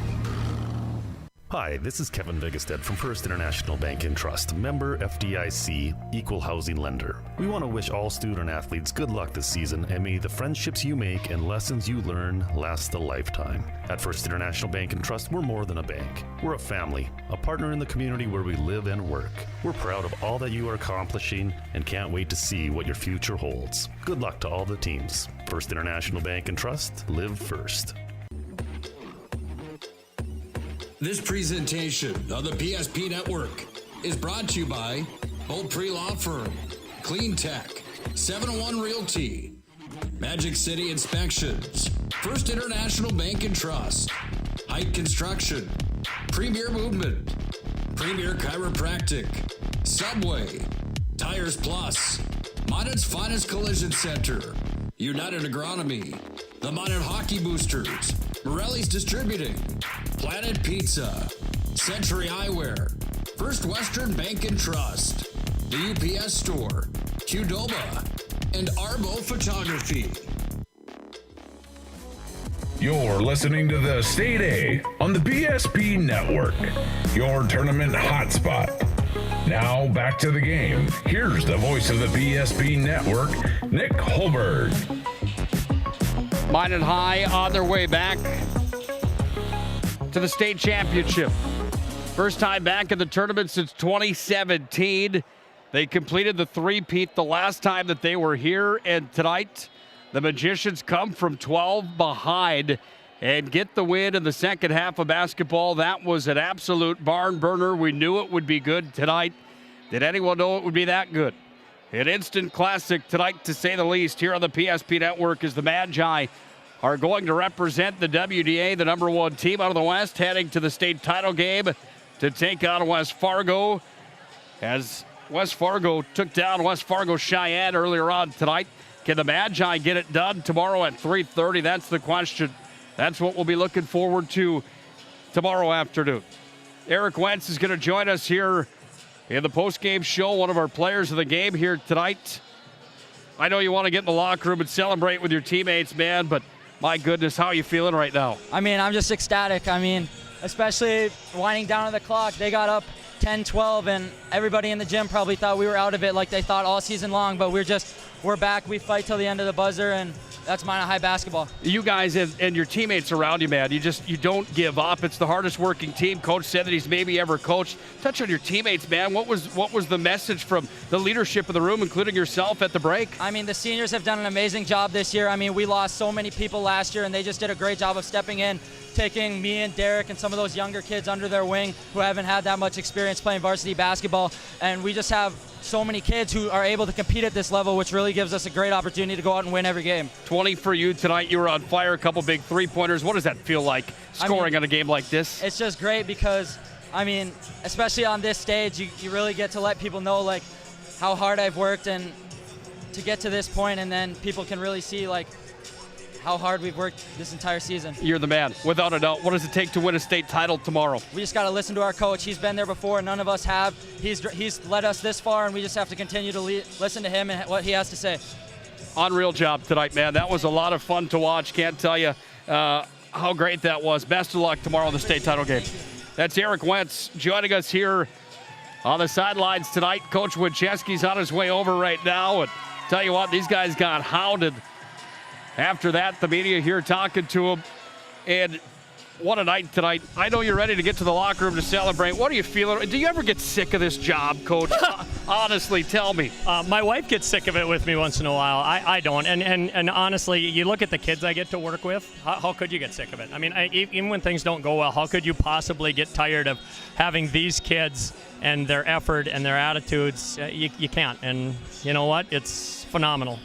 Hi, this is Kevin Vigestead from First International Bank and Trust, member FDIC, equal housing lender. We want to wish all student athletes good luck this season, and may the friendships you make and lessons you learn last a lifetime. At First International Bank and Trust, we're more than a bank. We're a family, a partner in the community where we live and work. We're proud of all that you are accomplishing and can't wait to see what your future holds. Good luck to all the teams. First International Bank and Trust, live first. This presentation of the PSP Network is brought to you by Beaupre Law Firm, Clean Tech, 701 Realty, Magic City Inspections, First International Bank and Trust, Height Construction, Premier Movement, Premier Chiropractic, Subway, Tires Plus, Minot's Finest Collision Center, United Agronomy, the Minot Hockey Boosters, Morelli's Distributing, Planet Pizza, Century Eyewear, First Western Bank and Trust, the UPS Store, Qdoba, and Arbo Photography. You're listening to the State A on the PSP Network, your tournament hotspot. Now back to the game. Here's the voice of the PSP Network, Nick Holberg. Minot High on their way back to the state championship. First time back in the tournament since 2017. They completed the three-peat the last time that they were here, and tonight the Magicians come from 12 behind and get the win in the second half of basketball. That was an absolute barn burner. We knew it would be good tonight. Did anyone know it would be that good? An instant classic tonight, to say the least, here on the PSP Network, as the Magi are going to represent the WDA, the number one team out of the West, heading to the state title game to take on West Fargo, as West Fargo took down West Fargo Cheyenne earlier on tonight. Can the Magi get it done tomorrow at 3:30? That's the question. That's what we'll be looking forward to tomorrow afternoon. Eric Wentz is going to join us here in the postgame show, one of our players of the game here tonight. I know you want to get in the locker room and celebrate with your teammates, man, but my goodness, how are you feeling right now? I mean, I'm just ecstatic. I mean, especially winding down to the clock. They got up 10-12, and everybody in the gym probably thought we were out of it like they thought all season long, but we're back. We fight till the end of the buzzer, and that's Minot High basketball. You guys and your teammates around you, man, you don't give up. It's the hardest working team. Coach said that he's maybe ever coached. Touch on your teammates, man. What was the message from the leadership of the room, including yourself, at the break? I mean, the seniors have done an amazing job this year. I mean, we lost so many people last year, and they just did a great job of stepping in, taking me and Derek and some of those younger kids under their wing who haven't had that much experience playing varsity basketball. And we just have so many kids who are able to compete at this level, which really gives us a great opportunity to go out and win every game. 20 for you tonight. You were on fire, a couple big three-pointers. What does that feel like, scoring on a game like this? It's just great because, I mean, especially on this stage, you really get to let people know, like, how hard I've worked and to get to this point, and then people can really see, like, how hard we've worked this entire season. You're the man, without a doubt. What does it take to win a state title tomorrow? We just got to listen to our coach. He's been there before. None of us have. He's led us this far, and we just have to continue to listen to him and what he has to say. Unreal job tonight, man. That was a lot of fun to watch. Can't tell you how great that was. Best of luck tomorrow in the state title game. That's Eric Wentz joining us here on the sidelines tonight. Coach Winchesky's on his way over right now, and tell you what, these guys got hounded. After that, the media here talking to him, and what a night tonight. I know you're ready to get to the locker room to celebrate. What are you feeling? Do you ever get sick of this job, Coach? Honestly, tell me. My wife gets sick of it with me once in a while. I don't. And honestly, you look at the kids I get to work with, how could you get sick of it? I mean, even when things don't go well, how could you possibly get tired of having these kids and their effort and their attitudes? You can't. And you know what? It's phenomenal.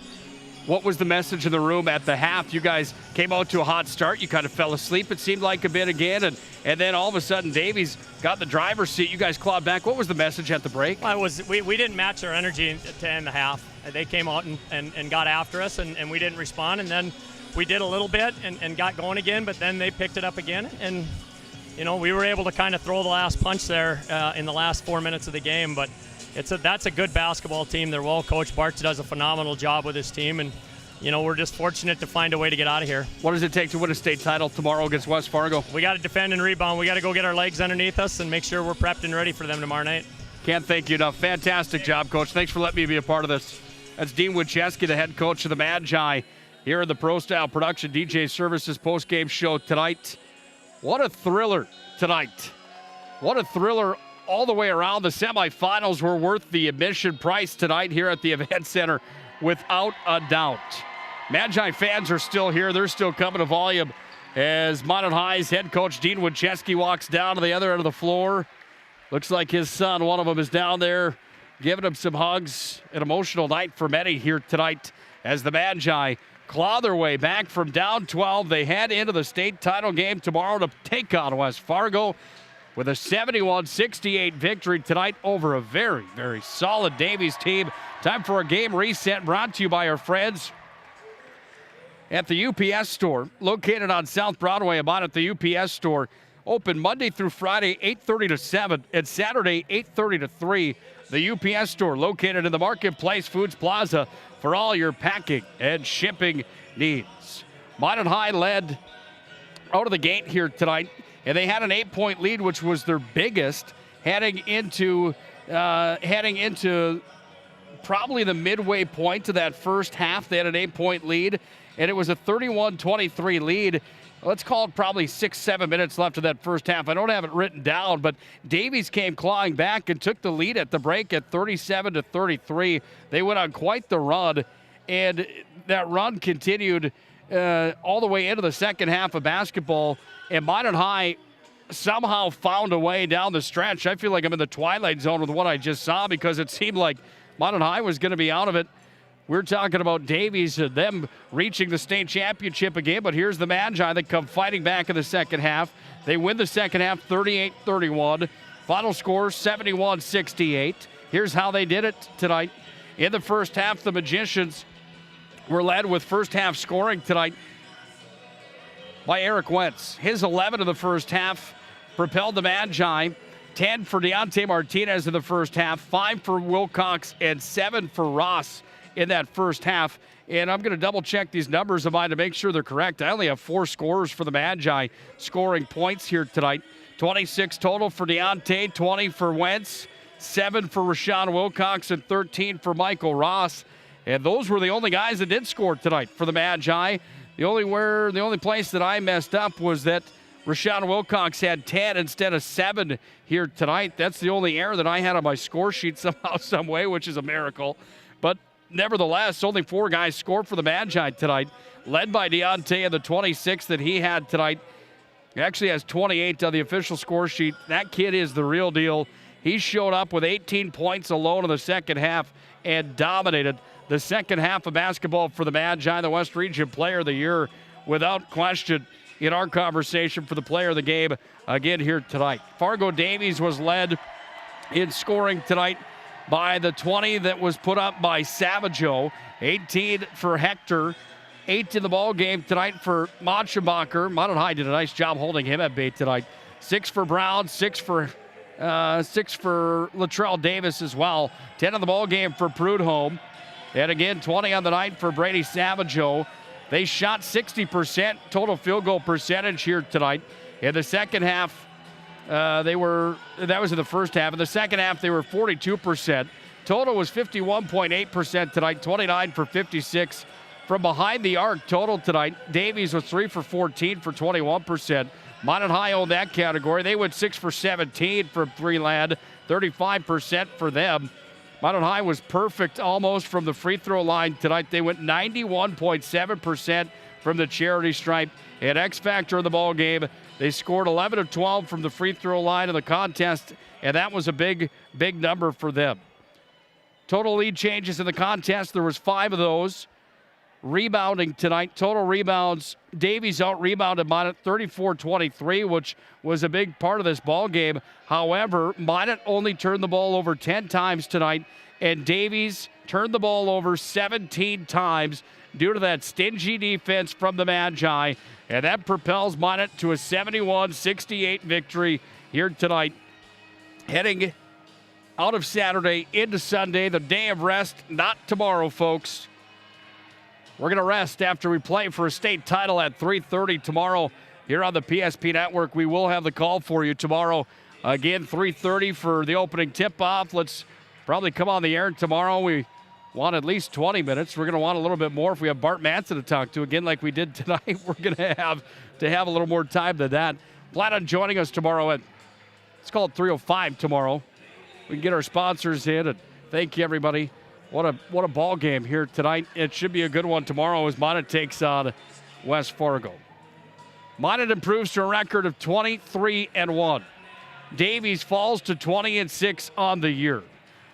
What was the message in the room at the half? You guys came out to a hot start. You kind of fell asleep, it seemed like, a bit again. And then all of a sudden, Davies got the driver's seat. You guys clawed back. What was the message at the break? We didn't match our energy to end the half. They came out and got after us, and we didn't respond. And then we did a little bit and got going again, but then they picked it up again. And, you know, we were able to kind of throw the last punch there in the last 4 minutes of the game. But that's a good basketball team. They're well coached. Bart does a phenomenal job with his team, and we're just fortunate to find a way to get out of here. What does it take to win a state title tomorrow against West Fargo? We got to defend and rebound. We got to go get our legs underneath us and make sure we're prepped and ready for them tomorrow night. Can't thank you enough. Fantastic job, Coach. Thanks for letting me be a part of this. That's Dean Wincheski, the head coach of the Magi, here in the Pro Style Production DJ Services postgame show tonight. What a thriller tonight. What a thriller all the way around. The semifinals were worth the admission price tonight here at the Event Center, without a doubt. Magi fans are still here. They're still coming to volume as Minot High's head coach Dean Wincheski walks down to the other end of the floor. Looks like his son, one of them, is down there giving him some hugs. An emotional night for many here tonight as the Magi claw their way back from down 12. They head into the state title game tomorrow to take on West Fargo with a 71-68 victory tonight over a very, very solid Davies team. Time for a game reset brought to you by our friends at the UPS store, located on South Broadway. About at the UPS store. Open Monday through Friday, 8:30 to 7, and Saturday, 8:30 to 3. The UPS store, located in the Marketplace Foods Plaza, for all your packing and shipping needs. Minot High led out of the gate here tonight, and they had an 8-point lead, which was their biggest heading into probably the midway point to that first half. They had an 8-point lead, and it was a 31-23 lead. Let's call it probably 6-7 minutes left of that first half. I don't have it written down, but Davies came clawing back and took the lead at the break at 37-33. They went on quite the run, and that run continued all the way into the second half of basketball. And Minot High somehow found a way down the stretch. I feel like I'm in the twilight zone with what I just saw, because it seemed like Minot High was going to be out of it. We're talking about Davies and them reaching the state championship again, but here's the Magi that come fighting back in the second half. They win the second half 38-31. Final score 71-68. Here's how they did it tonight. In the first half, the Magicians were led with first half scoring tonight by Eric Wentz. His 11 of the first half propelled the Magi. 10 for Deontay Martinez in the first half, 5 for Wilcox, and 7 for Ross in that first half. And I'm going to double check these numbers of mine to make sure they're correct. I only have 4 scorers for the Magi scoring points here tonight. 26 total for Deontay, 20 for Wentz, 7 for Rashawn Wilcox, and 13 for Michael Ross. And those were the only guys that did score tonight for the Magi. The only place that I messed up was that Rashawn Wilcox had 10 instead of 7 here tonight. That's the only error that I had on my score sheet somehow, some way, which is a miracle. But nevertheless, only 4 guys scored for the Magi tonight, led by Deontay and the 26 that he had tonight. He actually has 28 on the official score sheet. That kid is the real deal. He showed up with 18 points alone in the second half and dominated the second half of basketball for the Magi, the West Region Player of the Year, without question, in our conversation for the player of the game again here tonight. Fargo Davies was led in scoring tonight by the 20 that was put up by Savageau, 18 for Hector, 8 in the ball game tonight for Motschenbacher. Minot High did a nice job holding him at bay tonight. 6 for Brown, 6 for Latrell Davis as well. 10 in the ball game for Prudhomme. And again, 20 on the night for Brady Savageau. They shot 60% total field goal percentage here tonight. In the second half, that was in the first half. In the second half, they were 42%. Total was 51.8% tonight, 29 for 56 from behind the arc total tonight. Davies was 3 for 14 for 21%. Minot High owned that category. They went 6 for 17 from three land, 35% for them. Minot High was perfect almost from the free throw line tonight. They went 91.7% from the charity stripe. And X factor in the ball game, they scored 11 of 12 from the free throw line in the contest, and that was a big, big number for them. Total lead changes in the contest, there was 5 of those. Rebounding tonight, total rebounds, Davies out-rebounded Minot 34-23, which was a big part of this ball game. However, Minot only turned the ball over 10 times tonight, and Davies turned the ball over 17 times due to that stingy defense from the Magi, and that propels Minot to a 71-68 victory here tonight. Heading out of Saturday into Sunday, the day of rest, not tomorrow, folks. We're going to rest after we play for a state title at 3:30 tomorrow here on the PSP Network. We will have the call for you tomorrow. Again, 3:30 for the opening tip-off. Let's probably come on the air tomorrow. We want at least 20 minutes. We're going to want a little bit more if we have Bart Manson to talk to. Again, like we did tonight, we're going to have a little more time than that. Plan on joining us tomorrow at, it's called 3:05 tomorrow. We can get our sponsors in, and thank you, everybody. What a ball game here tonight. It should be a good one tomorrow as Minot takes on West Fargo. Minot improves to a record of 23-1. Davies falls to 20-6 on the year.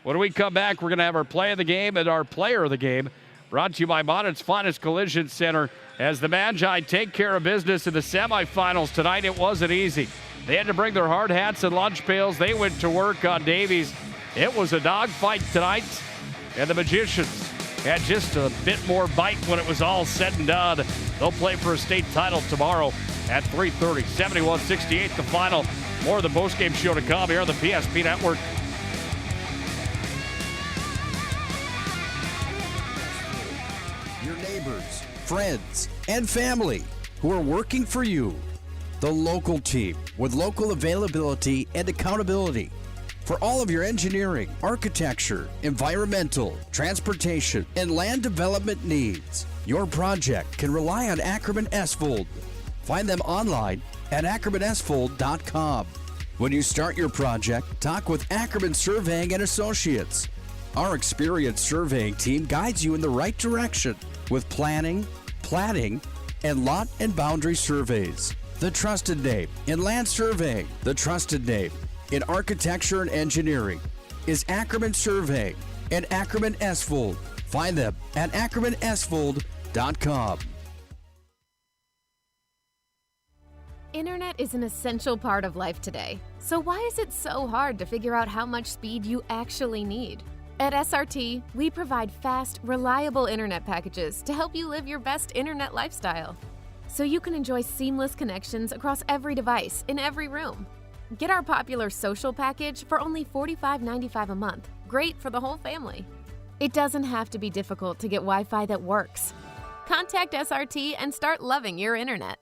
When we come back, we're going to have our play of the game and our player of the game, brought to you by Minot's Finest Collision Center. As the Magi take care of business in the semifinals tonight, it wasn't easy. They had to bring their hard hats and lunch pails. They went to work on Davies. It was a dogfight tonight, and the Magicians had just a bit more bite when it was all said and done. They'll play for a state title tomorrow at 3:30. 71-68 the final. More of the postgame show to come here on the PSP Network. Your neighbors, friends, and family who are working for you. The local team with local availability and accountability. For all of your engineering, architecture, environmental, transportation, and land development needs, your project can rely on Ackerman Esfold. Find them online at ackermanesfold.com. When you start your project, talk with Ackerman Surveying and Associates. Our experienced surveying team guides you in the right direction with planning, platting, and lot and boundary surveys. The trusted name in land surveying, the trusted name in architecture and engineering is Ackerman Surveying and Ackerman Esfold. Find them at ackermanesfold.com. Internet is an essential part of life today. So why is it so hard to figure out how much speed you actually need? At SRT, we provide fast, reliable internet packages to help you live your best internet lifestyle. So you can enjoy seamless connections across every device in every room. Get our popular social package for only $45.95 a month. Great for the whole family. It doesn't have to be difficult to get Wi-Fi that works. Contact SRT and start loving your internet.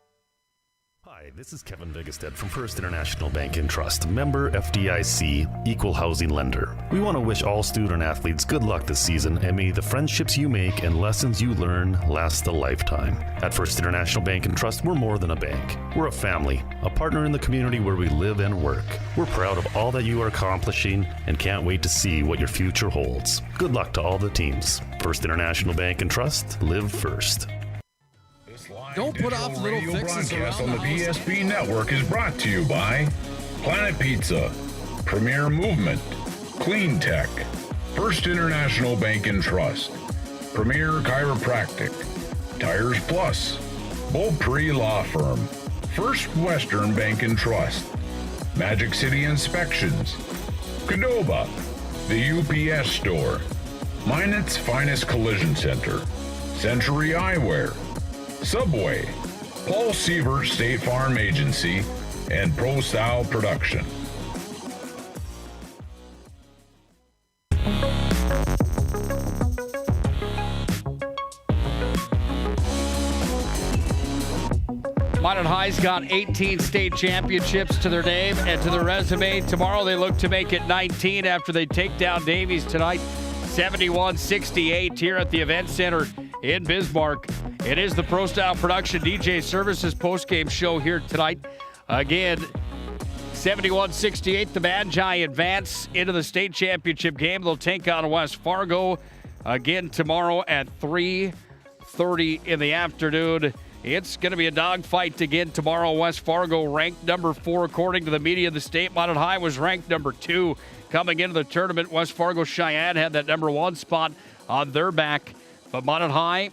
Hi, this is Kevin Vigestead from First International Bank and Trust, member FDIC, equal housing lender. We want to wish all student athletes good luck this season, and may the friendships you make and lessons you learn last a lifetime. At First International Bank and Trust, we're more than a bank. We're a family, a partner in the community where we live and work. We're proud of all that you are accomplishing and can't wait to see what your future holds. Good luck to all the teams. First International Bank and Trust, live first. Don't put off little Radio fixes broadcast around on the the house. PSP Network is brought to you by Planet Pizza, Premier Movement, Clean Tech, First International Bank and Trust, Premier Chiropractic, Tires Plus, Beaupre Law Firm, First Western Bank and Trust, Magic City Inspections, Qdoba, the UPS Store, Minot's Finest Collision Center, Century Eyewear, Subway, Paul Sievert State Farm Agency, and Pro Style Production. Minot High's got 18 state championships to their name and to their resume. Tomorrow they look to make it 19 after they take down Davies tonight, 71-68 here at the Event Center in Bismarck. It is the Pro Style Production DJ Services postgame show here tonight. Again, 71-68, the Magi advance into the state championship game. They'll take on West Fargo again tomorrow at 3:30 in the afternoon. It's going to be a dogfight again tomorrow. West Fargo ranked number 4 according to the media of the state. Minot High was ranked number 2 coming into the tournament. West Fargo Cheyenne had that number 1 spot on their back. But Minot High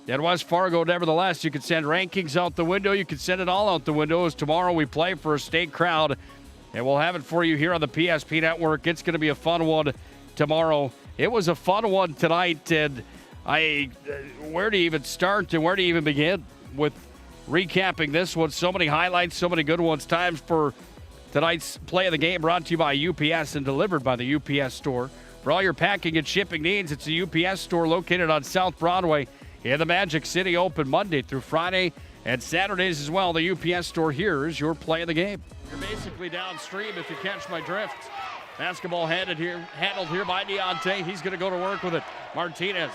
and West Fargo, nevertheless, you can send rankings out the window. You can send it all out the window as tomorrow we play for a state crowd. And we'll have it for you here on the PSP Network. It's going to be a fun one tomorrow. It was a fun one tonight, and where do you even start and where do you even begin with recapping this one? So many highlights, so many good ones. Time for tonight's play of the game, brought to you by UPS and delivered by the UPS Store. For all your packing and shipping needs, it's the UPS Store located on South Broadway in the Magic City, open Monday through Friday and Saturdays as well. The UPS store, here's your play of the game. You're basically downstream if you catch my drift. Basketball handled here by Deontay. He's going to go to work with it. Martinez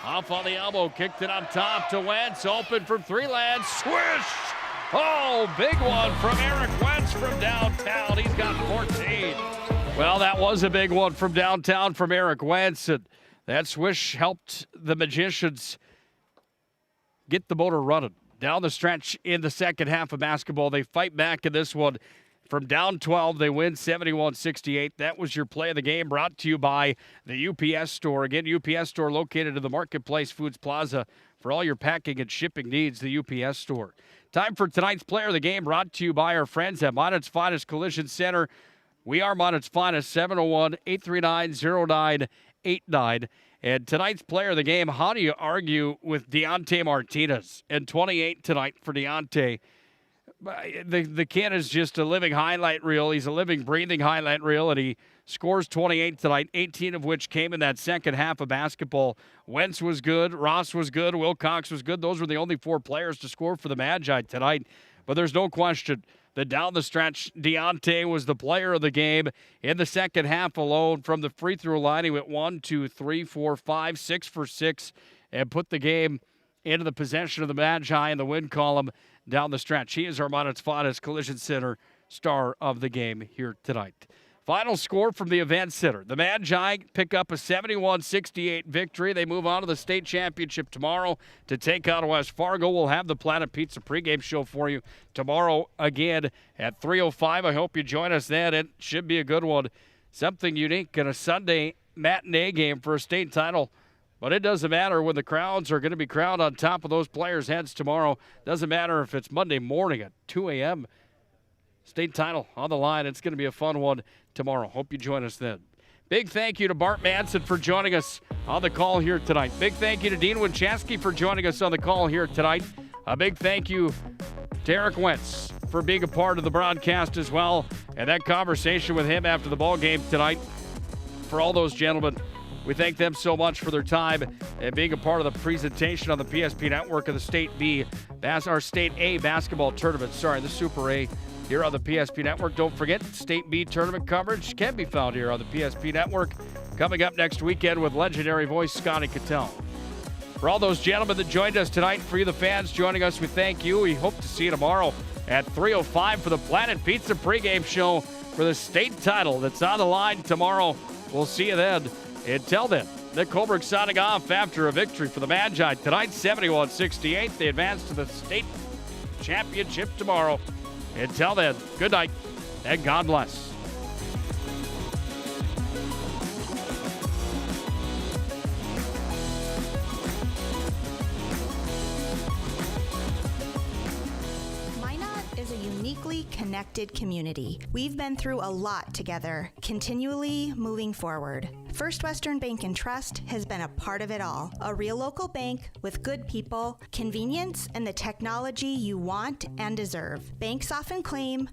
off on the elbow, kicked it up top to Wentz. Open from three, land, swish! Oh, big one from Eric Wentz from downtown. He's got 14. Well, that was a big one from downtown from Eric Wentz. And that swish helped the Magicians get the motor running. Down the stretch in the second half of basketball, they fight back in this one. From down 12, they win 71-68. That was your play of the game, brought to you by the UPS store. Again, UPS store located in the Marketplace Foods Plaza for all your packing and shipping needs, the UPS store. Time for tonight's player of the game, brought to you by our friends at Minot's Finest Collision Center. We are Minot's Finest, 701-839-0989. And tonight's player of the game, how do you argue with Deontay Martinez? And 28 tonight for Deontay. The kid is just a living highlight reel. He's a living, breathing highlight reel, and he scores 28 tonight, 18 of which came in that second half of basketball. Wentz was good. Ross was good. Wilcox was good. Those were the only four players to score for the Magi tonight. But there's no question that down the stretch, Deontay was the player of the game in the second half alone. From the free throw line, he went 1, 2, 3, 4, 5, 6 for 6, and put the game into the possession of the Magi in the win column down the stretch. He is our Minot's Finest Collision Center star of the game here tonight. Final score from the event center. The Magi pick up a 71-68 victory. They move on to the state championship tomorrow to take on West Fargo. We'll have the Planet Pizza pregame show for you tomorrow again at 3:05. I hope you join us then. It should be a good one. Something unique in a Sunday matinee game for a state title. But it doesn't matter when the crowds are going to be crowned on top of those players' heads tomorrow. Doesn't matter if it's Monday morning at 2 a.m. State title on the line. It's going to be a fun one tomorrow. Hope you join us then. Big thank you to Bart Manson for joining us on the call here tonight. Big thank you to Dean Winchesky for joining us on the call here tonight. A big thank you to Eric Wentz for being a part of the broadcast as well. And that conversation with him after the ball game tonight. For all those gentlemen, we thank them so much for their time and being a part of the presentation on the PSP network of the State A basketball tournament. The Super A here on the PSP network. Don't forget, State B tournament coverage can be found here on the PSP network. Coming up next weekend with legendary voice Scotty Cattell. For all those gentlemen that joined us tonight, for you the fans joining us, we thank you. We hope to see you tomorrow at 3:05 for the Planet Pizza pregame show for the state title that's on the line tomorrow. We'll see you then. Until then, Nick Holbrook signing off after a victory for the Magi tonight, 71-68. They advance to the state championship tomorrow. Until then, good night and God bless. Connected community. We've been through a lot together, continually moving forward. First Western Bank and Trust has been a part of it all. A real local bank with good people, convenience, and the technology you want and deserve. Banks often claim